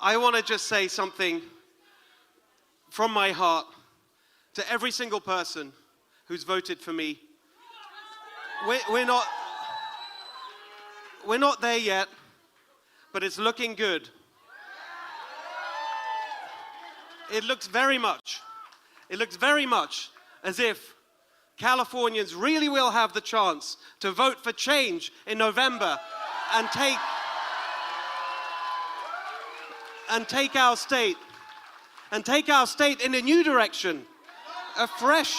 I want to just say something from my heart to every single person who's voted for me. We're not there yet, but it's looking good. It looks very much as if Californians really will have the chance to vote for change in November and take our state in a new direction, a fresh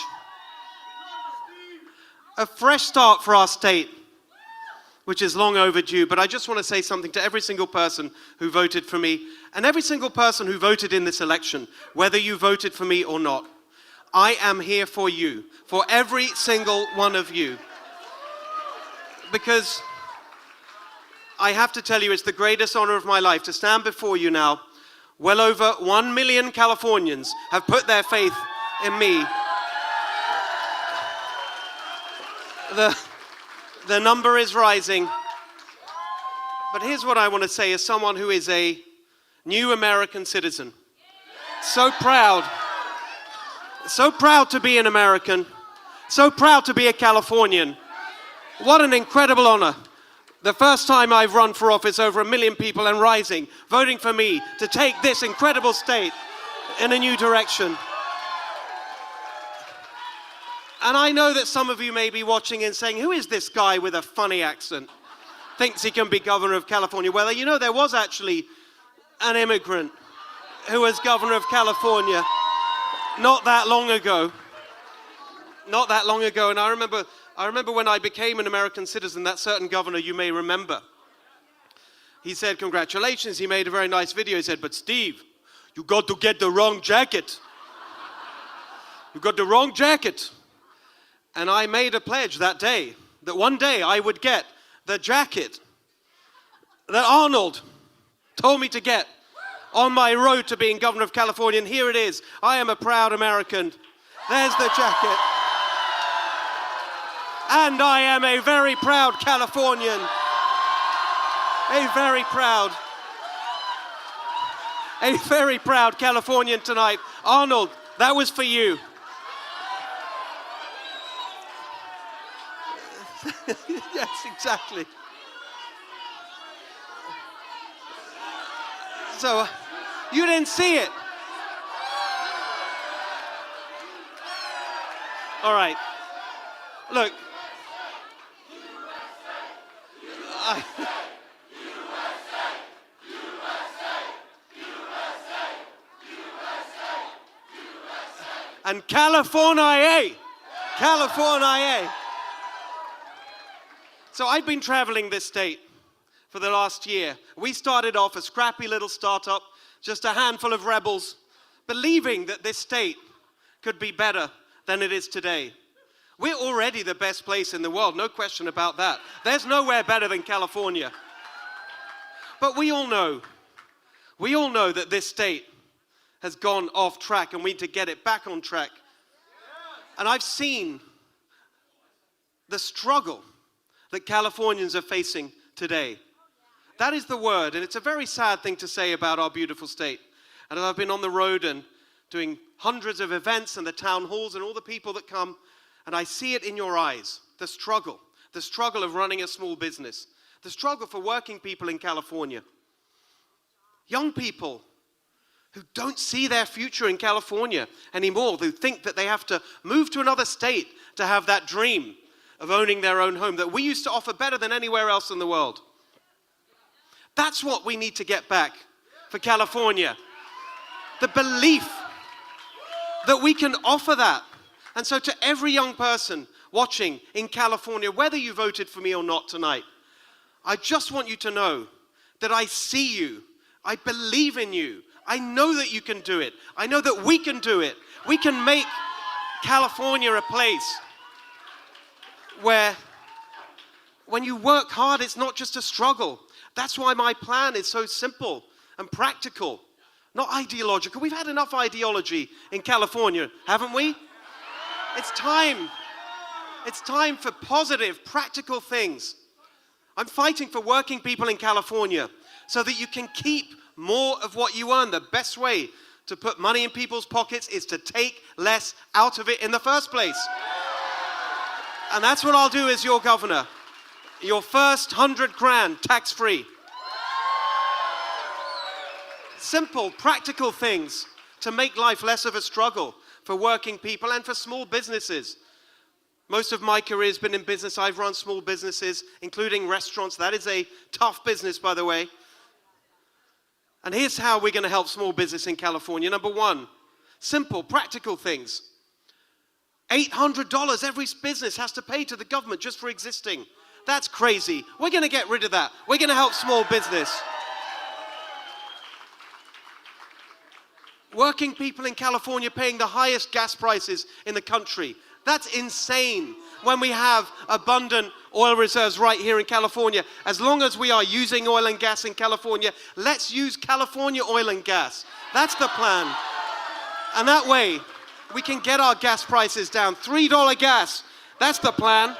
start for our state, which is long overdue. But I just want to say something to every single person who voted for me, and every single person who voted in this election, whether you voted for me or not. I am here for you, for every single one of you. Because I have to tell you, it's the greatest honor of my life to stand before you now. Well over 1 million Californians have put their faith in me. The number is rising. But here's what I want to say as someone who is a new American citizen. So proud to be an American. So proud to be a Californian. What an incredible honor. The first time I've run for office, over 1 million people and rising, voting for me to take this incredible state in a new direction. And I know that some of you may be watching and saying, who is this guy with a funny accent? Thinks he can be governor of California. Well, you know, there was actually an immigrant who was governor of California not that long ago. And I remember when I became an American citizen, that certain governor you may remember. He said, congratulations. He made a very nice video. He said, but Steve, you got to get the wrong jacket. You got the wrong jacket. And I made a pledge that day that one day I would get the jacket that Arnold told me to get on my road to being governor of California. And here it is. I am a proud American. There's the jacket. And I am a very proud Californian. A very proud Californian tonight. Arnold, that was for you. Yes, exactly. So, you didn't see it. All right. Look. And California. So I've been traveling this state for the last year. We started off a scrappy little startup just a handful of rebels believing that this state could be better than it is today. We're already the best place in the world, no question about that. There's nowhere better than California. But we all know that this state has gone off track and we need to get it back on track. And I've seen the struggle that Californians are facing today. That is the word, and it's a very sad thing to say about our beautiful state. And I've been on the road and doing hundreds of events and the town halls and all the people that come, and I see it in your eyes, the struggle of running a small business, the struggle for working people in California. Young people who don't see their future in California anymore, who think that they have to move to another state to have that dream of owning their own home that we used to offer better than anywhere else in the world. That's what we need to get back for California. The belief that we can offer that. And so to every young person watching in California, whether you voted for me or not tonight, I just want you to know that I see you. I believe in you. I know that you can do it. I know that we can do it. We can make California a place where when you work hard, it's not just a struggle. That's why my plan is so simple and practical, not ideological. We've had enough ideology in California, haven't we? It's time. It's time for positive, practical things. I'm fighting for working people in California so that you can keep more of what you earn. The best way to put money in people's pockets is to take less out of it in the first place. And that's what I'll do as your governor. Your first 100 grand tax-free. Simple, practical things to make life less of a struggle for working people and for small businesses. Most of my career has been in business. I've run small businesses, including restaurants. That is a tough business, by the way. And here's how we're going to help small business in California. Number one, simple, practical things. $800 every business has to pay to the government just for existing. That's crazy. We're going to get rid of that. We're going to help small business. Working people in California paying the highest gas prices in the country. That's insane when we have abundant oil reserves right here in California. As long as we are using oil and gas in California, let's use California oil and gas. That's the plan. And that way, we can get our gas prices down. $3 gas, that's the plan.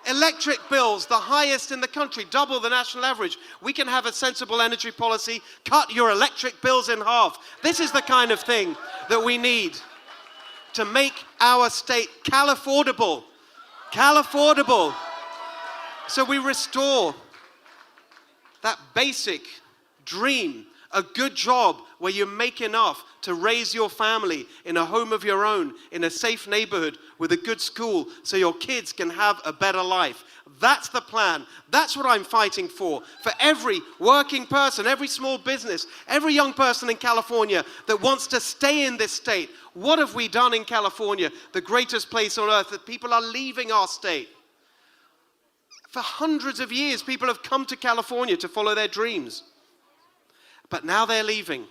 Electric bills, the highest in the country, double the national average. We can have a sensible energy policy, cut your electric bills in half. This is the kind of thing that we need to make our state Cal-affordable. Cal-affordable. So we restore that basic dream, a good job where you make enough to raise your family in a home of your own, in a safe neighborhood with a good school so your kids can have a better life. That's the plan. That's what I'm fighting for every working person, every small business, every young person in California that wants to stay in this state. What have we done in California, the greatest place on earth, that people are leaving our state? For hundreds of years, people have come to California to follow their dreams. But now they're leaving.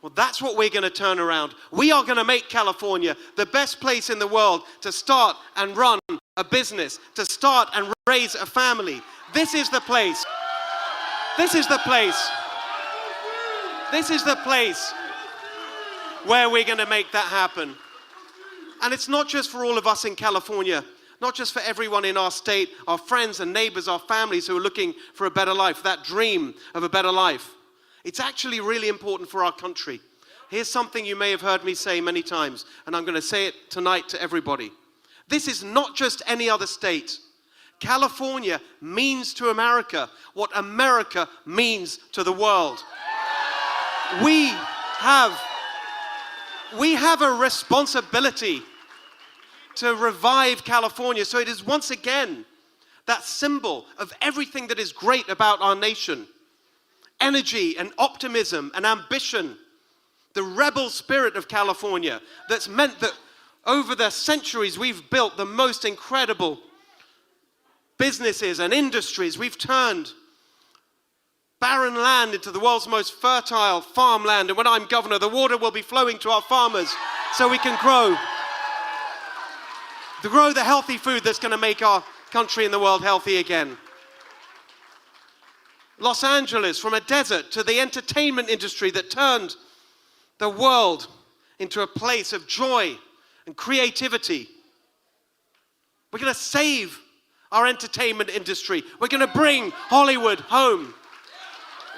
Well, that's what we're going to turn around. We are going to make California the best place in the world to start and run a business, to start and raise a family. This is the place. This is the place. This is the place where we're going to make that happen. And it's not just for all of us in California, not just for everyone in our state, our friends and neighbors, our families who are looking for a better life, that dream of a better life. It's actually really important for our country. Here's something you may have heard me say many times, and I'm going to say it tonight to everybody. This is not just any other state. California means to America what America means to the world. We have a responsibility to revive California, so it is once again that symbol of everything that is great about our nation. Energy and optimism and ambition, the rebel spirit of California that's meant that over the centuries we've built the most incredible businesses and industries. We've turned barren land into the world's most fertile farmland. And when I'm governor, the water will be flowing to our farmers so we can grow the healthy food that's going to make our country and the world healthy again. Los Angeles, from a desert to the entertainment industry that turned the world into a place of joy and creativity. We're going to save our entertainment industry. We're going to bring Hollywood home.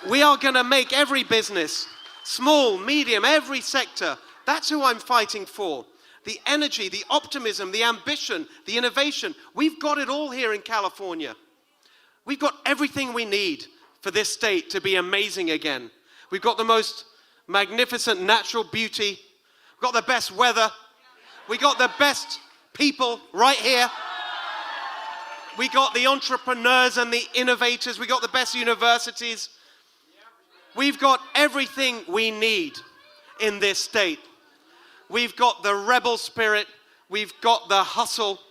We are going to make every business, small, medium, every sector. That's who I'm fighting for. The energy, the optimism, the ambition, the innovation. We've got it all here in California. We've got everything we need for this state to be amazing again. We've got the most magnificent natural beauty. We've got the best weather. We got the best people right here. We got the entrepreneurs and the innovators. We got the best universities. We've got everything we need in this state. We've got the rebel spirit. We've got the hustle.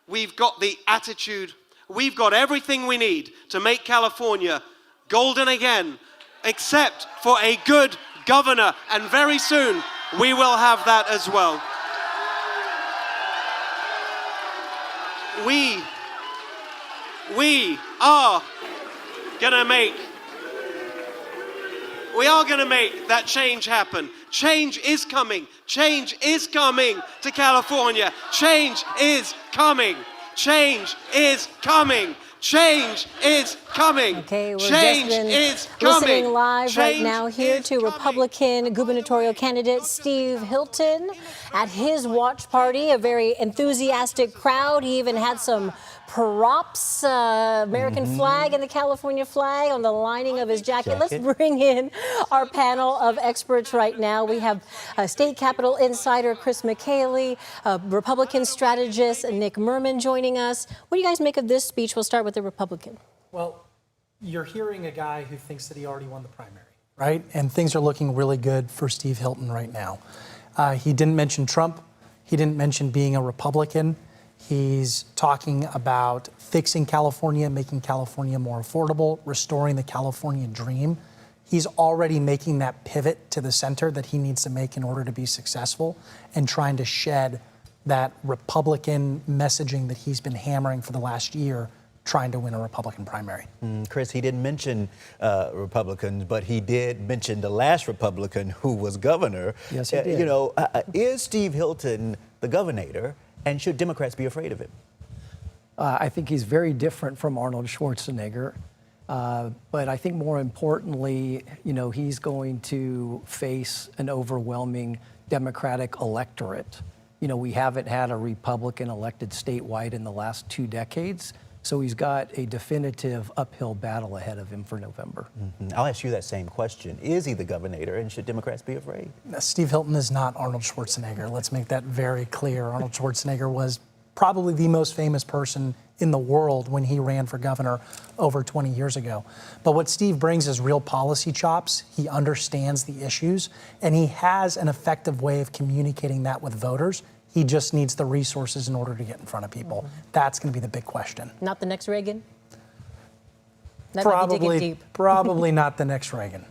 We've got the attitude. We've got everything we need to make California golden again, except for a good governor. And very soon, we will have that as well. We are gonna make that change happen. Change is coming. Change is coming to California. Change is coming. Change is coming. Change is coming. Okay, we're Change just is listening coming. live right Change now here to Republican gubernatorial candidate Steve Hilton at his watch party. A very enthusiastic crowd. He even had some props, American flag and the California flag on the lining of his jacket. Let's bring in our panel of experts right now. We have State Capitol insider Chris McCaley, Republican strategist Nick Merman joining us. What do you guys make of this speech? We'll start with the Republican. Well, you're hearing a guy who thinks that he already won the primary, right? And things are looking really good for Steve Hilton right now. He didn't mention Trump. He didn't mention being a Republican. He's talking about fixing California, making California more affordable, restoring the California dream. He's already making that pivot to the center that he needs to make in order to be successful and trying to shed that Republican messaging that he's been hammering for the last year, trying to win a Republican primary. Chris, he didn't mention Republicans, but he did mention the last Republican who was governor. Yes, he did. Is Steve Hilton the governor? And should Democrats be afraid of him? I think he's very different from Arnold Schwarzenegger. But I think more importantly, he's going to face an overwhelming Democratic electorate. We haven't had a Republican elected statewide in the last 2 decades. So he's got a definitive uphill battle ahead of him for November. I'll ask you that same question. Is he the governor, and should Democrats be afraid? Steve Hilton is not Arnold Schwarzenegger. Let's make that very clear. Arnold Schwarzenegger was probably the most famous person in the world when he ran for governor over 20 years ago. But what Steve brings is real policy chops. He understands the issues, and he has an effective way of communicating that with voters. He just needs the resources in order to get in front of people. That's going to be the big question. Not the next Reagan? That might be digging deep. Probably not the next Reagan.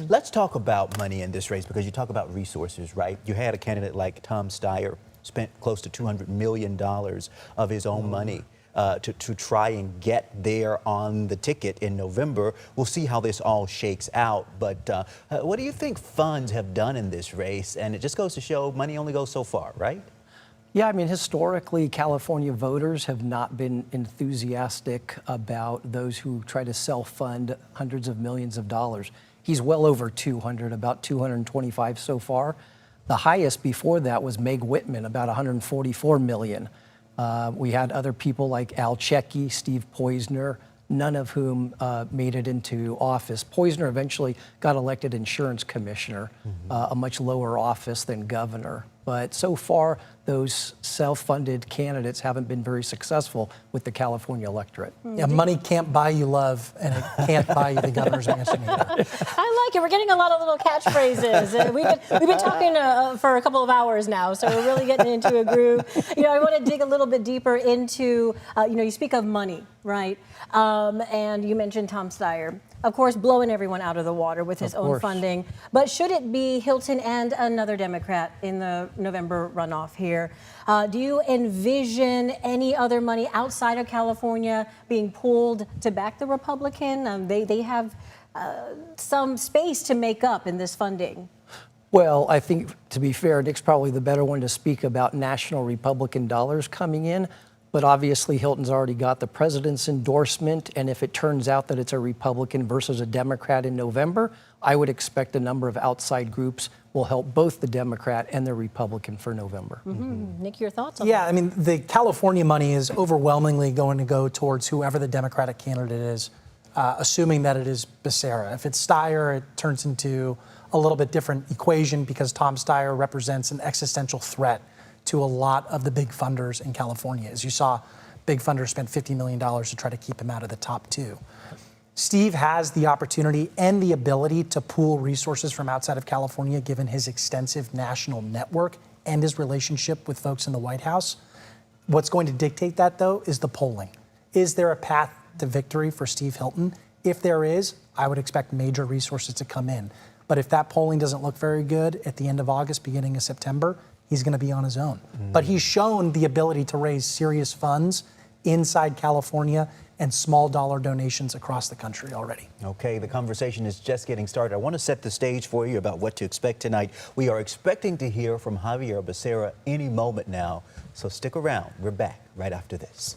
Let's talk about money in this race, because you talk about resources, right? You had a candidate like Tom Steyer spent close to $200 million of his own money to try and get there on the ticket in November. We'll see how this all shakes out. But what do you think funds have done in this race? And it just goes to show money only goes so far, right? Yeah, I mean, historically, California voters have not been enthusiastic about those who try to self-fund hundreds of millions of dollars. He's well over 200, about 225 so far. The highest before that was Meg Whitman, about 144 million. We had other people like Al Checky, Steve Poizner, none of whom made it into office. Poizner eventually got elected insurance commissioner, a much lower office than governor. But so far, those self-funded candidates haven't been very successful with the California electorate. Yeah, money can't buy you love, and it can't buy you the governor's mansion either. I like it. We're getting a lot of little catchphrases. We've been talking for a couple of hours now, so we're really getting into a groove. I want to dig a little bit deeper into, you speak of money, right? And you mentioned Tom Steyer. of course, blowing everyone out of the water with his own funding. But should it be Hilton and another Democrat in the November runoff here? Do you envision any other money outside of California being pulled to back the Republican? They have some space to make up in this funding. Well, I think, to be fair, Nick's probably the better one to speak about national Republican dollars coming in. But obviously, Hilton's already got the president's endorsement. And if it turns out that it's a Republican versus a Democrat in November, I would expect a number of outside groups will help both the Democrat and the Republican for November. Nick, your thoughts on Yeah, that? I mean, the California money is overwhelmingly going to go towards whoever the Democratic candidate is, assuming that it is Becerra. If it's Steyer, it turns into a little bit different equation because Tom Steyer represents an existential threat to a lot of the big funders in California. As you saw, big funders spent $50 million to try to keep him out of the top two. Steve has the opportunity and the ability to pool resources from outside of California, given his extensive national network and his relationship with folks in the White House. What's going to dictate that, though, is the polling. Is there a path to victory for Steve Hilton? If there is, I would expect major resources to come in. But if that polling doesn't look very good at the end of August, beginning of September, he's going to be on his own. But he's shown the ability to raise serious funds inside California and small dollar donations across the country already. Okay, the conversation is just getting started. I want to set the stage for you about what to expect tonight. We are expecting to hear from Xavier Becerra any moment now, so stick around. We're back right after this.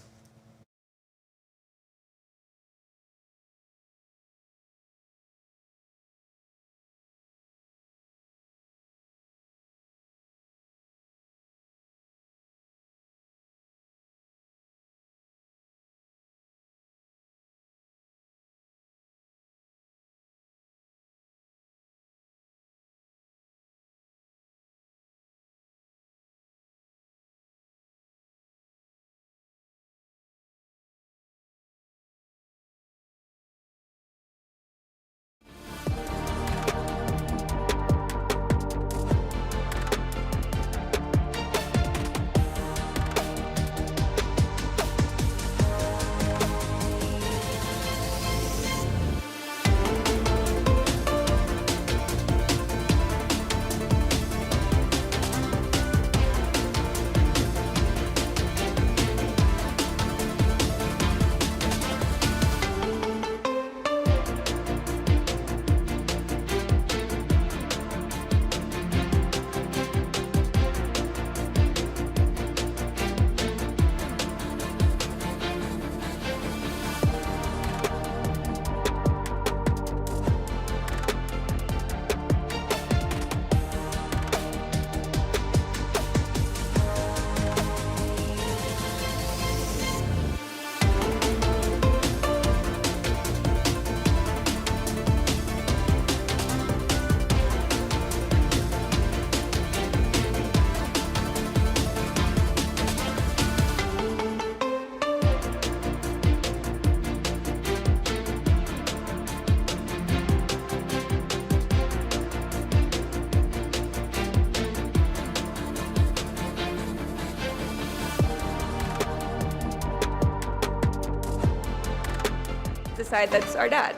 Decide that's our dad.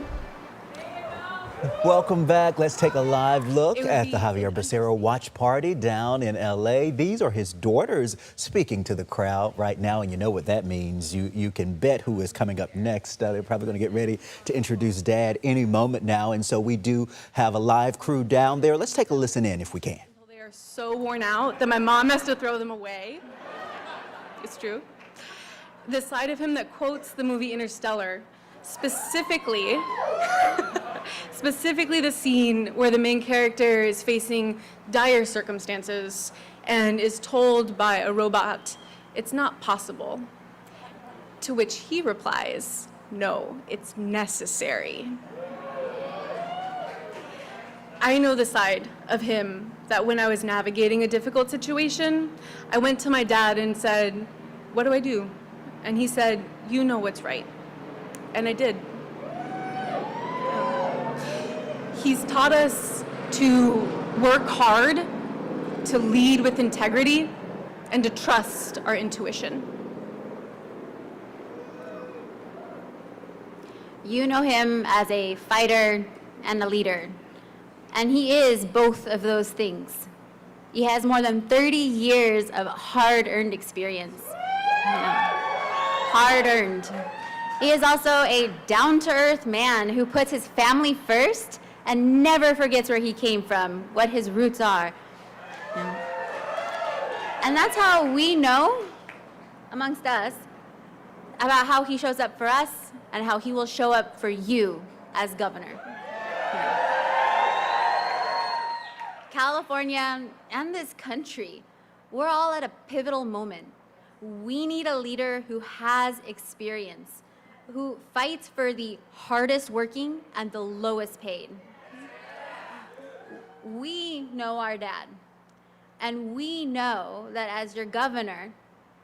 Welcome back. Let's take a live look at the Xavier Becerra watch party down in LA. These are his daughters speaking to the crowd right now, and you know what that means. You can bet who is coming up next. They're probably going to get ready to introduce Dad any moment now, and so we do have a live crew down there. Let's take a listen in if we can. They are so worn out that my mom has to throw them away. It's true. The side of him that quotes the movie Interstellar, specifically the scene where the main character is facing dire circumstances and is told by a robot, "It's not possible." To which he replies, "No, it's necessary." I know the side of him that when I was navigating a difficult situation, I went to my dad and said, "What do I do?" And he said, "You know what's right." And I did. He's taught us to work hard, to lead with integrity, and to trust our intuition. You know him as a fighter and a leader, and he is both of those things. He has more than 30 years of hard-earned experience. Hard-earned. He is also a down-to-earth man who puts his family first and never forgets where he came from, what his roots are. And that's how we know, amongst us, about how he shows up for us and how he will show up for you as governor. California and this country, we're all at a pivotal moment. We need a leader who has experience, who fights for the hardest working and the lowest paid. We know our dad, and we know that as your governor,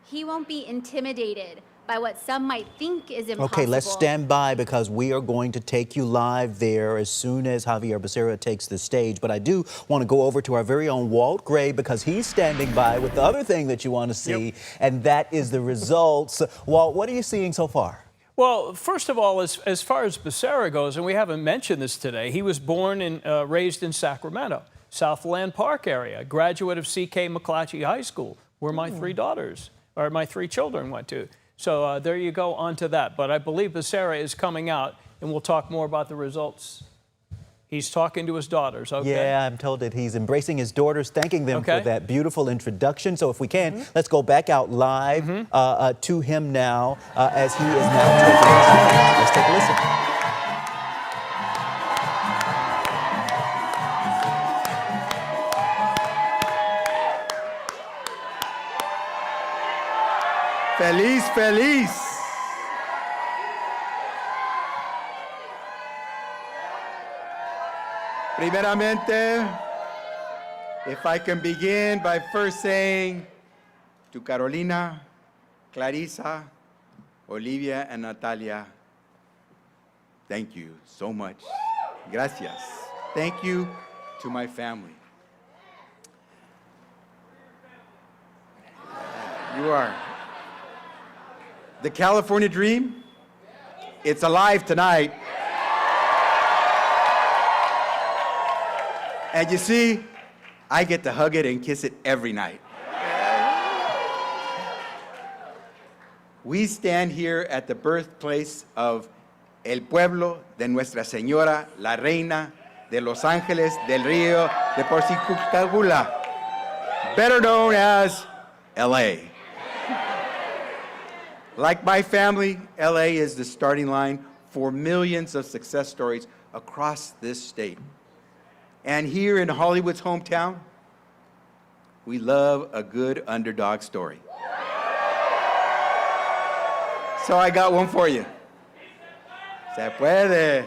he won't be intimidated by what some might think is impossible. Okay, let's stand by because we are going to take you live there as soon as Xavier Becerra takes the stage. But I do want to go over to our very own Walt Gray because he's standing by with the other thing that you want to see, and that is the results. Walt, what are you seeing so far? Well, first of all, as far as Becerra goes, and we haven't mentioned this today, he was born and raised in Sacramento, Southland Park area, graduate of C.K. McClatchy High School, where my three children went to. So there you go, on to that. But I believe Becerra is coming out, and we'll talk more about the results. He's talking to his daughters, okay? Yeah, I'm told that he's embracing his daughters, thanking them for that beautiful introduction. So if we can, let's go back out live to him now as he is now taking us. Let's take a listen. Feliz, feliz. Primeramente, if I can begin by first saying to Carolina, Clarissa, Olivia, and Natalia, thank you so much. Gracias. Thank you to my family. You are. The California dream, it's alive tonight. And you see, I get to hug it and kiss it every night. We stand here at the birthplace of el pueblo de Nuestra Señora, la Reina de Los Ángeles del Río de Porciúncula, better known as LA. Like my family, LA is the starting line for millions of success stories across this state. And here in Hollywood's hometown, we love a good underdog story. So I got one for you. Se puede.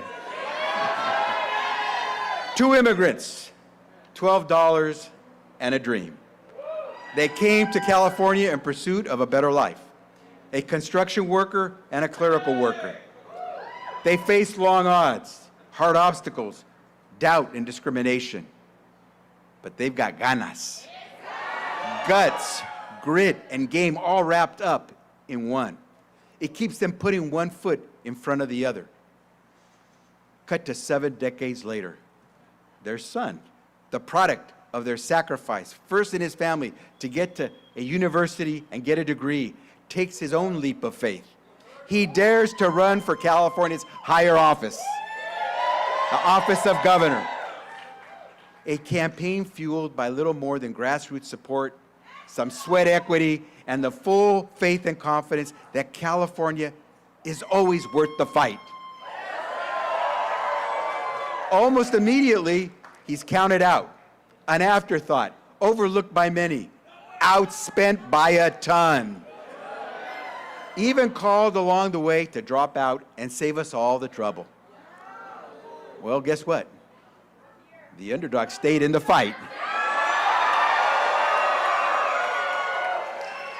Two immigrants, $12 and a dream. They came to California in pursuit of a better life. A construction worker and a clerical worker. They faced long odds, hard obstacles, doubt and discrimination. But they've got ganas, guts, grit, and game all wrapped up in one. It keeps them putting one foot in front of the other. Cut to 7 decades later, their son, the product of their sacrifice, first in his family to get to a university and get a degree, takes his own leap of faith. He dares to run for California's higher office, the office of governor. A campaign fueled by little more than grassroots support, some sweat equity, and the full faith and confidence that California is always worth the fight. Almost immediately, he's counted out, an afterthought, overlooked by many, outspent by a ton. Even called along the way to drop out and save us all the trouble. Well, guess what? The underdog stayed in the fight.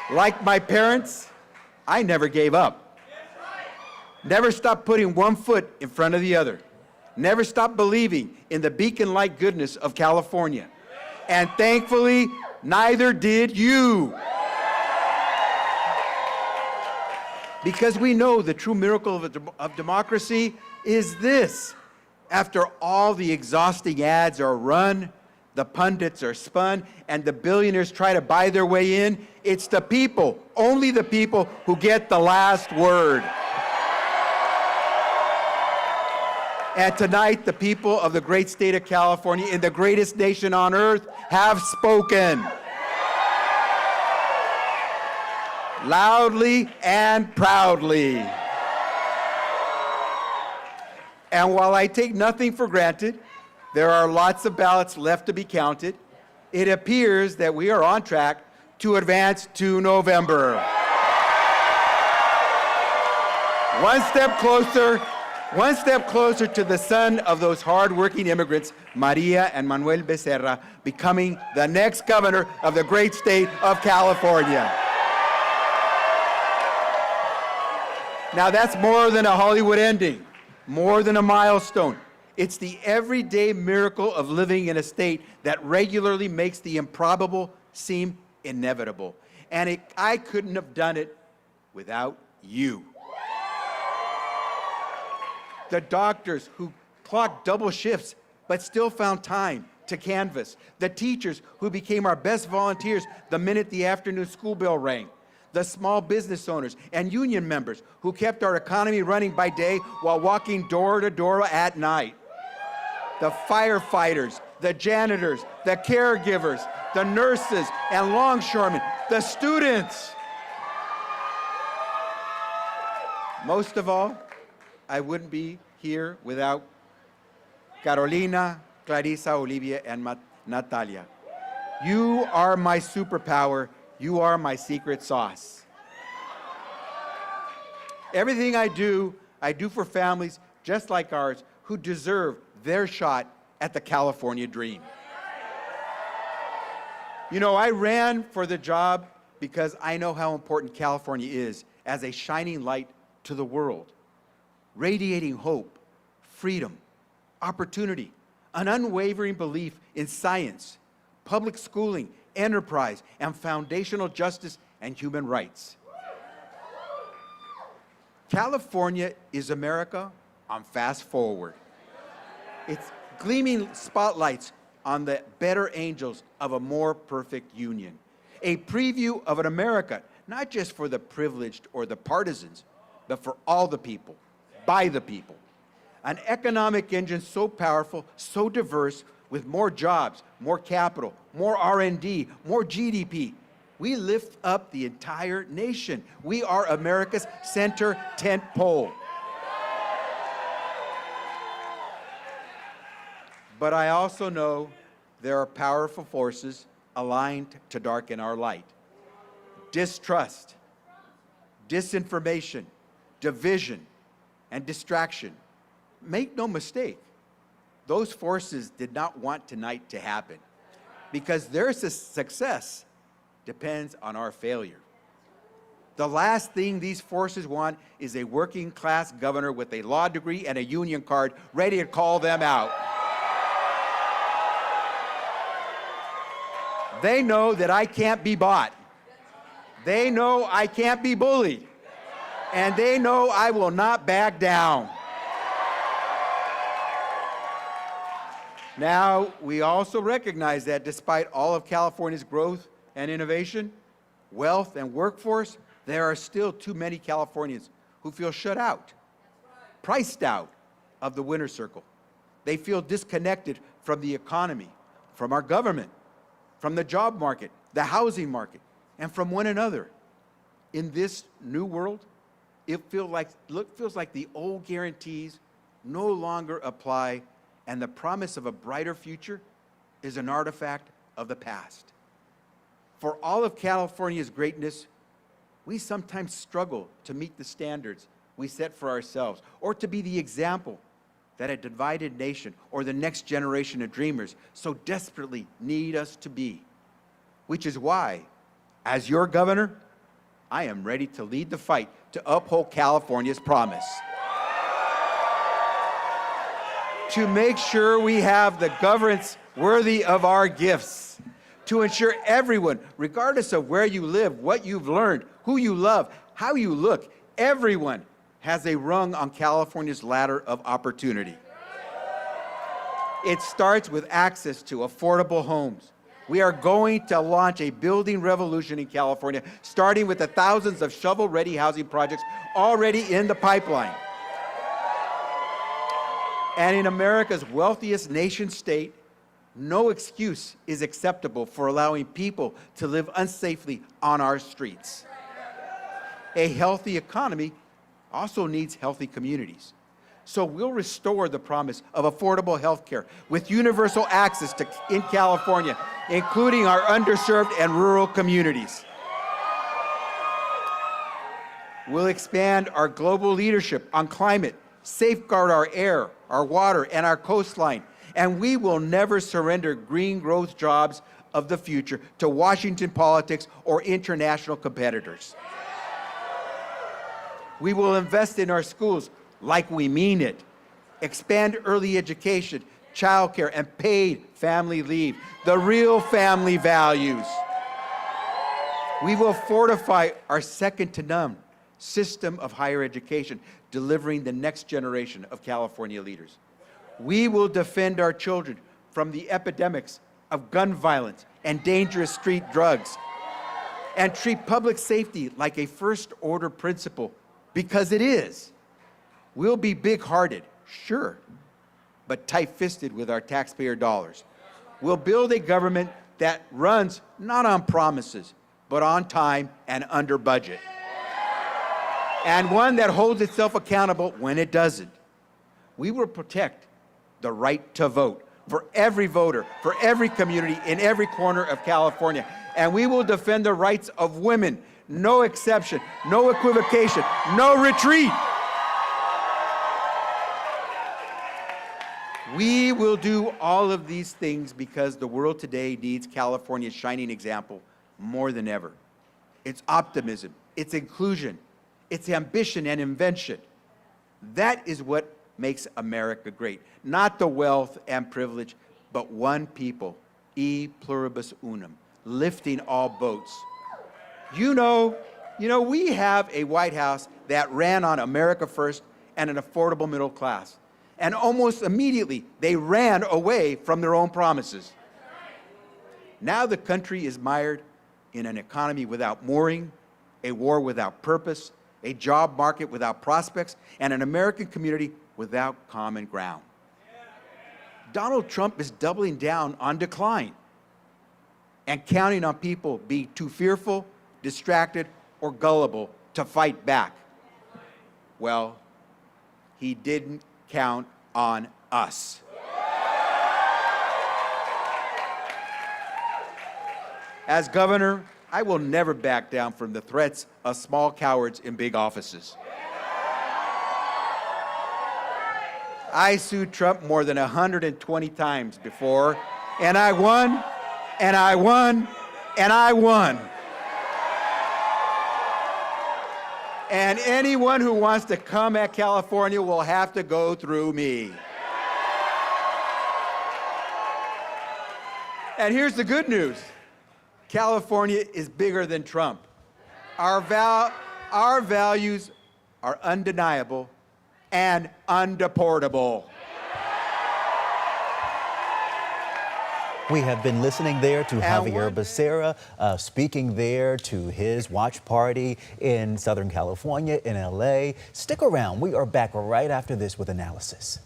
Like my parents, I never gave up. Never stopped putting one foot in front of the other. Never stopped believing in the beacon-like goodness of California. And thankfully, neither did you. Because we know the true miracle of democracy is this. After all the exhausting ads are run, the pundits are spun, and the billionaires try to buy their way in, it's the people, only the people, who get the last word. And tonight, the people of the great state of California, in the greatest nation on earth, have spoken. Loudly and proudly. And while I take nothing for granted, there are lots of ballots left to be counted. It appears that we are on track to advance to November. One step closer to the son of those hard-working immigrants, Maria and Manuel Becerra, becoming the next governor of the great state of California. Now that's more than a Hollywood ending, more than a milestone. It's the everyday miracle of living in a state that regularly makes the improbable seem inevitable. And I couldn't have done it without you. The doctors who clocked double shifts but still found time to canvass. The teachers who became our best volunteers the minute the afternoon school bell rang. The small business owners and union members who kept our economy running by day while walking door to door at night. The firefighters, the janitors, the caregivers, the nurses and longshoremen, the students. Most of all, I wouldn't be here without Carolina, Clarissa, Olivia, and Natalia. You are my superpower. You are my secret sauce. Everything I do for families just like ours who deserve their shot at the California dream. You know, I ran for the job because I know how important California is as a shining light to the world, radiating hope, freedom, opportunity, an unwavering belief in science, public schooling, enterprise, and foundational justice and human rights. California is America on fast forward. It's gleaming spotlights on the better angels of a more perfect union. A preview of an America, not just for the privileged or the partisans, but for all the people, by the people. An economic engine so powerful, so diverse, with more jobs, more capital, more R&D, more GDP. We lift up the entire nation. We are America's center tent pole. But I also know there are powerful forces aligned to darken our light. Distrust, disinformation, division, and distraction. Make no mistake, those forces did not want tonight to happen because their success depends on our failure. The last thing these forces want is a working class governor with a law degree and a union card ready to call them out. They know that I can't be bought. They know I can't be bullied. And they know I will not back down. Now, we also recognize that despite all of California's growth and innovation, wealth and workforce, there are still too many Californians who feel shut out, priced out of the winner's circle. They feel disconnected from the economy, from our government, from the job market, the housing market, and from one another. In this new world, it feels like the old guarantees no longer apply, and the promise of a brighter future is an artifact of the past. For all of California's greatness, we sometimes struggle to meet the standards we set for ourselves, or to be the example that a divided nation or the next generation of dreamers so desperately need us to be. Which is why, as your governor, I am ready to lead the fight to uphold California's promise. To make sure we have the governance worthy of our gifts. To ensure everyone, regardless of where you live, what you've learned, who you love, how you look, Everyone has a rung on California's ladder of opportunity. It starts with access to affordable homes. We are going to launch a building revolution in California, starting with the thousands of shovel-ready housing projects already in the pipeline. And in America's wealthiest nation-state, no excuse is acceptable for allowing people to live unsafely on our streets. A healthy economy also needs healthy communities. So we'll restore the promise of affordable health care with universal access in California, including our underserved and rural communities. We'll expand our global leadership on climate, safeguard our air, our water, and our coastline, and we will never surrender green growth jobs of the future to Washington politics or international competitors. We will invest in our schools like we mean it, expand early education, childcare, and paid family leave, the real family values. We will fortify our second-to-none system of higher education, delivering the next generation of California leaders. We will defend our children from the epidemics of gun violence and dangerous street drugs, and treat public safety like a first-order principle, because it is. We'll be big-hearted, sure, but tight-fisted with our taxpayer dollars. We'll build a government that runs not on promises, but on time and under budget. And one that holds itself accountable when it doesn't. We will protect the right to vote for every voter, for every community, in every corner of California. And we will defend the rights of women, no exception, no equivocation, no retreat. We will do all of these things because the world today needs California's shining example more than ever. Its optimism, its inclusion, its ambition and invention. That is what makes America great. Not the wealth and privilege, but one people, e pluribus unum, lifting all boats. You know, we have a White House that ran on America first and an affordable middle class. And almost immediately, they ran away from their own promises. Now the country is mired in an economy without mooring, a war without purpose, a job market without prospects, and an American community without common ground. Donald Trump is doubling down on decline and counting on people being too fearful, distracted, or gullible to fight back. Well, he didn't count on us. As governor, I will never back down from the threats of small cowards in big offices. I sued Trump more than 120 times before, and I won, and I won, and I won. And anyone who wants to come at California will have to go through me. And here's the good news. California is bigger than Trump. Our values are undeniable and undeportable. We have been listening there to Xavier Becerra, speaking there to his watch party in Southern California, in LA. Stick around. We are back right after this with analysis.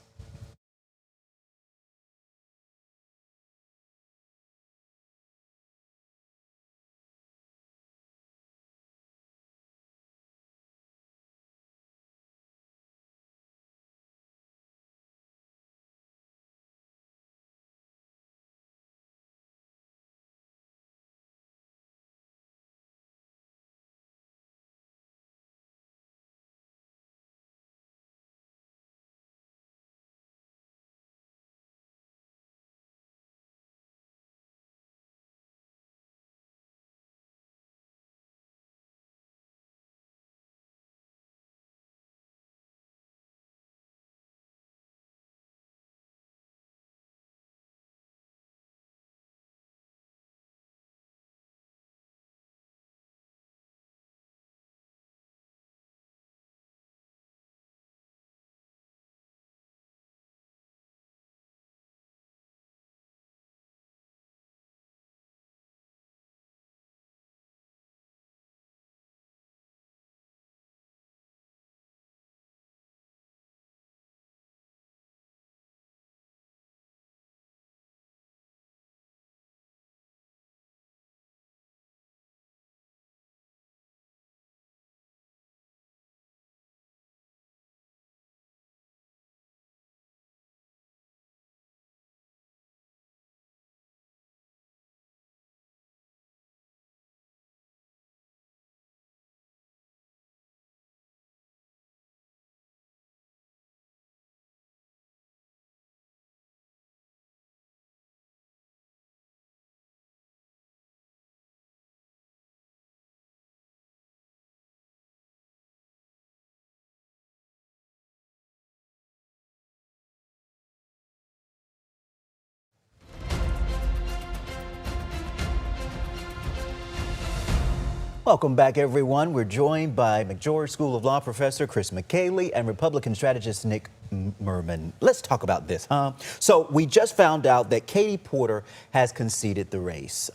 Welcome back, everyone. We're joined by McGeorge School of Law professor Chris McCaley and Republican strategist Nick Merman. Let's talk about this, huh? So we just found out that Katie Porter has conceded the race.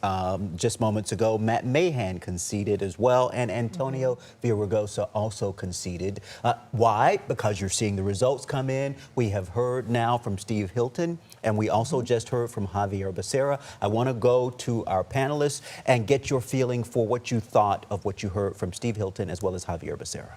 Just moments ago, Matt Mahan conceded as well, and Antonio Villaraigosa also conceded. Why? Because you're seeing the results come in. We have heard now from Steve Hilton, and we also just heard from Xavier Becerra. I want to go to our panelists and get your feeling for what you thought of what you heard from Steve Hilton as well as Xavier Becerra.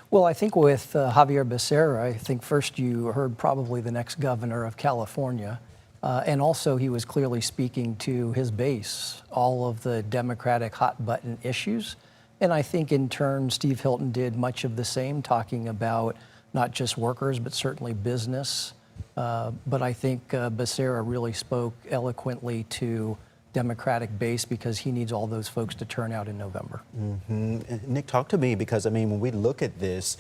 Well, I think with Xavier Becerra, I think first you heard probably the next governor of California. And also he was clearly speaking to his base, all of the Democratic hot button issues. And I think in turn, Steve Hilton did much of the same, talking about not just workers, but certainly business. But I think Becerra really spoke eloquently to Democratic base because he needs all those folks to turn out in November. Nick, talk to me, because I mean, when we look at this,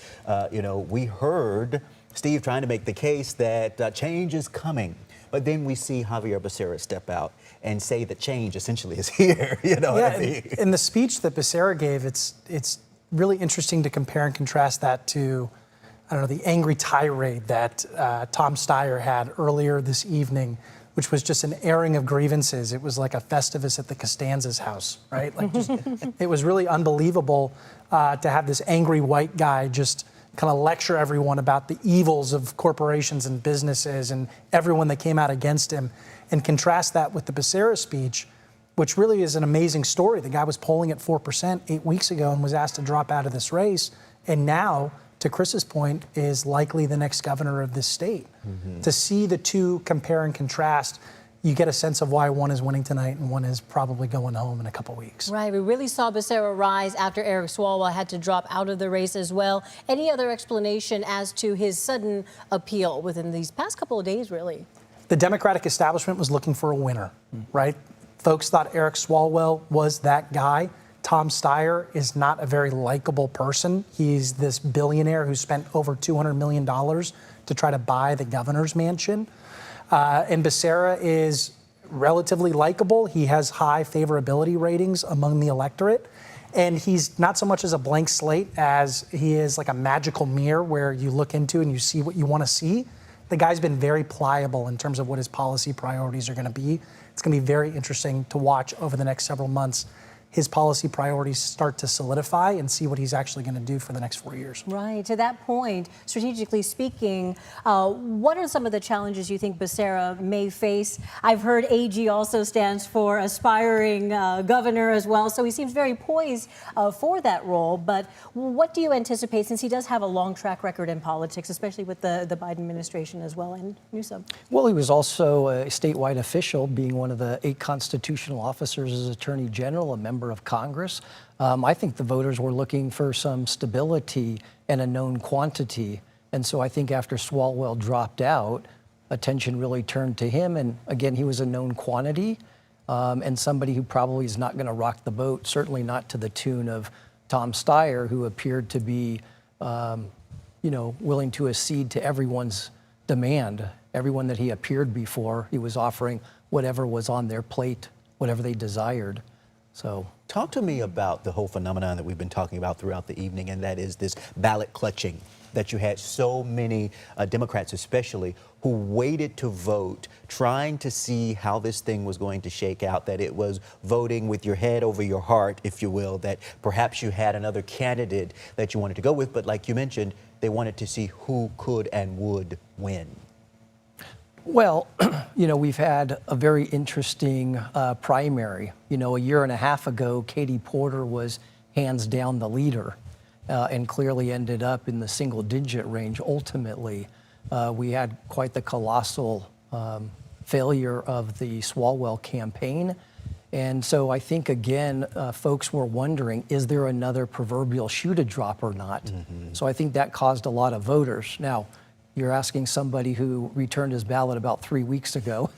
you know, we heard Steve trying to make the case that change is coming, but then we see Xavier Becerra step out and say that change essentially is here. You know, yeah, what I mean? in the speech that Becerra gave, it's really interesting to compare and contrast that to, I don't know, the angry tirade that Tom Steyer had earlier this evening, which was just an airing of grievances. It was like a Festivus at the Costanza's house, right? Like, just, it was really unbelievable to have this angry white guy just kind of lecture everyone about the evils of corporations and businesses and everyone that came out against him, and contrast that with the Becerra speech, which really is an amazing story. The guy was polling at 4% 8 weeks ago and was asked to drop out of this race, and now, to Chris's point, is likely the next governor of this state. To see the two compare and contrast, you get a sense of why one is winning tonight and one is probably going home in a couple weeks. Right, we really saw Becerra rise after Eric Swalwell had to drop out of the race as well. Any other explanation as to his sudden appeal within these past couple of days, really? The Democratic establishment was looking for a winner, right? Folks thought Eric Swalwell was that guy. Tom Steyer is not a very likable person. He's this billionaire who spent over $200 million to try to buy the governor's mansion. And Becerra is relatively likable. He has high favorability ratings among the electorate. And he's not so much as a blank slate as he is like a magical mirror where you look into and you see what you want to see. The guy's been very pliable in terms of what his policy priorities are going to be. It's going to be very interesting to watch over the next several months his policy priorities start to solidify and see what he's actually going to do for the next 4 years. Right. To that point, strategically speaking, what are some of the challenges you think Becerra may face? I've heard AG also stands for aspiring governor as well, so he seems very poised for that role. But what do you anticipate, since he does have a long track record in politics, especially with the Biden administration as well, and Newsom? Well, he was also a statewide official, being one of the 8 constitutional officers as Attorney General, a member of Congress. I think the voters were looking for some stability and a known quantity. And so I think after Swalwell dropped out, attention really turned to him. And again, he was a known quantity and somebody who probably is not going to rock the boat, certainly not to the tune of Tom Steyer, who appeared to be, willing to accede to everyone's demand. Everyone that he appeared before, he was offering whatever was on their plate, whatever they desired. So, talk to me about the whole phenomenon that we've been talking about throughout the evening, and that is this ballot clutching, that you had so many Democrats especially who waited to vote, trying to see how this thing was going to shake out, that it was voting with your head over your heart, if you will, that perhaps you had another candidate that you wanted to go with, but like you mentioned, they wanted to see who could and would win. Well, we've had a very interesting primary. A year and a half ago, Katie Porter was hands down the leader and clearly ended up in the single-digit range ultimately. We had quite the colossal failure of the Swalwell campaign. And so I think, again, folks were wondering, is there another proverbial shoe to drop or not? So I think that caused a lot of voters. Now, you're asking somebody who returned his ballot about 3 weeks ago.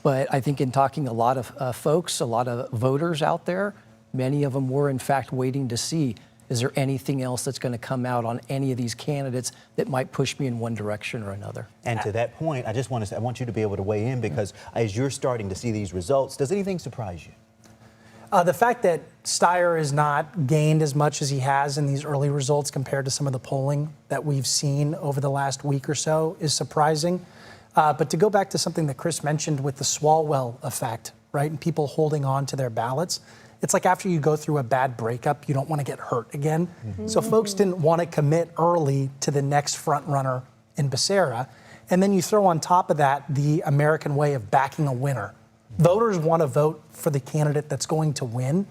But I think in talking a lot of folks, a lot of voters out there, many of them were in fact waiting to see, is there anything else that's going to come out on any of these candidates that might push me in one direction or another? And to that point, I want you to be able to weigh in, because as you're starting to see these results, does anything surprise you? The fact that Steyer has not gained as much as he has in these early results compared to some of the polling that we've seen over the last week or so is surprising. But to go back to something that Chris mentioned with the Swalwell effect, right, and people holding on to their ballots, it's like after you go through a bad breakup, you don't want to get hurt again. So folks didn't want to commit early to the next front runner in Becerra. And then you throw on top of that the American way of backing a winner. Voters want to vote for the candidate that's going to win.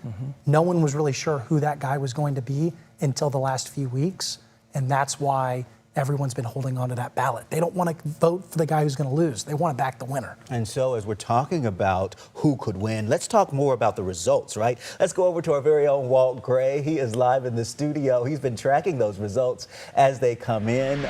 No one was really sure who that guy was going to be until the last few weeks. And that's why everyone's been holding on to that ballot. They don't want to vote for the guy who's going to lose. They want to back the winner. And so as we're talking about who could win, let's talk more about the results, right? Let's go over to our very own Walt Gray. He is live in the studio. He's been tracking those results as they come in.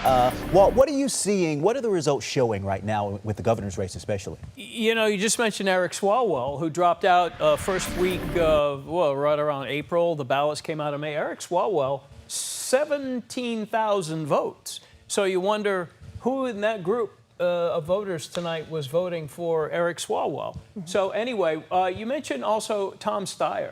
Walt, what are you seeing? What are the results showing right now with the governor's race especially? You know, you just mentioned Eric Swalwell, who dropped out first week, right around April. The ballots came out in May. Eric Swalwell, 17,000 votes. So you wonder who in that group of voters tonight was voting for Eric Swalwell. So anyway, you mentioned also Tom Steyer.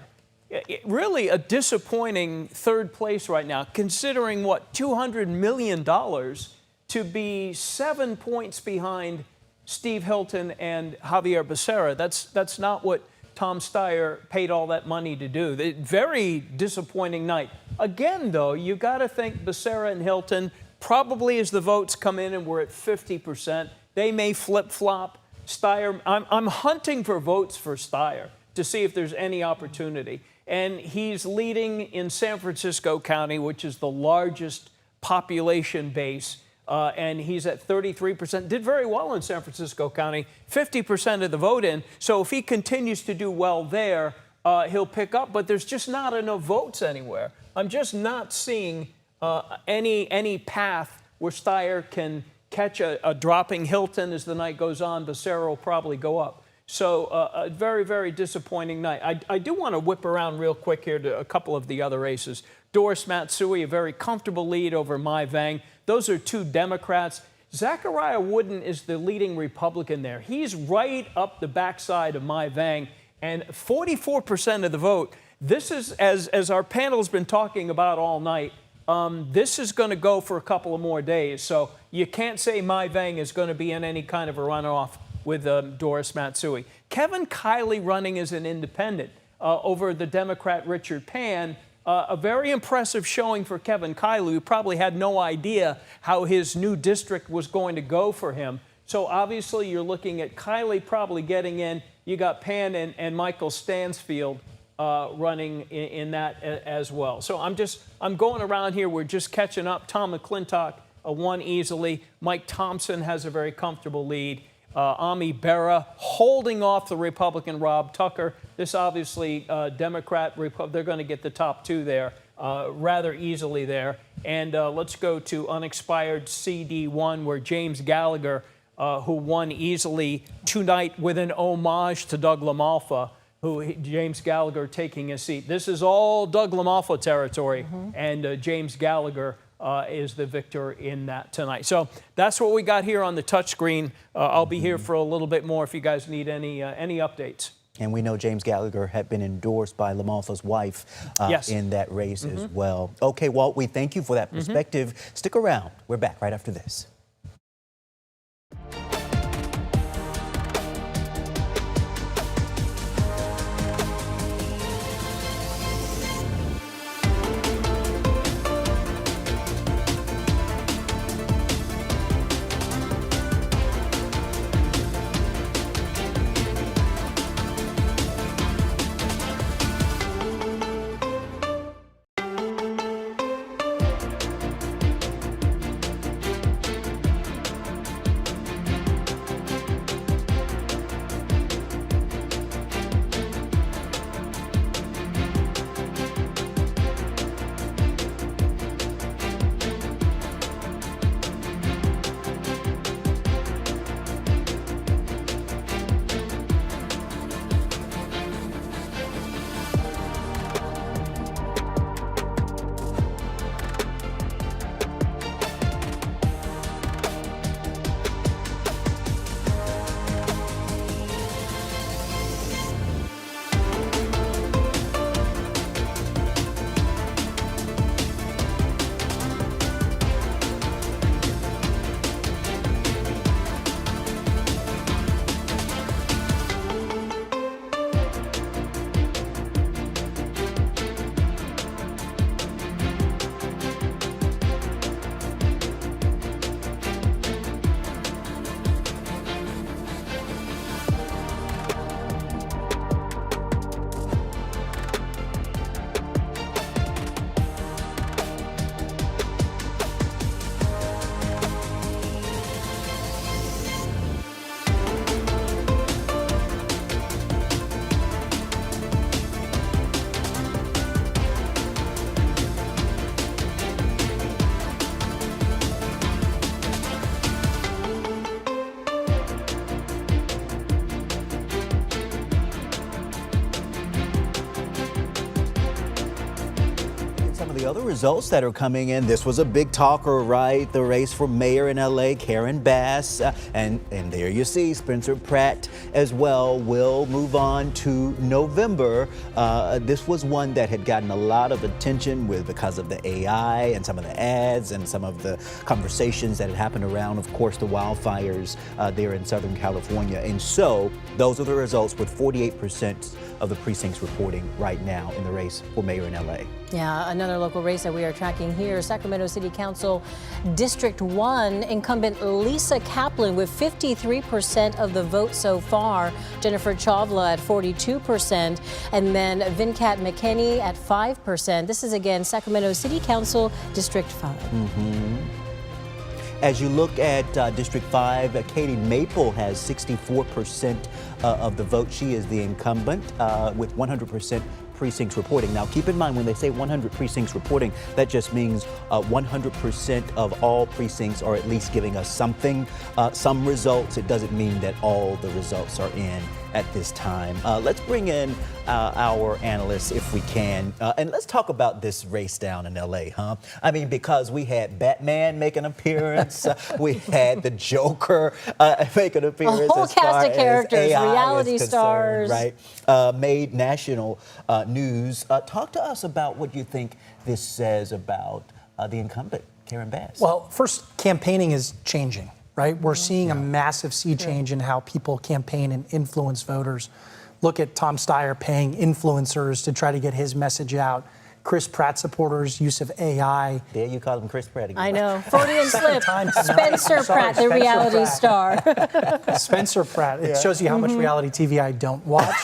Really a disappointing third place right now, considering what, $200 million to be 7 points behind Steve Hilton and Xavier Becerra. That's not what Tom Steyer paid all that money to do. Very disappointing night. Again, though, you got to think Becerra and Hilton, probably as the votes come in and we're at 50%, they may flip-flop. Steyer, I'm hunting for votes for Steyer to see if there's any opportunity. And he's leading in San Francisco County, which is the largest population base, and he's at 33%. Did very well in San Francisco County, 50% of the vote in. So if he continues to do well there, he'll pick up. But there's just not enough votes anywhere. I'm just not seeing any path where Steyer can catch a dropping Hilton as the night goes on. Becerra will probably go up. So a very, very disappointing night. I do want to whip around real quick here to a couple of the other races. Doris Matsui, a very comfortable lead over Mai Vang. Those are two Democrats. Zachariah Wooden is the leading Republican there. He's right up the backside of Mai Vang, and 44% of the vote. This is, as our panel's been talking about all night, this is going to go for a couple of more days. So you can't say Mai Vang is going to be in any kind of a runoff with Doris Matsui. Kevin Kiley running as an independent over the Democrat Richard Pan. A very impressive showing for Kevin Kiley, who probably had no idea how his new district was going to go for him. So obviously you're looking at Kiley probably getting in. You got Pan and Michael Stansfield running in that as well. So I'm going around here. We're just catching up. Tom McClintock won easily. Mike Thompson has a very comfortable lead. Ami Berra holding off the Republican Rob Tucker. This obviously Democrat, they're going to get the top two there rather easily there. And let's go to unexpired CD1, where James Gallagher, who won easily tonight with an homage to Doug LaMalfa, James Gallagher taking a seat. This is all Doug LaMalfa territory, and James Gallagher is the victor in that tonight. So that's what we got here on the touchscreen. I'll be here for a little bit more if you guys need any updates. And we know James Gallagher had been endorsed by LaMalfa's wife in that race as well. Okay, Walt, we thank you for that perspective. Stick around. We're back right after this. results that are coming in. This was a big talker, right? The race for mayor in LA, Karen Bass, and there you see Spencer Pratt as well will move on to November. This was one that had gotten a lot of attention because of the AI and some of the ads and some of the conversations that had happened around, of course, the wildfires there in Southern California. And so those are the results, with 48% of the precincts reporting right now in the race for mayor in LA. Yeah, another local race that we are tracking here, Sacramento City Council District 1, incumbent Lisa Kaplan with 53% of the vote so far, Jennifer Chavla at 42%, and then Venkat McKinney at 5%. This is again Sacramento City Council District 5. As you look at District 5, Katie Maple has 64% of the vote. She is the incumbent with 100% precincts reporting. Now, keep in mind, when they say 100 precincts reporting, that just means 100% of all precincts are at least giving us something, some results. It doesn't mean that all the results are in at this time. Let's bring in our analysts if we can, and let's talk about this race down in LA, huh? I mean, because we had Batman make an appearance, we had the Joker make an appearance. A whole cast of characters, reality stars. Right? Made national news. Talk to us about what you think this says about the incumbent, Karen Bass. Well, first, campaigning is changing, right? We're seeing a massive sea change in how people campaign and influence voters. Look at Tom Steyer paying influencers to try to get his message out. Chris Pratt supporters' use of AI. There you call him Chris Pratt again. I know. Freudian slip. Spencer Pratt, the reality star. Spencer Pratt. It shows you how much reality TV I don't watch.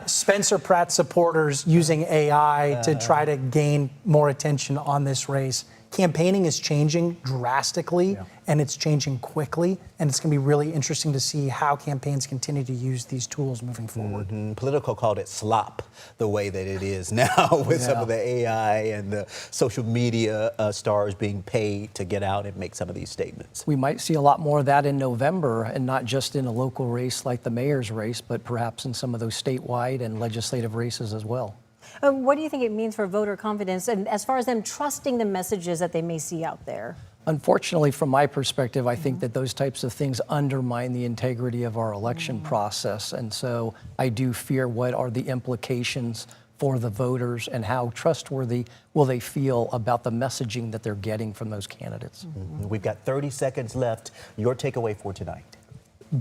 Spencer Pratt supporters using AI to try to gain more attention on this race. Campaigning is changing drastically, and it's changing quickly, and it's going to be really interesting to see how campaigns continue to use these tools moving forward. Politico called it slop, the way that it is now with some of the AI and the social media stars being paid to get out and make some of these statements. We might see a lot more of that in November, and not just in a local race like the mayor's race, but perhaps in some of those statewide and legislative races as well. What do you think it means for voter confidence, and as far as them trusting the messages that they may see out there? Unfortunately, from my perspective, I think that those types of things undermine the integrity of our election process. And so I do fear what are the implications for the voters and how trustworthy will they feel about the messaging that they're getting from those candidates. We've got 30 seconds left. Your takeaway for tonight.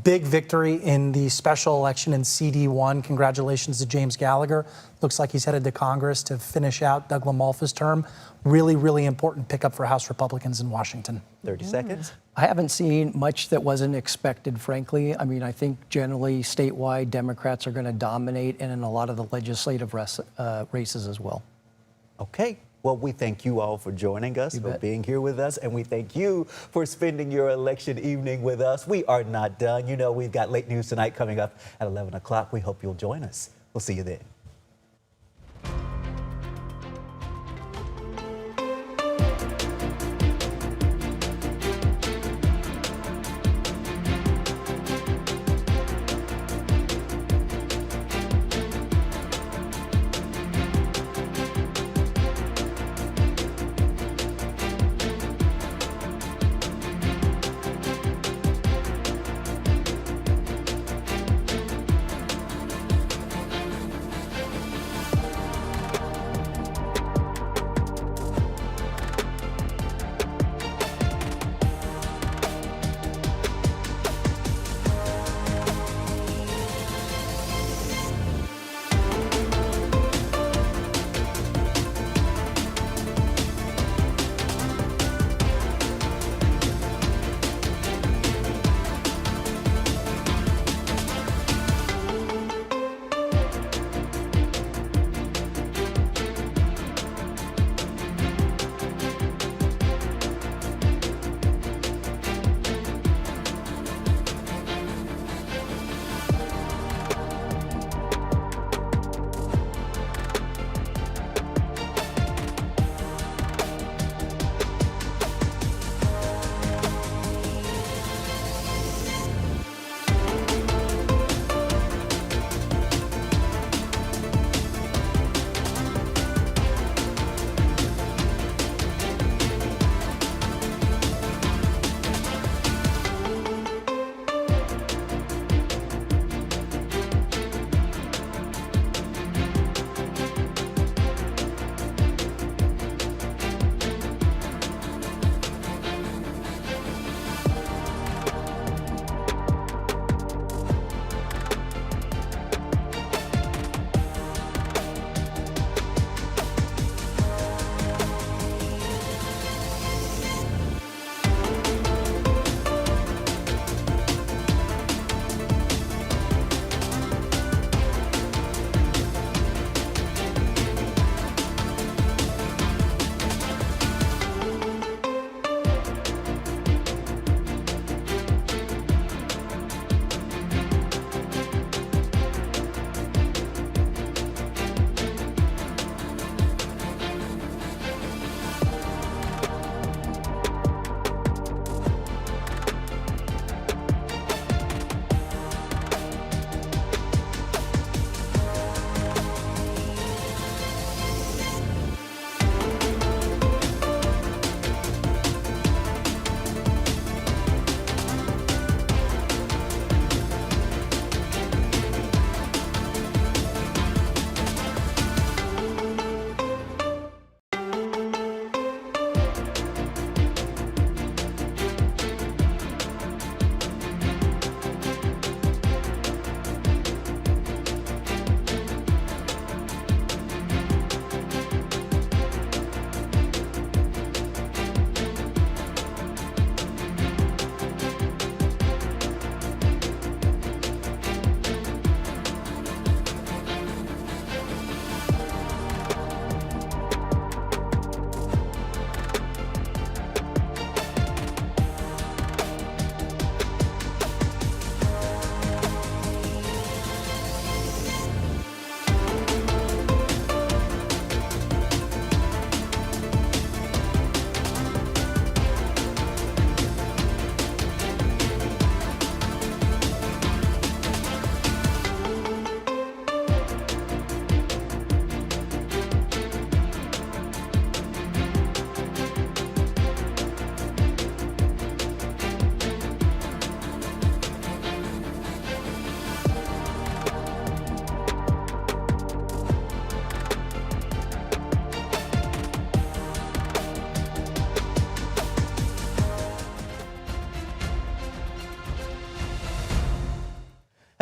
Big victory in the special election in CD1. Congratulations to James Gallagher. Looks like he's headed to Congress to finish out Doug LaMalfa's term. Really, really important pickup for House Republicans in Washington. 30 seconds. I haven't seen much that wasn't expected, frankly. I mean, I think generally statewide Democrats are going to dominate, and in a lot of the legislative races as well. Okay. Well, we thank you all for joining us, for being here with us, and we thank you for spending your election evening with us. We are not done. You know, we've got late news tonight coming up at 11 o'clock. We hope you'll join us. We'll see you then.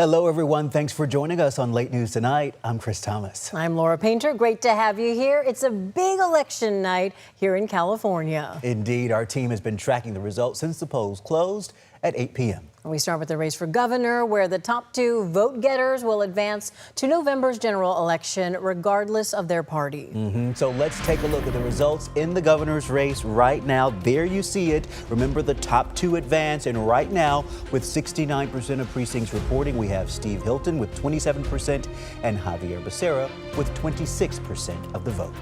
Hello, everyone. Thanks for joining us on Late News Tonight. I'm Chris Thomas. I'm Laura Painter. Great to have you here. It's a big election night here in California. Indeed, our team has been tracking the results since the polls closed at 8 p.m. We start with the race for governor, where the top two vote getters will advance to November's general election, regardless of their party. So let's take a look at the results in the governor's race right now. There you see it. Remember, the top two advance, and right now, with 69% of precincts reporting, we have Steve Hilton with 27% and Xavier Becerra with 26% of the vote.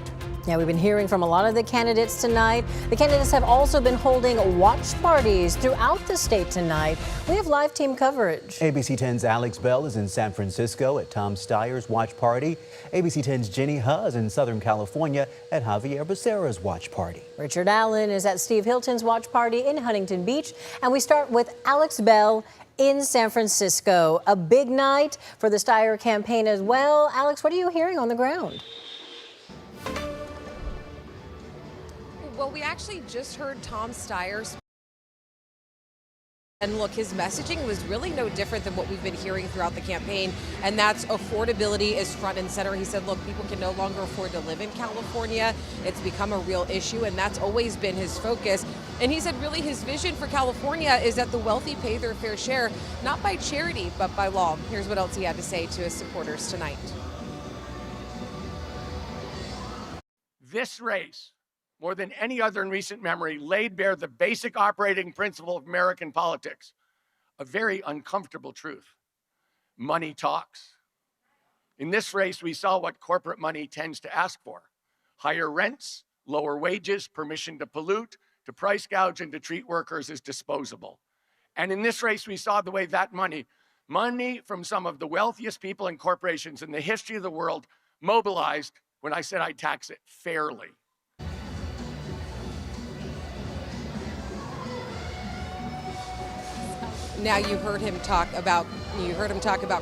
Yeah, we've been hearing from a lot of the candidates tonight. The candidates have also been holding watch parties throughout the state tonight. We have live team coverage. ABC10's Alex Bell is in San Francisco at Tom Steyer's watch party. ABC10's Jenny Huh is in Southern California at Xavier Becerra's watch party. Richard Allen is at Steve Hilton's watch party in Huntington Beach. And we start with Alex Bell in San Francisco. A big night for the Steyer campaign as well. Alex, what are you hearing on the ground? Well, we actually just heard Tom Steyer speak. And look, his messaging was really no different than what we've been hearing throughout the campaign, and that's affordability is front and center. He said, look, people can no longer afford to live in California. It's become a real issue, and that's always been his focus. And he said really his vision for California is that the wealthy pay their fair share, not by charity, but by law. Here's what else he had to say to his supporters tonight. This race, more than any other in recent memory, laid bare the basic operating principle of American politics, a very uncomfortable truth. Money talks. In this race, we saw what corporate money tends to ask for: higher rents, lower wages, permission to pollute, to price gouge, and to treat workers as disposable. And in this race, we saw the way that money from some of the wealthiest people and corporations in the history of the world, mobilized when I said I'd tax it fairly. Now you heard him talk about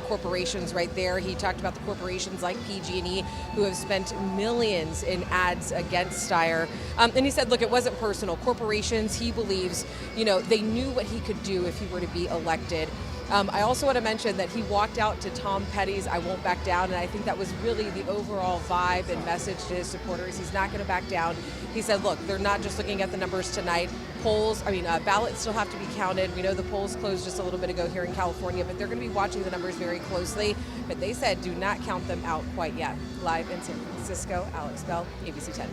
corporations right there. He talked about the corporations like PG&E who have spent millions in ads against Steyer. And he said, look, it wasn't personal. Corporations, he believes, they knew what he could do if he were to be elected. I also want to mention that he walked out to Tom Petty's "I Won't Back Down," and I think that was really the overall vibe and message to his supporters. He's not going to back down. He said, look, they're not just looking at the numbers tonight. Ballots still have to be counted. We know the polls closed just a little bit ago here in California, but they're going to be watching the numbers very closely. But they said do not count them out quite yet. Live in San Francisco, Alex Bell, ABC 10.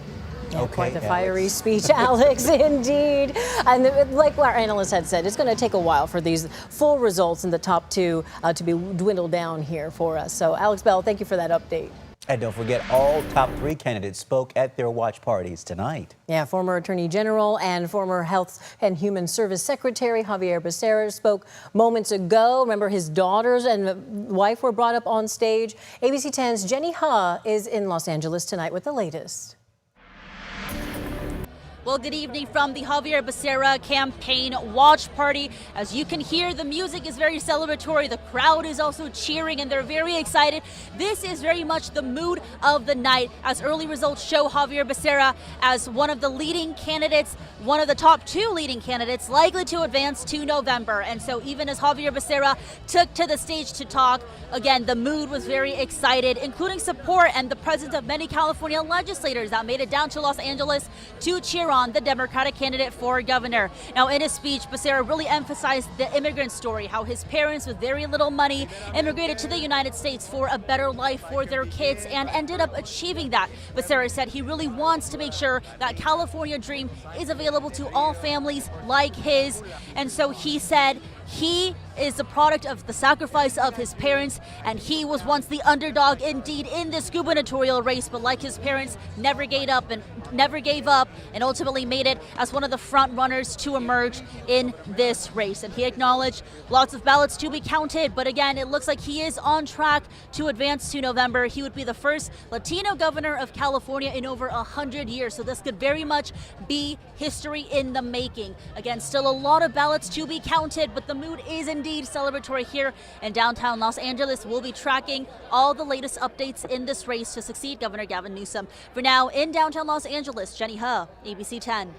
Okay, quite the fiery speech, Alex, indeed. And like our analyst had said, it's going to take a while for these full results in the top two to be dwindled down here for us. So, Alex Bell, thank you for that update. And don't forget, all top three candidates spoke at their watch parties tonight. Yeah, former Attorney General and former Health and Human Service Secretary Xavier Becerra spoke moments ago. Remember, his daughters and wife were brought up on stage. ABC 10's Jenny Huh is in Los Angeles tonight with the latest. Well, good evening from the Xavier Becerra campaign watch party. As you can hear, the music is very celebratory. The crowd is also cheering and they're very excited. This is very much the mood of the night, as early results show Xavier Becerra as one of the leading candidates, one of the top two leading candidates likely to advance to November. And so even as Xavier Becerra took to the stage to talk, again, the mood was very excited, including support and the presence of many California legislators that made it down to Los Angeles to cheer on the Democratic candidate for governor. Now, in his speech, Becerra really emphasized the immigrant story, how his parents with very little money immigrated to the United States for a better life for their kids and ended up achieving that. Becerra said he really wants to make sure that California dream is available to all families like his. And so he said he is the product of the sacrifice of his parents, and he was once the underdog indeed in this gubernatorial race, but like his parents, never gave up and ultimately made it as one of the front runners to emerge in this race. And he acknowledged lots of ballots to be counted, but again, it looks like he is on track to advance to November. He would be the first Latino governor of California in over 100 years, so this could very much be history in the making. Again, still a lot of ballots to be counted, but the mood is indeed celebratory here in downtown Los Angeles. We'll be tracking all the latest updates in this race to succeed Governor Gavin Newsom. For now, in downtown Los Angeles, Jenny Huh, ABC 10.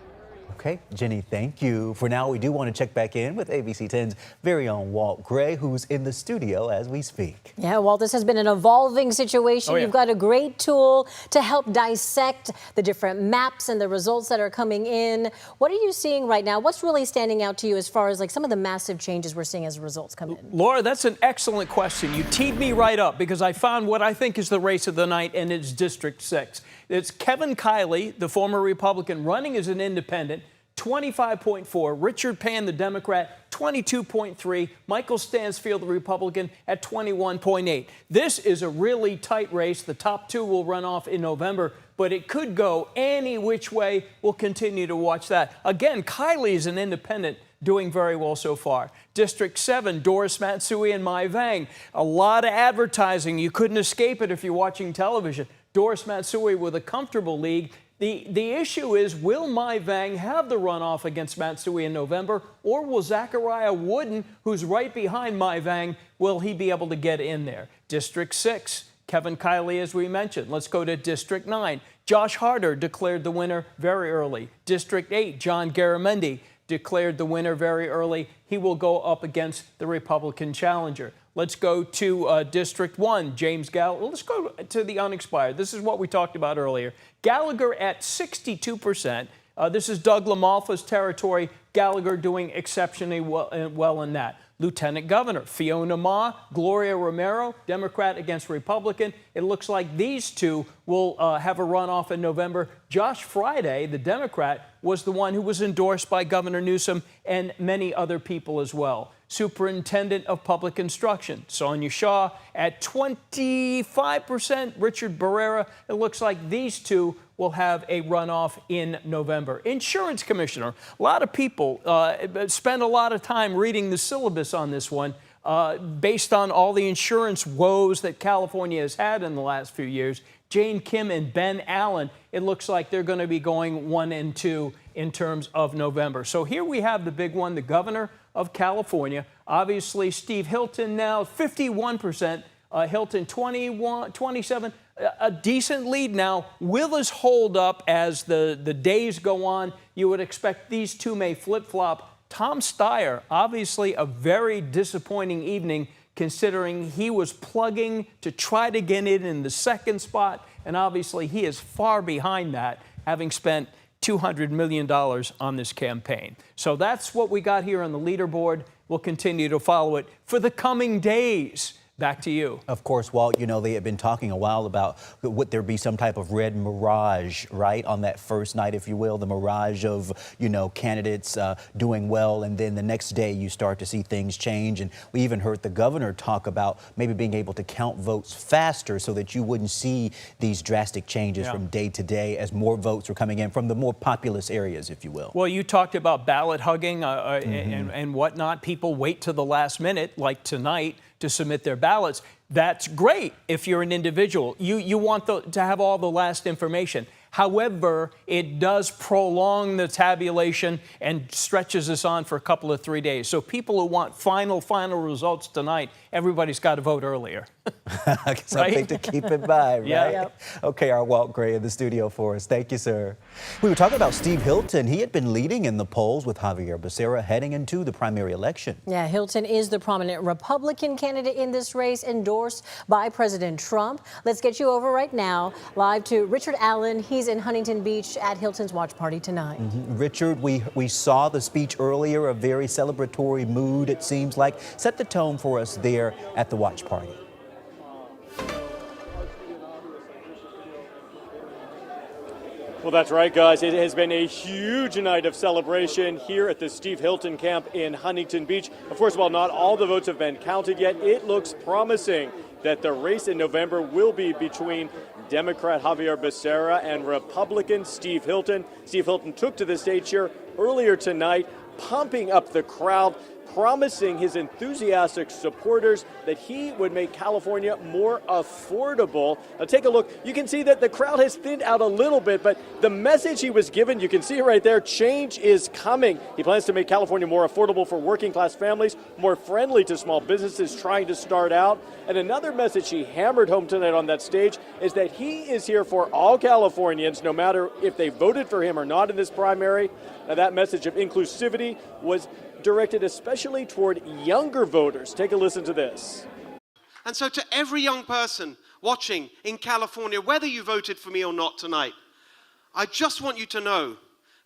Okay, Jenny, thank you. For now, we do want to check back in with ABC10's very own Walt Gray, who's in the studio as we speak. Yeah, Walt, this has been an evolving situation. Oh, yeah. You've got a great tool to help dissect the different maps and the results that are coming in. What are you seeing right now? What's really standing out to you as far as like some of the massive changes we're seeing as results come in? Laura, that's an excellent question. You teed me right up because I found what I think is the race of the night, and it's District 6. It's Kevin Kiley, the former Republican, running as an independent, 25.4. Richard Pan, the Democrat, 22.3. Michael Stansfield, the Republican, at 21.8. This is a really tight race. The top two will run off in November, but it could go any which way. We'll continue to watch that. Again, Kiley is an independent, doing very well so far. District 7, Doris Matsui and Mai Vang. A lot of advertising. You couldn't escape it if you're watching television. Doris Matsui with a comfortable lead. The issue is, will Mai Vang have the runoff against Matsui in November, or will Zachariah Wooden, who's right behind Mai Vang, will he be able to get in there? District 6, Kevin Kiley, as we mentioned. Let's go to District 9. Josh Harder declared the winner very early. District 8, John Garamendi declared the winner very early. He will go up against the Republican challenger. Let's go to District 1, James Gallagher. Let's go to the unexpired. This is what we talked about earlier. Gallagher at 62%. This is Doug LaMalfa's territory. Gallagher doing exceptionally well in that. Lieutenant Governor, Fiona Ma, Gloria Romero, Democrat against Republican. It looks like these two will have a runoff in November. Josh Friday, the Democrat, was the one who was endorsed by Governor Newsom and many other people as well. Superintendent of Public Instruction, Sonia Shaw at 25%. Richard Barrera, it looks like these two will have a runoff in November. Insurance Commissioner, a lot of people spend a lot of time reading the syllabus on this one based on all the insurance woes that California has had in the last few years. Jane Kim and Ben Allen, it looks like they're going to be going 1 and 2 in terms of November. So here we have the big one, the governor of California. Obviously, Steve Hilton now 51%, Hilton 27%. A decent lead now. Will this hold up as the days go on? You would expect these two may flip-flop. Tom Steyer, obviously a very disappointing evening considering he was plugging to try to get in the second spot, and obviously he is far behind that, having spent $200 million on this campaign. So that's what we got here on the leaderboard. We'll continue to follow it for the coming days. Back to you. Of course, Walt, you know, they have been talking a while about would there be some type of red mirage, right, on that first night, if you will, the mirage of, you know, candidates doing well, and then the next day you start to see things change. And we even heard the governor talk about maybe being able to count votes faster so that you wouldn't see these drastic changes from day to day as more votes are coming in from the more populous areas, if you will. Well, you talked about ballot hugging and whatnot. People wait to the last minute, like tonight, to submit their ballots. That's great if you're an individual. You want to have all the last information. However, it does prolong the tabulation and stretches us on for a couple of 3 days. So people who want final results tonight, everybody's got to vote earlier. Something to keep in mind, right? Yeah. Yep. Okay, our Walt Gray in the studio for us. Thank you, sir. We were talking about Steve Hilton. He had been leading in the polls with Xavier Becerra heading into the primary election. Yeah, Hilton is the prominent Republican candidate in this race, endorsed by President Trump. Let's get you over right now, live to Richard Allen. He's in Huntington Beach at Hilton's watch party tonight. Richard, we saw the speech earlier, a very celebratory mood, it seems like. Set the tone for us there at the watch party. Well, that's right, guys. It has been a huge night of celebration here at the Steve Hilton camp in Huntington Beach. Of course, while not all the votes have been counted yet, it looks promising that the race in November will be between Democrat Xavier Becerra and Republican Steve Hilton. Steve Hilton took to the stage here earlier tonight, pumping up the crowd. promising his enthusiastic supporters that he would make California more affordable. Now take a look. You can see that the crowd has thinned out a little bit, but the message he was given, you can see it right there, change is coming. He plans to make California more affordable for working class families, more friendly to small businesses trying to start out. And another message he hammered home tonight on that stage is that he is here for all Californians, no matter if they voted for him or not in this primary. Now that message of inclusivity was directed especially toward younger voters. Take a listen to this. And so to every young person watching in California, whether you voted for me or not tonight, I just want you to know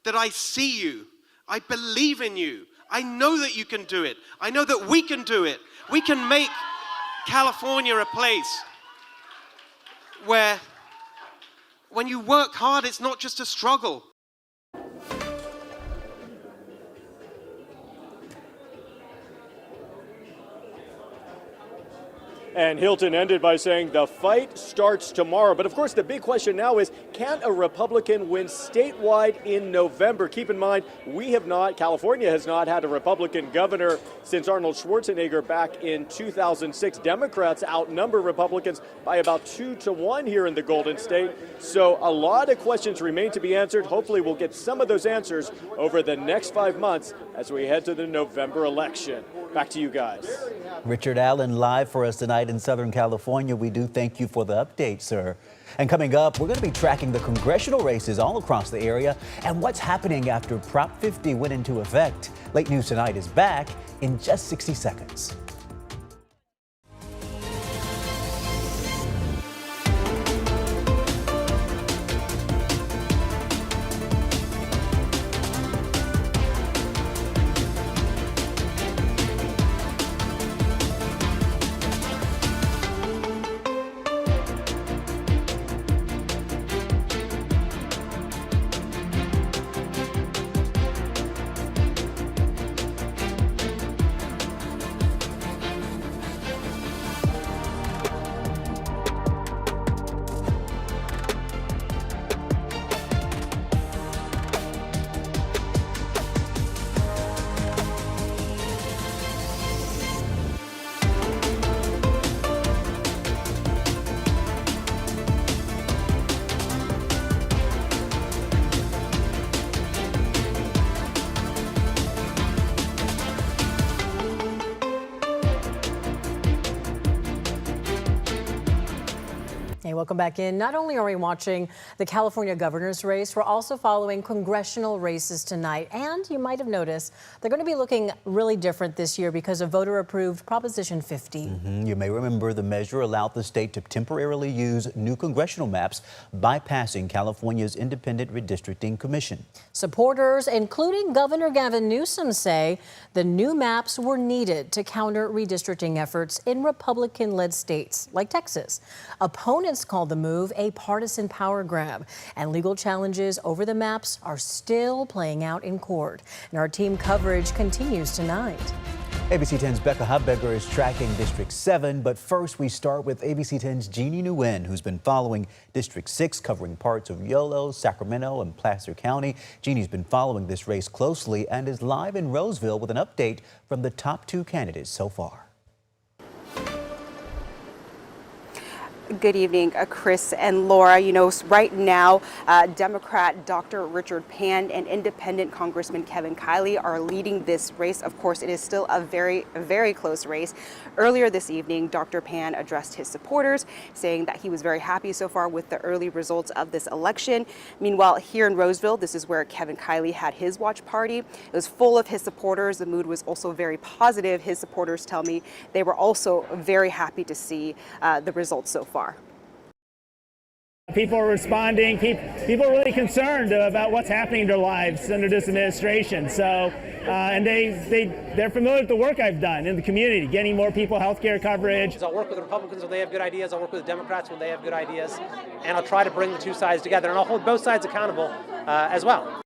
that I see you. I believe in you. I know that you can do it. I know that we can do it. We can make California a place where when you work hard, it's not just a struggle. And Hilton ended by saying the fight starts tomorrow. But of course, the big question now is, can a Republican win statewide in November? Keep in mind, California has not had a Republican governor since Arnold Schwarzenegger back in 2006. Democrats outnumber Republicans by about 2-1 here in the Golden State. So a lot of questions remain to be answered. Hopefully we'll get some of those answers over the next 5 months as we head to the November election. Back to you guys. Richard Allen live for us tonight in Southern California. We do thank you for the update, sir. And coming up, we're going to be tracking the congressional races all across the area and what's happening after Prop 50 went into effect. Late News Tonight is back in just 60 seconds. Hey, welcome back in. Not only are we watching the California governor's race, we're also following congressional races tonight. And you might have noticed they're going to be looking really different this year because of voter-approved Proposition 50. You may remember the measure allowed the state to temporarily use new congressional maps, bypassing California's Independent Redistricting Commission. Supporters, including Governor Gavin Newsom, say the new maps were needed to counter redistricting efforts in Republican-led states like Texas. Opponents called the move a partisan power grab, and legal challenges over the maps are still playing out in court. And our team coverage continues tonight. ABC 10's Becca Hubbecker is tracking District 7, but first we start with ABC 10's Jeannie Nguyen, who's been following District 6, covering parts of Yolo, Sacramento, and Placer County. Jeannie's been following this race closely and is live in Roseville with an update from the top two candidates so far. Good evening, Chris and Laura. You know, right now, Democrat Dr. Richard Pan and Independent Congressman Kevin Kiley are leading this race. Of course, it is still a very close race. Earlier this evening, Dr. Pan addressed his supporters, saying that he was very happy so far with the early results of this election. Meanwhile, here in Roseville, this is where Kevin Kiley had his watch party. It was full of his supporters. The mood was also very positive. His supporters tell me they were also very happy to see the results so far. People are responding. People are really concerned about what's happening in their lives under this administration. So, and they're familiar with the work I've done in the community, getting more people health care coverage. I'll work with the Republicans when they have good ideas. I'll work with the Democrats when they have good ideas. And I'll try to bring the two sides together. And I'll hold both sides accountable as well.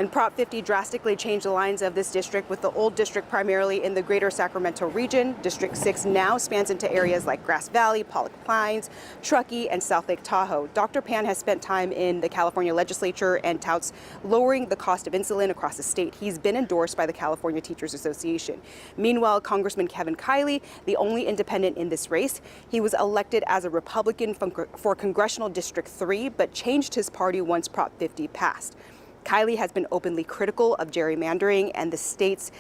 And Prop 50 drastically changed the lines of this district, with the old district primarily in the greater Sacramento region. District 6 now spans into areas like Grass Valley, Pollock Pines, Truckee, and South Lake Tahoe. Dr. Pan has spent time in the California legislature and touts lowering the cost of insulin across the state. He's been endorsed by the California Teachers Association. Meanwhile, Congressman Kevin Kiley, the only independent in this race, he was elected as a Republican for Congressional District 3, but changed his party once Prop 50 passed. Kiley has been openly critical of gerrymandering and state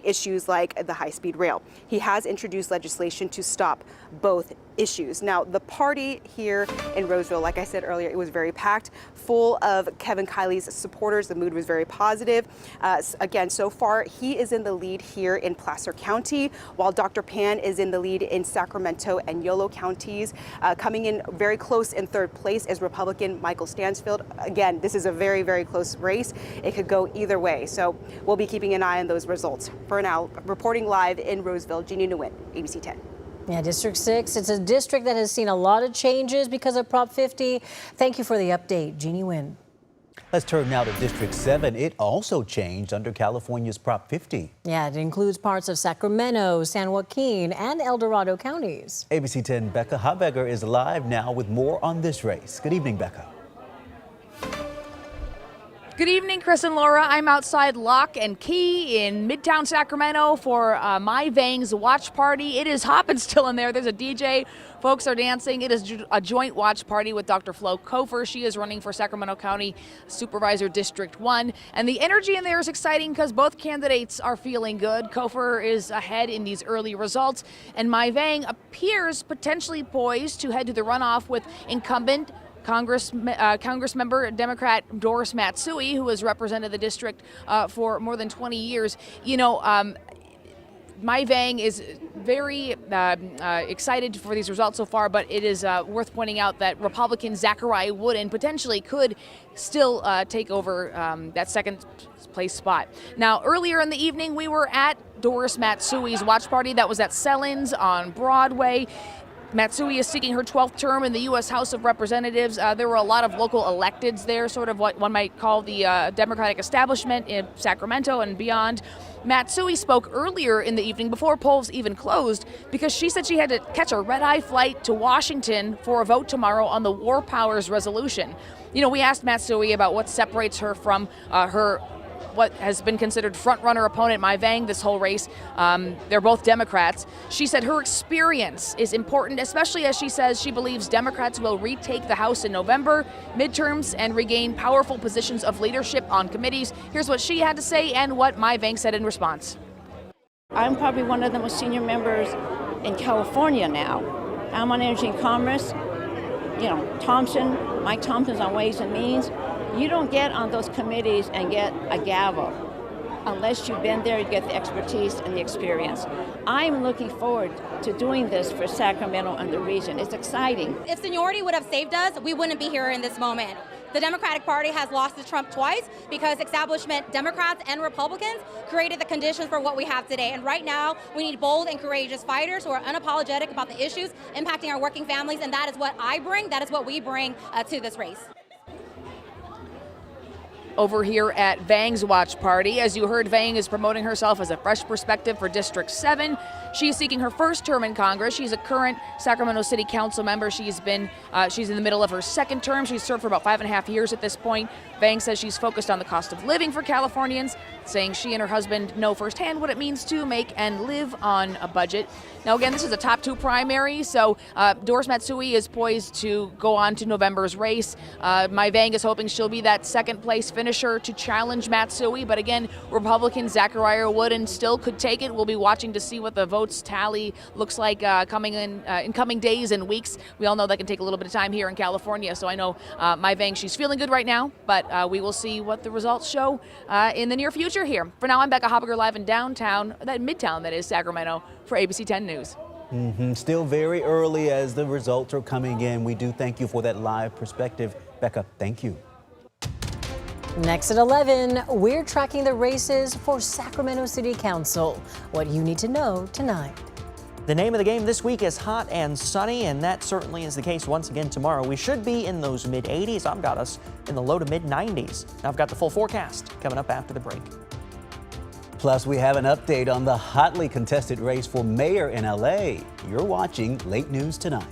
issues like the high-speed rail. He has introduced legislation to stop both issues. Now, the party here in Roseville, like I said earlier, it was very packed, full of Kevin Kiley's supporters. The mood was very positive. Again, so far, he is in the lead here in Placer County, while Dr. Pan is in the lead in Sacramento and Yolo counties. Coming in very close in third place is Republican Michael Stansfield. Again, this is a very, very close race. It could go either way. So we'll be keeping an eye on those results. For now, reporting live in Roseville, Jeannie Nguyen, ABC 10. Yeah, District 6, it's a district that has seen a lot of changes because of Prop 50. Thank you for the update, Jeannie Nguyen. Let's turn now to District 7. It also changed under California's Prop 50. Yeah, it includes parts of Sacramento, San Joaquin, and El Dorado counties. ABC 10 Becca Habegger is live now with more on this race. Good evening, Becca. Good evening, Chris and Laura. I'm outside Lock and Key in Midtown Sacramento for My Vang's watch party. It is hopping still in there. There's a DJ. Folks are dancing. It is a joint watch party with Dr. Flo Kofer. She is running for Sacramento County Supervisor District 1. And the energy in there is exciting because both candidates are feeling good. Kofer is ahead in these early results. And My Vang appears potentially poised to head to the runoff with incumbent Congressmember Democrat Doris Matsui, who has represented the district for more than 20 years. You know, My Vang is very excited for these results so far, but it is worth pointing out that Republican Zachariah Wooden potentially could still take over that second place spot. Now, earlier in the evening, we were at Doris Matsui's watch party that was at Sellins on Broadway. Matsui is seeking her 12th term in the U.S. House of Representatives. There were a lot of local electeds there, sort of what one might call the Democratic establishment in Sacramento and beyond. Matsui spoke earlier in the evening before polls even closed because she said she had to catch a red-eye flight to Washington for a vote tomorrow on the War Powers resolution. You know, we asked Matsui about what separates her from what has been considered front-runner opponent, My Vang, this whole race. They're both Democrats. She said her experience is important, especially as she says she believes Democrats will retake the House in November, midterms, and regain powerful positions of leadership on committees. Here's what she had to say and what My Vang said in response. I'm probably one of the most senior members in California now. I'm on Energy and Commerce. You know, Mike Thompson's on Ways and Means. You don't get on those committees and get a gavel unless you've been there, you get the expertise and the experience. I'm looking forward to doing this for Sacramento and the region. It's exciting. If seniority would have saved us, we wouldn't be here in this moment. The Democratic Party has lost to Trump twice because establishment Democrats and Republicans created the conditions for what we have today. And right now, we need bold and courageous fighters who are unapologetic about the issues impacting our working families, and that is what I bring, that is what we bring to this race. Over here at Vang's watch party. As you heard, Vang is promoting herself as a fresh perspective for District 7. She is seeking her first term in Congress. She's a current Sacramento City Council member. She's in the middle of her second term. She's served for about 5.5 years at this point. Vang says she's focused on the cost of living for Californians, saying she and her husband know firsthand what it means to make and live on a budget. Now, again, this is a top 2 primary, so Doris Matsui is poised to go on to November's race. My Vang is hoping she'll be that second place finisher to challenge Matsui, but again, Republican Zachariah Wooden still could take it. We'll be watching to see what the votes tally looks like coming in coming days and weeks. We all know that can take a little bit of time here in California, so I know My Vang, she's feeling good right now, but we will see what the results show in the near future here. For now, I'm Becca Habegger live in Midtown, that is Sacramento, for ABC 10 News. Still very early as the results are coming in. We do thank you for that live perspective. Becca, thank you. Next at 11, we're tracking the races for Sacramento City Council. What you need to know tonight. The name of the game this week is hot and sunny, and that certainly is the case once again tomorrow. We should be in those mid-80s. I've got us in the low to mid-90s. Now I've got the full forecast coming up after the break. Plus, we have an update on the hotly contested race for mayor in LA. You're watching Late News Tonight.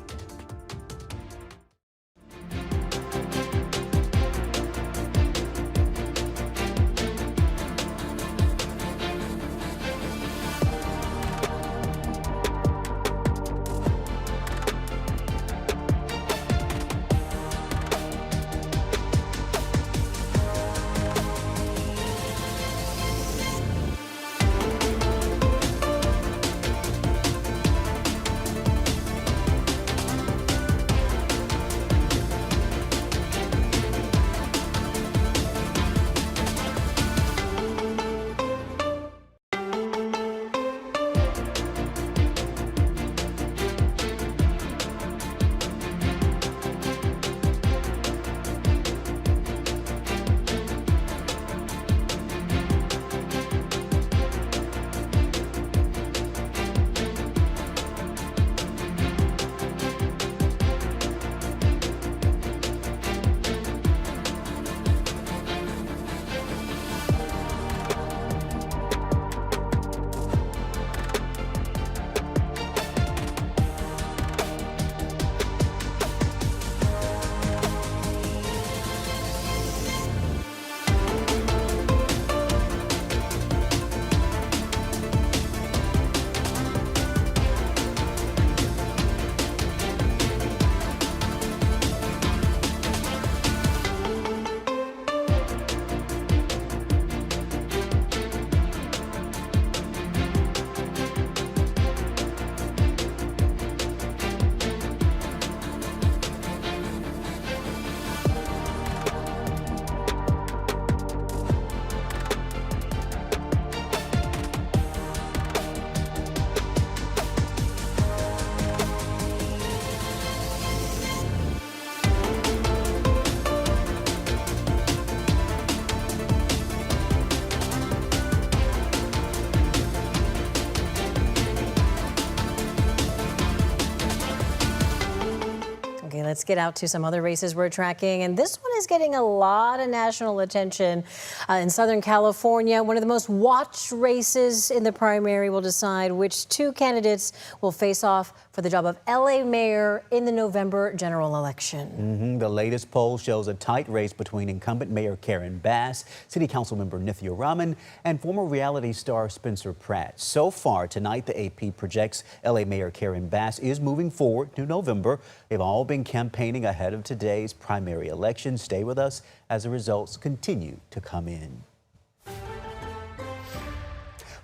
Let's get out to some other races we're tracking, and this one is getting a lot of national attention in Southern California. One of the most watched races in the primary will decide which two candidates will face off for the job of LA mayor in the November general election. The latest poll shows a tight race between incumbent Mayor Karen Bass, City Council member Nithya Raman, and former reality star Spencer Pratt. So far tonight, the AP projects LA Mayor Karen Bass is moving forward to November. They've all been campaigning ahead of today's primary election. Stay with us as the results continue to come in.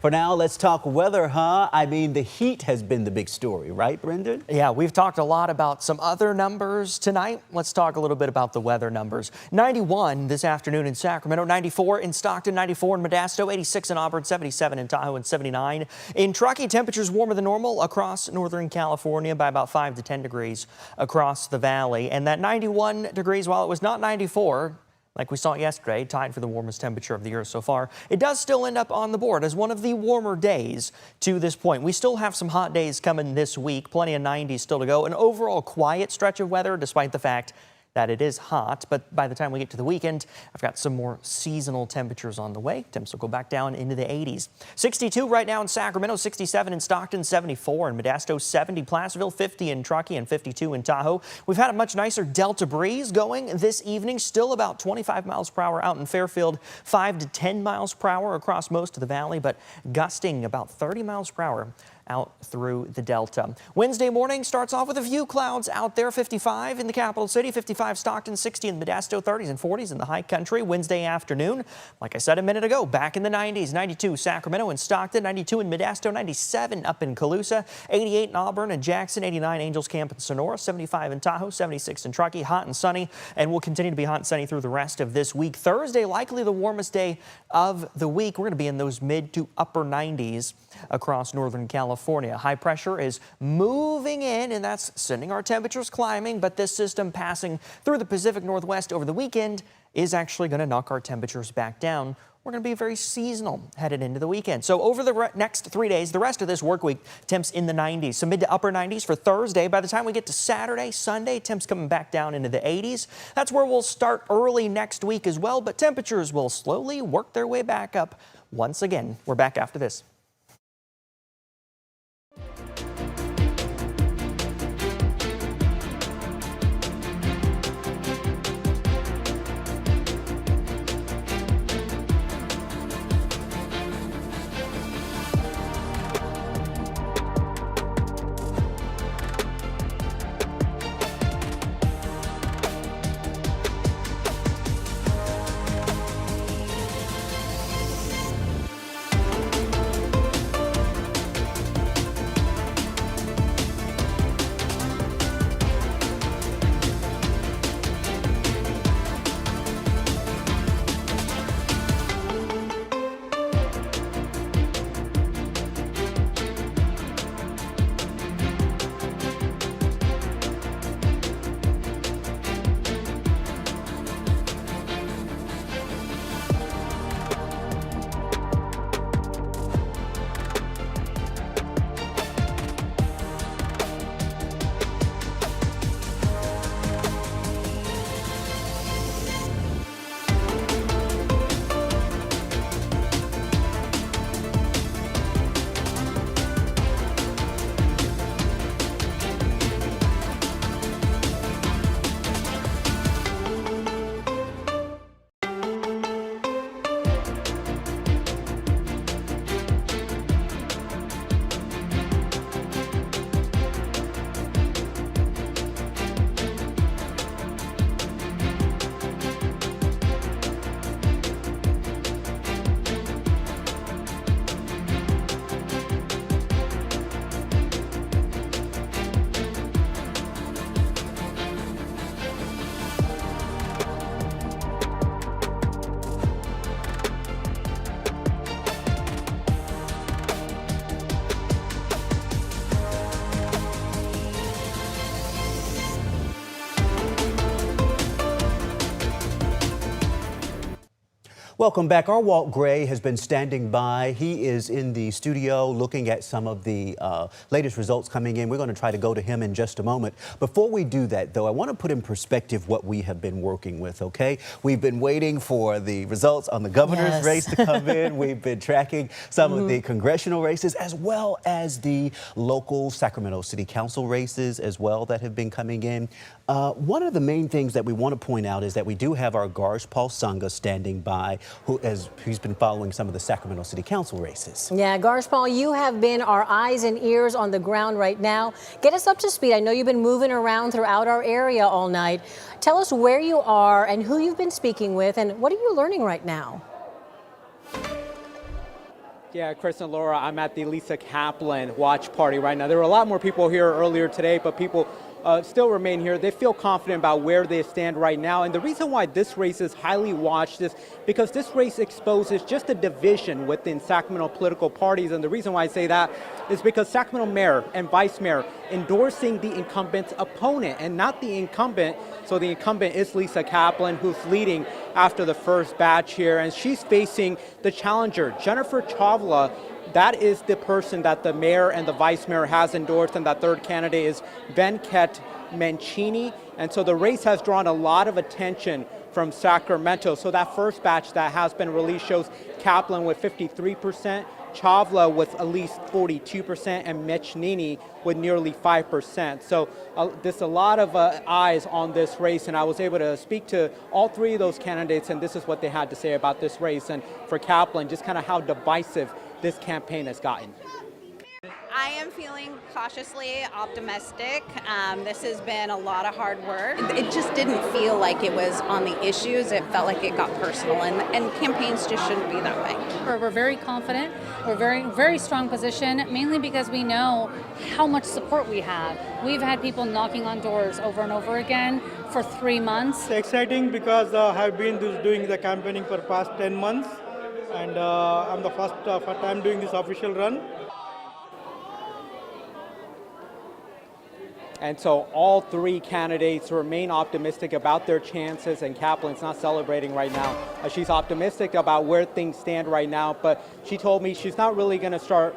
For now, let's talk weather, huh? I mean, the heat has been the big story, right, Brendan? Yeah, we've talked a lot about some other numbers tonight. Let's talk a little bit about the weather numbers. 91 this afternoon in Sacramento, 94 in Stockton, 94 in Modesto, 86 in Auburn, 77 in Tahoe, and 79 in Truckee. Temperatures warmer than normal across Northern California by about 5 to 10 degrees across the valley. And that 91 degrees, while it was not 94, like we saw yesterday, tied for the warmest temperature of the year so far, it does still end up on the board as one of the warmer days to this point. We still have some hot days coming this week, plenty of 90s still to go. An overall quiet stretch of weather, despite the fact that it is hot. But by the time we get to the weekend, I've got some more seasonal temperatures on the way. Temps will go back down into the 80s. 62 right now in Sacramento, 67 in Stockton, 74 in Modesto, 70 Placerville, 50 in Truckee, and 52 in Tahoe. We've had a much nicer Delta breeze going this evening, still about 25 miles per hour out in Fairfield, 5 to 10 miles per hour across most of the valley, but gusting about 30 miles per hour out through the Delta. Wednesday morning starts off with a few clouds out there. 55 in the capital city, 55 Stockton, 60 in Modesto, 30s and 40s in the high country. Wednesday afternoon, like I said a minute ago, back in the 90s, 92 Sacramento and Stockton, 92 in Modesto, 97 up in Colusa, 88 in Auburn and Jackson, 89 Angels Camp and Sonora, 75 in Tahoe, 76 in Truckee. Hot and sunny, and will continue to be hot and sunny through the rest of this week. Thursday, likely the warmest day of the week. We're going to be in those mid to upper 90s across Northern California. California. High pressure is moving in, and that's sending our temperatures climbing, but this system passing through the Pacific Northwest over the weekend is actually going to knock our temperatures back down. We're going to be very seasonal headed into the weekend. So over the next 3 days, the rest of this work week, temps in the 90s, so mid to upper 90s for Thursday. By the time we get to Saturday, Sunday, temps coming back down into the 80s. That's where we'll start early next week as well, but temperatures will slowly work their way back up once again. We're back after this. Welcome back. Our Walt Gray has been standing by. He is in the studio looking at some of the latest results coming in. We're going to try to go to him in just a moment. Before we do that, though, I want to put in perspective what we have been working with, okay? We've been waiting for the results on the governor's race to come in. We've been tracking some of the congressional races as well as the local Sacramento City Council races as well that have been coming in. One of the main things that we want to point out is that we do have our Garsh Paul Sangha standing by, he's been following some of the Sacramento City Council races. Yeah, Garsh Paul, you have been our eyes and ears on the ground right now. Get us up to speed. I know you've been moving around throughout our area all night. Tell us where you are and who you've been speaking with, and what are you learning right now? Yeah, Chris and Laura, I'm at the Lisa Kaplan watch party right now. There were a lot more people here earlier today, but people still remain here. They feel confident about where they stand right now. And the reason why this race is highly watched is because this race exposes just a division within Sacramento political parties. And the reason why I say that is because Sacramento mayor and vice mayor endorsing the incumbent's opponent and not the incumbent. So the incumbent is Lisa Kaplan, who's leading after the first batch here. And she's facing the challenger, Jennifer Chavla. That is the person that the mayor and the vice mayor has endorsed, and that third candidate is Venkat Mancini. And so the race has drawn a lot of attention from Sacramento. So that first batch that has been released shows Kaplan with 53%, Chavla with at least 42%, and Mancini with nearly 5%. So there's a lot of eyes on this race, and I was able to speak to all three of those candidates, and this is what they had to say about this race. And for Kaplan, just kind of how divisive this campaign has gotten. I am feeling cautiously optimistic. This has been a lot of hard work. It just didn't feel like it was on the issues. It felt like it got personal, and campaigns just shouldn't be that way. We're very confident. We're very strong position, mainly because we know how much support we have. We've had people knocking on doors over and over again for 3 months. It's exciting because I've been doing the campaigning for the past 10 months. And I'm the first time doing this official run. And so all three candidates remain optimistic about their chances, and Kaplan's not celebrating right now. She's optimistic about where things stand right now, but she told me she's not really going to start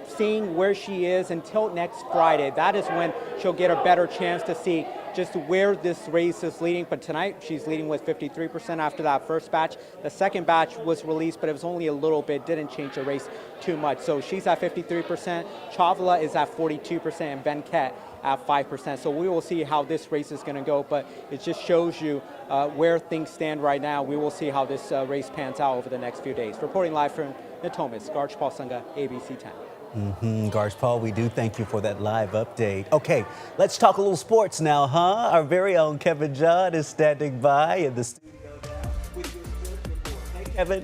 seeing where she is until next Friday. That is when she'll get a better chance to see just where this race is leading. But tonight, she's leading with 53% after that first batch. The second batch was released, but it was only a little bit, didn't change the race too much. So she's at 53%, Chavla is at 42%, and Venkat at 5%. So we will see how this race is going to go, but it just shows you where things stand right now. We will see how this race pans out over the next few days. Reporting live from Natomas, Garch Paul Sunga, ABC10. Garch Paul, we do thank you for that live update. Okay, let's talk a little sports now, huh? Our very own Kevin John is standing by in the studio now with your sports report. Hey, Kevin.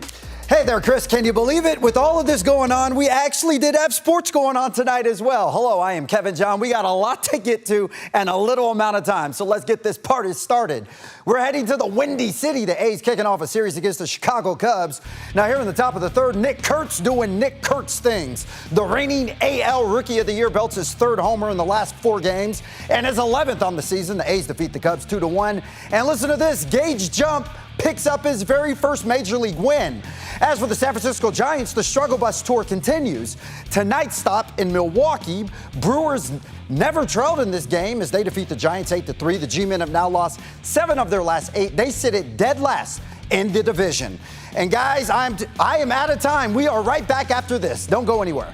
Hey there, Chris. Can you believe it? With all of this going on, we actually did have sports going on tonight as well. Hello, I am Kevin John. We got a lot to get to and a little amount of time, so let's get this party started. We're heading to the Windy City. The A's kicking off a series against the Chicago Cubs. Now here in the top of the third, Nick Kurtz doing Nick Kurtz things. The reigning AL Rookie of the Year belts his third homer in the last 4 games and his 11th on the season. The A's defeat the Cubs 2-1. And listen to this, Gage Jump picks up his very first Major League win. As for the San Francisco Giants, the struggle bus tour continues. Tonight's stop in Milwaukee, Brewers never trailed in this game as they defeat the Giants 8-3. The G-men have now lost 7 of their last 8. They sit at dead last in the division. And guys, I am out of time. We are right back after this. Don't go anywhere.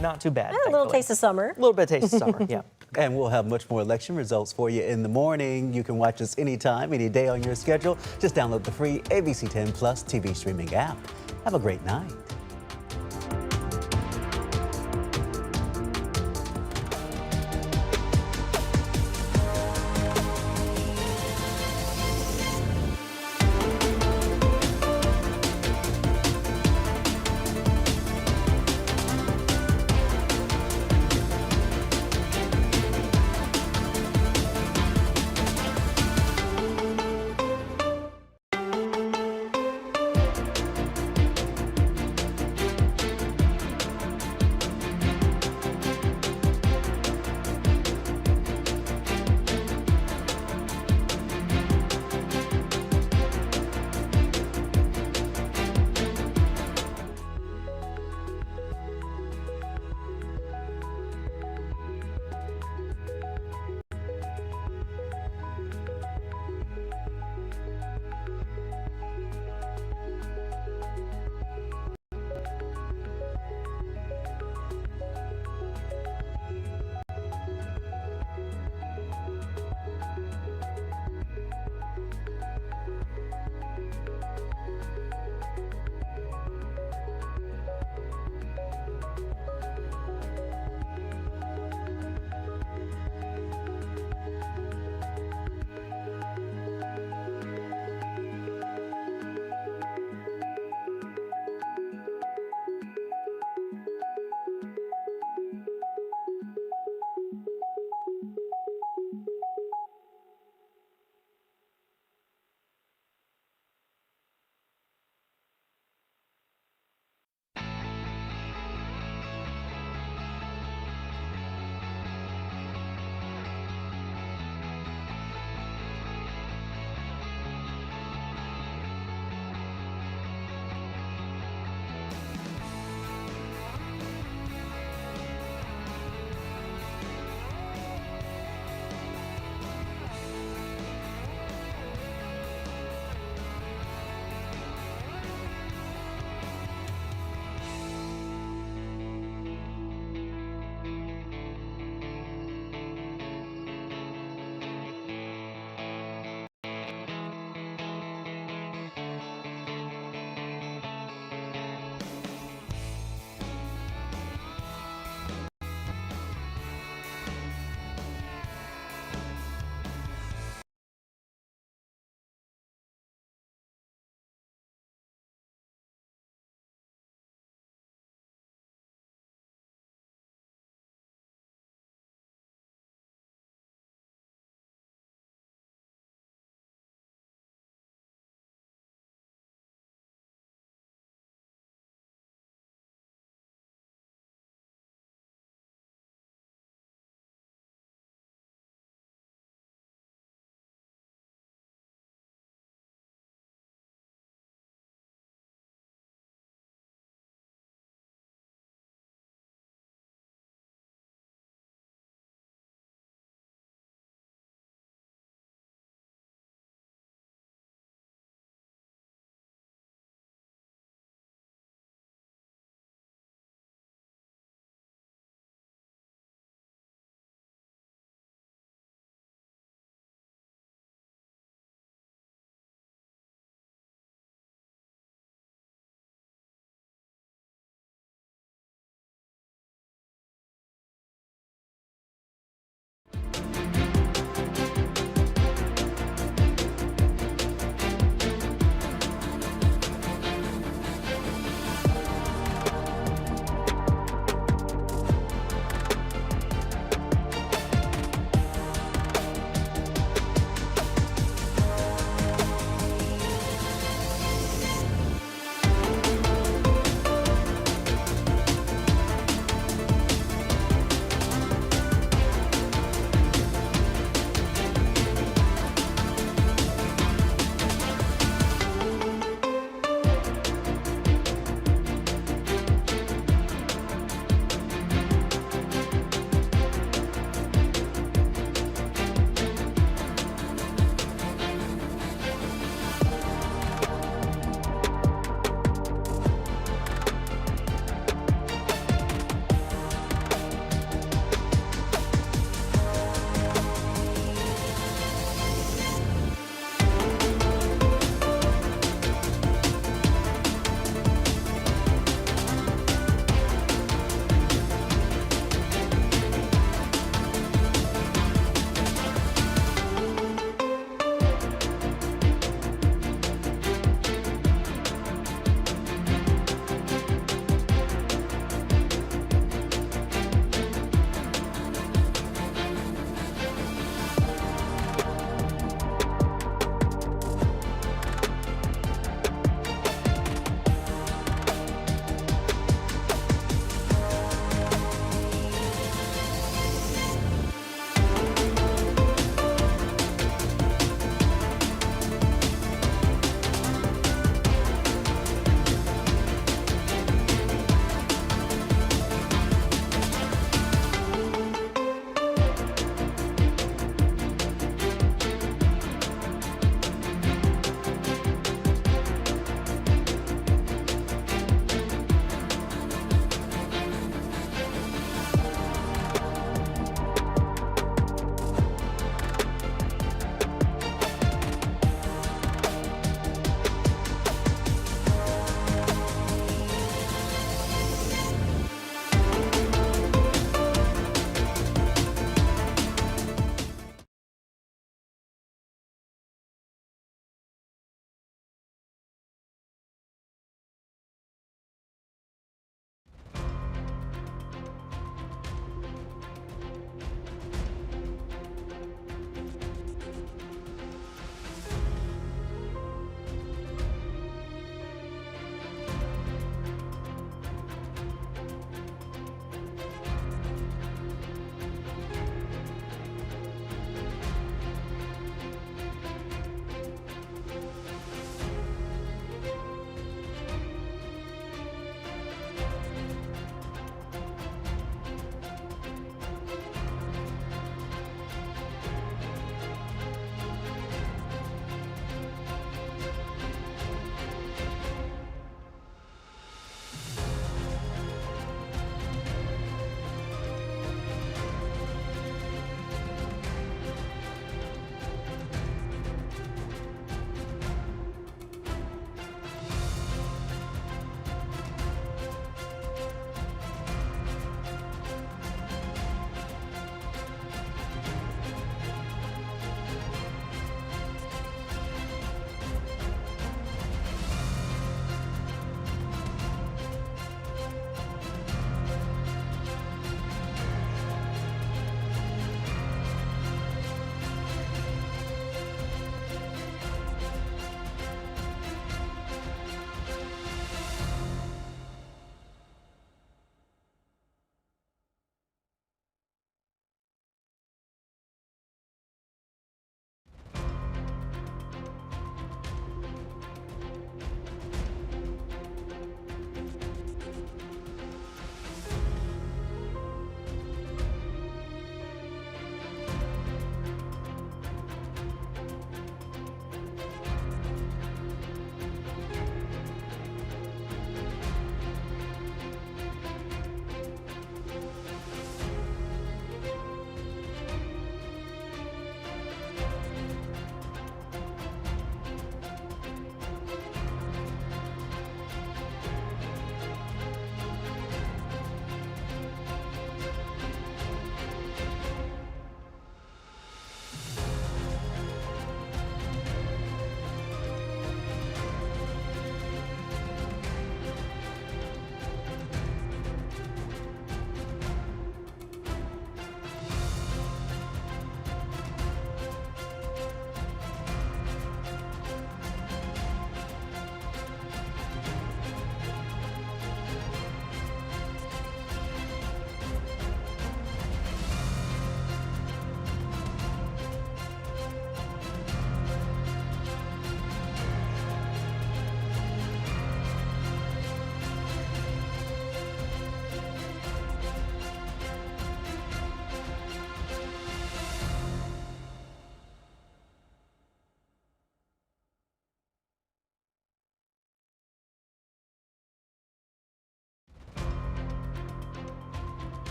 Not too bad. A little taste of summer. A little bit of taste of summer, yeah. And we'll have much more election results for you in the morning. You can watch us anytime, any day on your schedule. Just download the free ABC10 Plus TV streaming app. Have a great night.